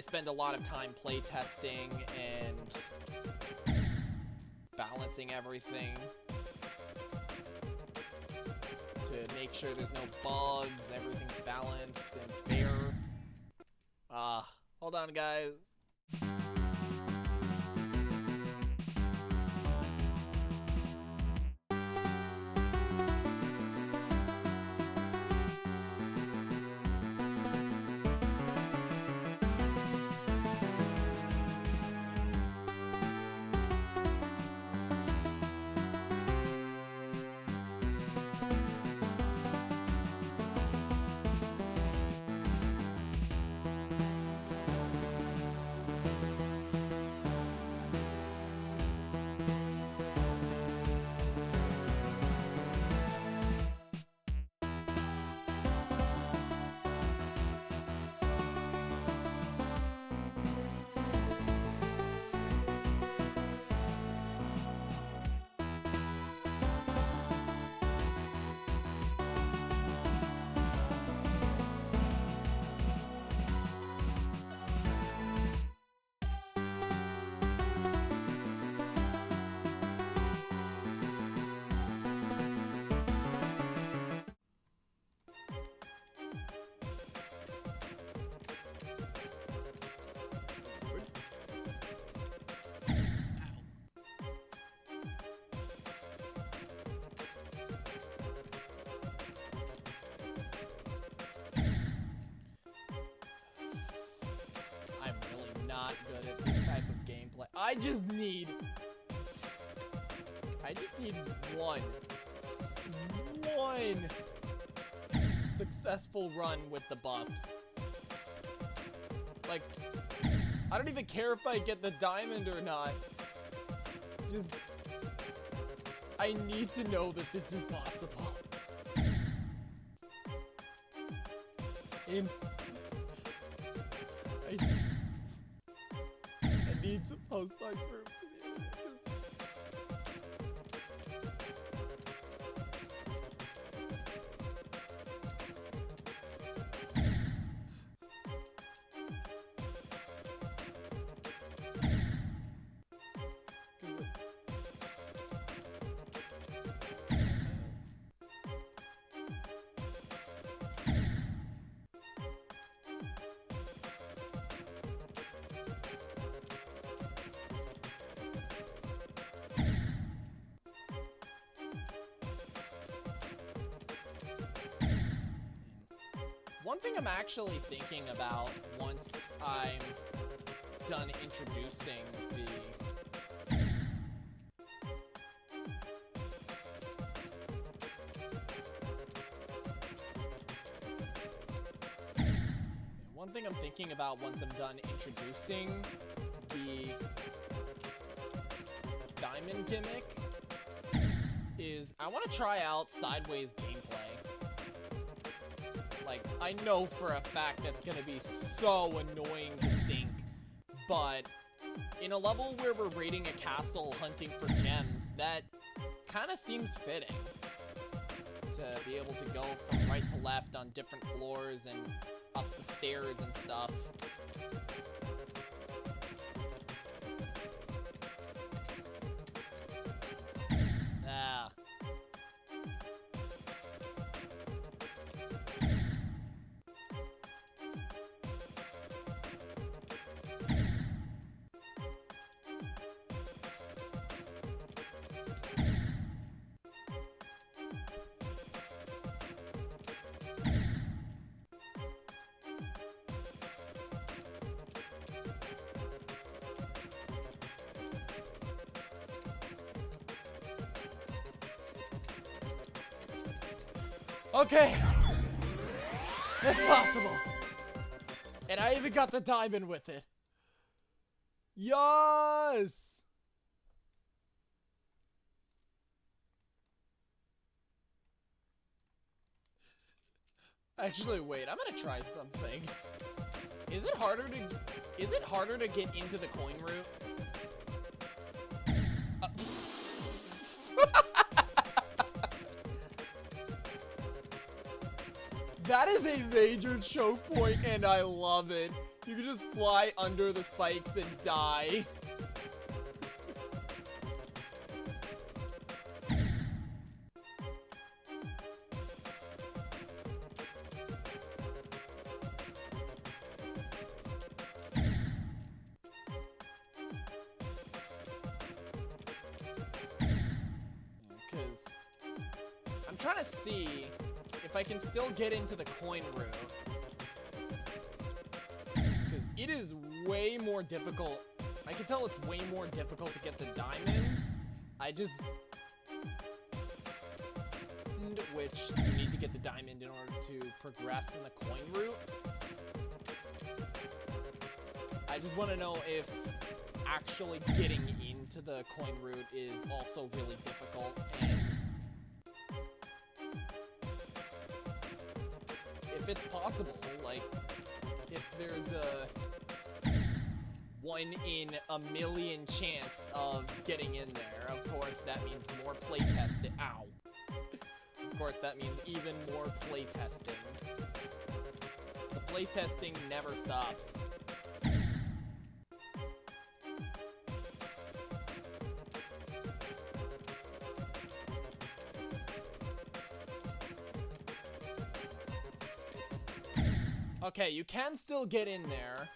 spend a lot of time playtesting and balancing everything to make sure there's no bugs, everything's balanced and fair. Hold on, guys. not good at this type of gameplay. I just need one successful run with the buffs. Like, I don't even care if I get the diamond or not. Just, I need to know that this is possible. I need to post my proof to the internet. One thing I'm actually thinking about once I'm done introducing the diamond gimmick is I want to try out sideways gameplay. Like, I know for a fact that's gonna be so annoying to sync, but in a level where we're raiding a castle hunting for gems, that kind of seems fitting. To be able to go from right to left on different floors and up the stairs and stuff. Ah. Okay, it's possible, and I even got the diamond with it. Yes! Actually, wait, I'm gonna try something. Is it harder to get into the coin route? That is a major choke point, and I love it. You can just fly under the spikes and die. Because I'm trying to see if I can still get into the coin route. Because it is way more difficult. I can tell it's way more difficult to get the diamond. Which you need to get the diamond in order to progress in the coin route. I just want to know if actually getting into the coin route is also really difficult, and if it's possible, like, if there's a 1 in a million chance of getting in there. Of course, that means more playtesting. Ow. Of course, that means even more playtesting. The playtesting never stops. Okay, you can still get in there.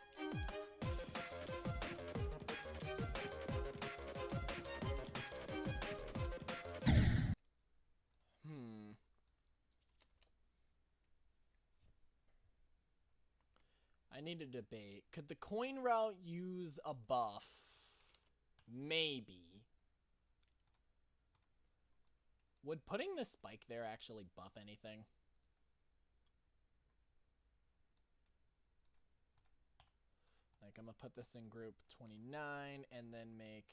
I need to debate. Could the coin route use a buff? Maybe. Would putting the spike there actually buff anything? Like, I'm gonna put this in group 29 and then make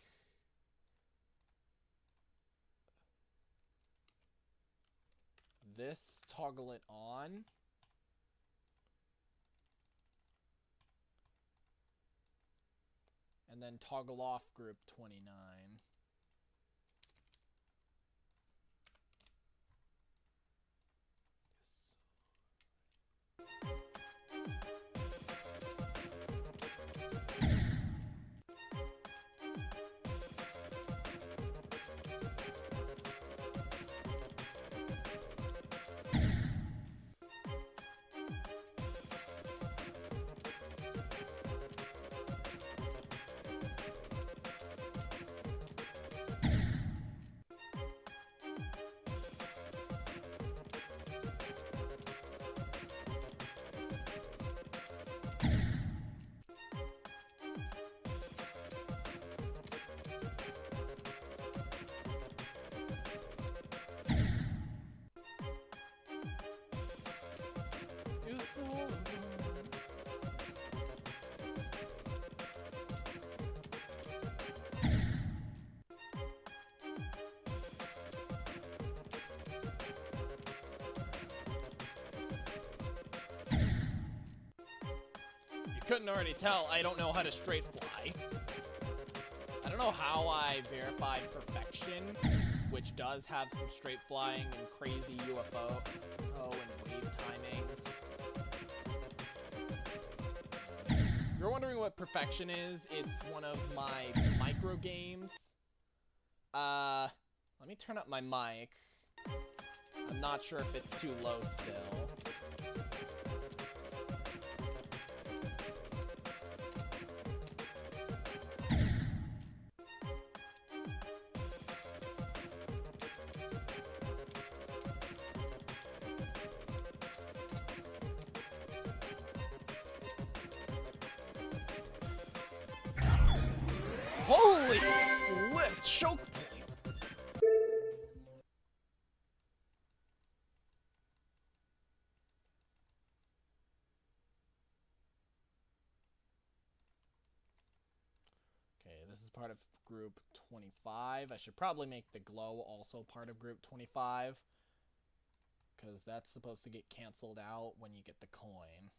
this toggle it on. And then toggle off group 29. Couldn't already tell, I don't know how to straight fly. I don't know how I verified perfection, which does have some straight flying and crazy UFO and wave timings. If you're wondering what perfection is, it's one of my micro games. Let me turn up my mic. I'm not sure if it's too low still. Holy flip, choke point. Okay, this is part of group 25. I should probably make the glow also part of group 25, because that's supposed to get canceled out when you get the coin.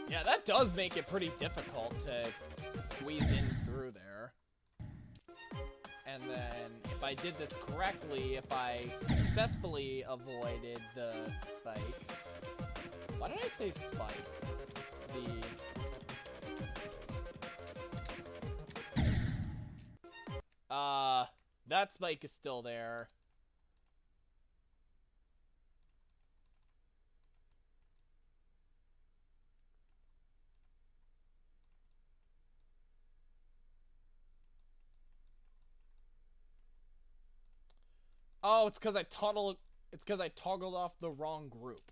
Yeah, that does make it pretty difficult to squeeze in through there. And then, if I did this correctly, if I successfully avoided the spike... Why did I say spike? That spike is still there. Oh, it's because I toggled off the wrong group.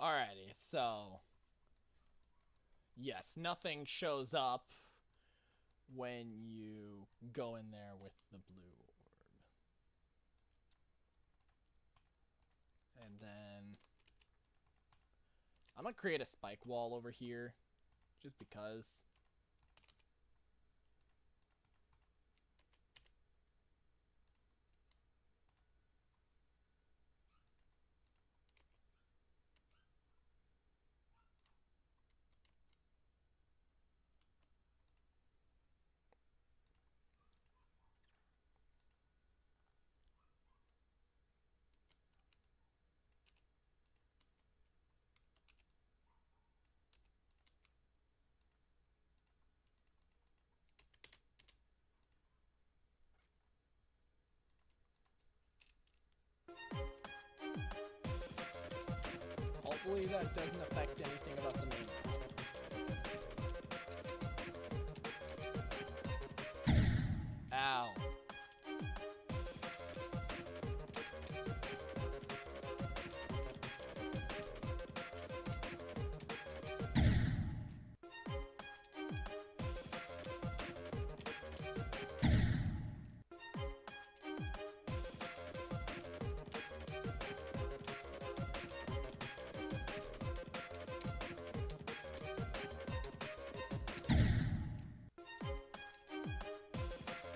Alrighty, so yes, nothing shows up when you go in there with the blue orb. And then I'm gonna create a spike wall over here, just because. Hopefully that doesn't affect anything about the main route. Ow.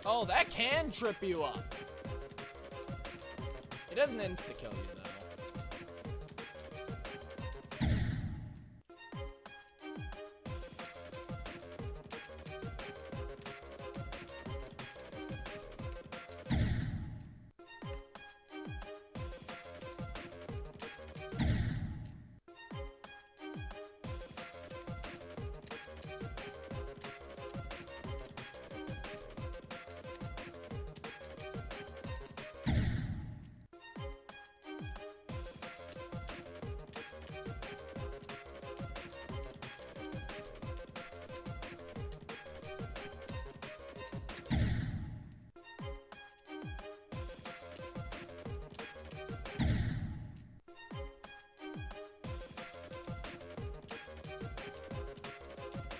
Oh, that can trip you up. It doesn't insta-kill you, though.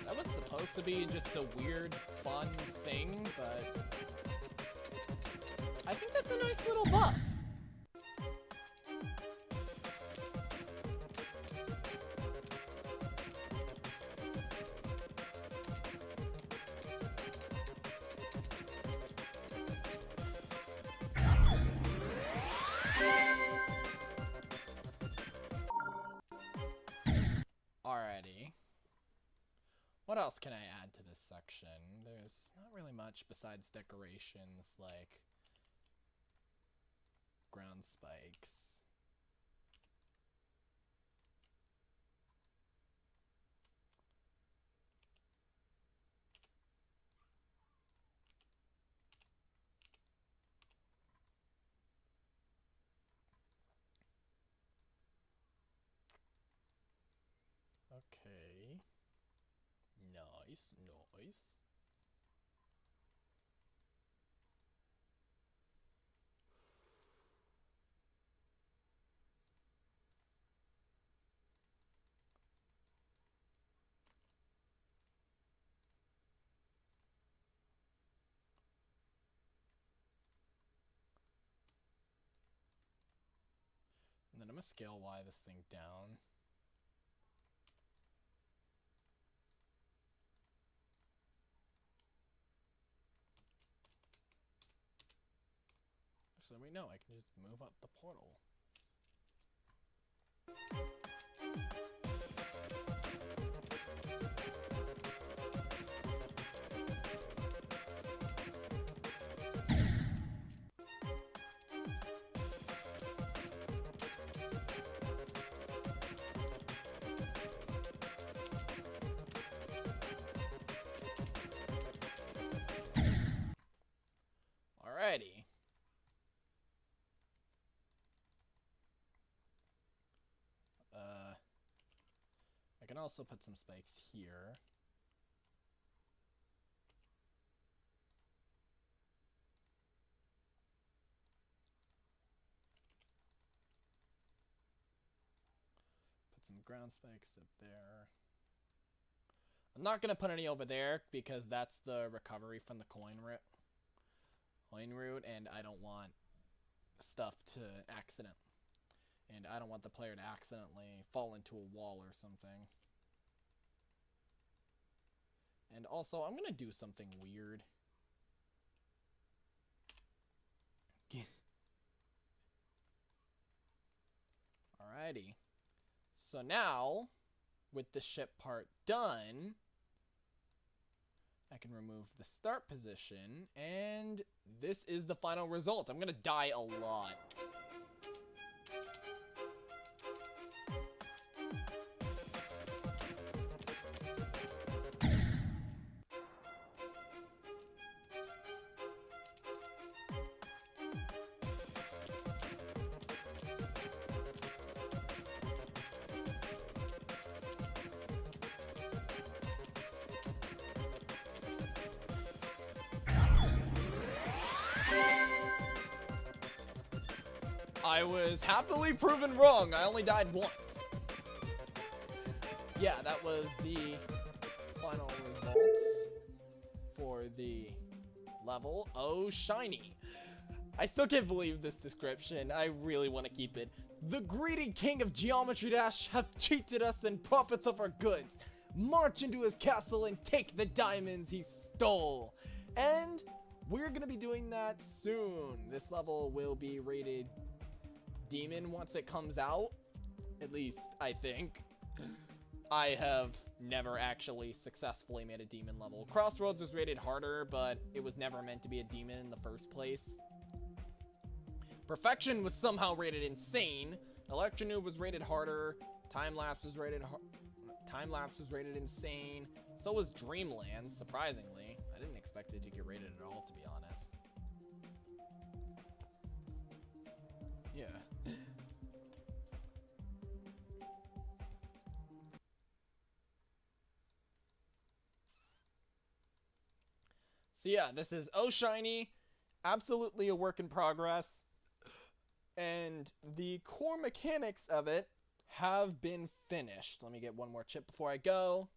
That was supposed to be just a weird, fun thing, but I think that's a nice little buff. Alrighty. What else can I add to this section? There's not really much besides decorations like ground spikes. Okay. Nice, nice. And then I'm gonna scale Y this thing down. So wait, no, I can just move up the portal. Alrighty. I can also put some spikes here. some ground spikes up there. I'm not going to put any over there because that's the recovery from the coin route, and I don't want stuff to accident. And I don't want the player to accidentally fall into a wall or something. And also, I'm going to do something weird. Alrighty. So now, with the ship part done, I can remove the start position, and this is the final result. I'm gonna die a lot. I was happily proven wrong. I only died once. Yeah, that was the final results for the level. Oh, shiny. I still can't believe this description. I really want to keep it. The greedy king of Geometry Dash hath cheated us and profits of our goods. March into his castle and take the diamonds he stole. And we're going to be doing that soon. This level will be rated Demon once it comes out. At least, I think. I have never actually successfully made a demon level. Crossroads was rated harder, but it was never meant to be a demon in the first place. Perfection was somehow rated insane. Electronoob was rated harder. Time-lapse was rated insane. So was Dreamland, surprisingly. I didn't expect it to get rated at all, to be honest. Yeah. So yeah, this is Oh Shiny, absolutely a work in progress, and the core mechanics of it have been finished. Let me get one more chip before I go.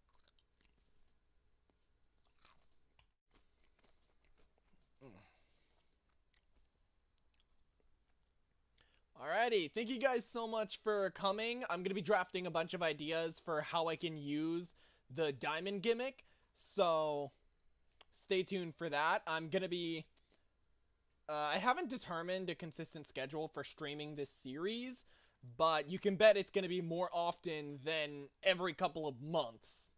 Alrighty, thank you guys so much for coming. I'm going to be drafting a bunch of ideas for how I can use the diamond gimmick, so stay tuned for that. I'm going to be... I haven't determined a consistent schedule for streaming this series, but you can bet it's going to be more often than every couple of months.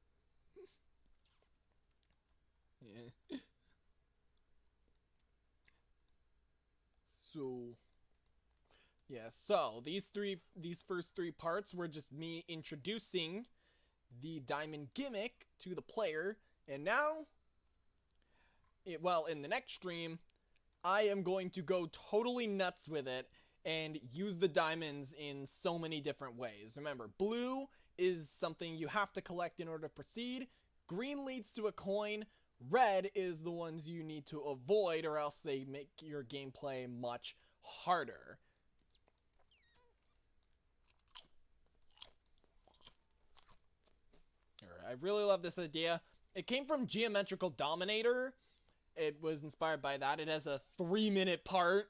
Yeah. So these first three parts were just me introducing the diamond gimmick to the player, and now, in the next stream, I am going to go totally nuts with it and use the diamonds in so many different ways. Remember, blue is something you have to collect in order to proceed. Green leads to a coin. Red is the ones you need to avoid, or else they make your gameplay much harder. I really love this idea. It came from Geometrical Dominator. It was inspired by that. It has a 3-minute part.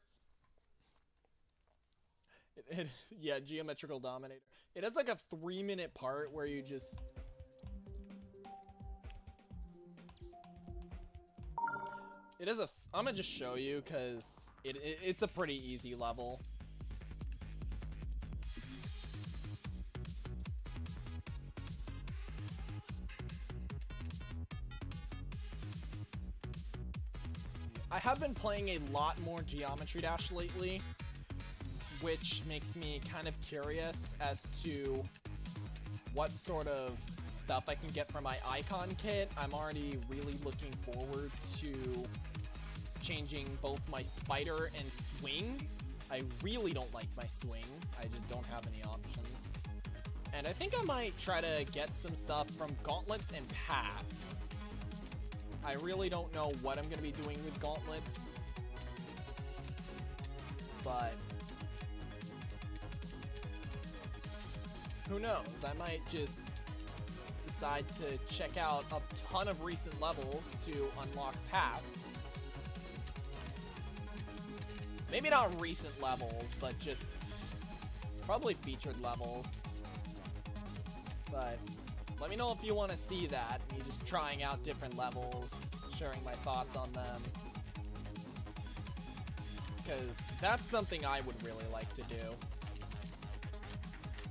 Yeah, Geometrical Dominator. It has like a 3-minute part where you just... It has a... I'm gonna just show you because it's a pretty easy level. I have been playing a lot more Geometry Dash lately, which makes me kind of curious as to what sort of stuff I can get from my icon kit. I'm already really looking forward to changing both my spider and swing. I really don't like my swing. I just don't have any options. And I think I might try to get some stuff from gauntlets and paths. I really don't know what I'm going to be doing with gauntlets, but who knows? I might just decide to check out a ton of recent levels to unlock paths. Maybe not recent levels, but just probably featured levels. But let me know if you want to see that, me just trying out different levels, sharing my thoughts on them. Because that's something I would really like to do.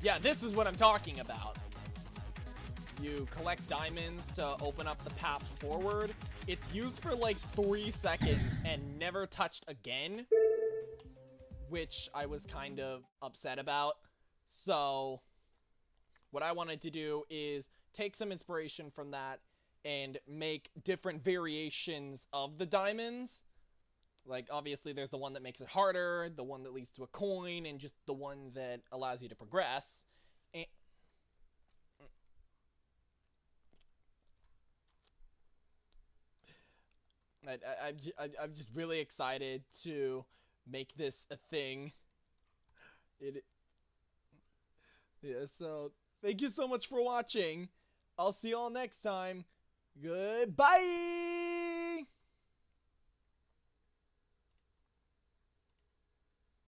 Yeah, this is what I'm talking about. You collect diamonds to open up the path forward. It's used for like 3 seconds and never touched again, which I was kind of upset about. So what I wanted to do is take some inspiration from that and make different variations of the diamonds. Like, obviously, there's the one that makes it harder, the one that leads to a coin, and just the one that allows you to progress. And I'm just really excited to make this a thing. Yeah, so thank you so much for watching. I'll see you all next time. Goodbye!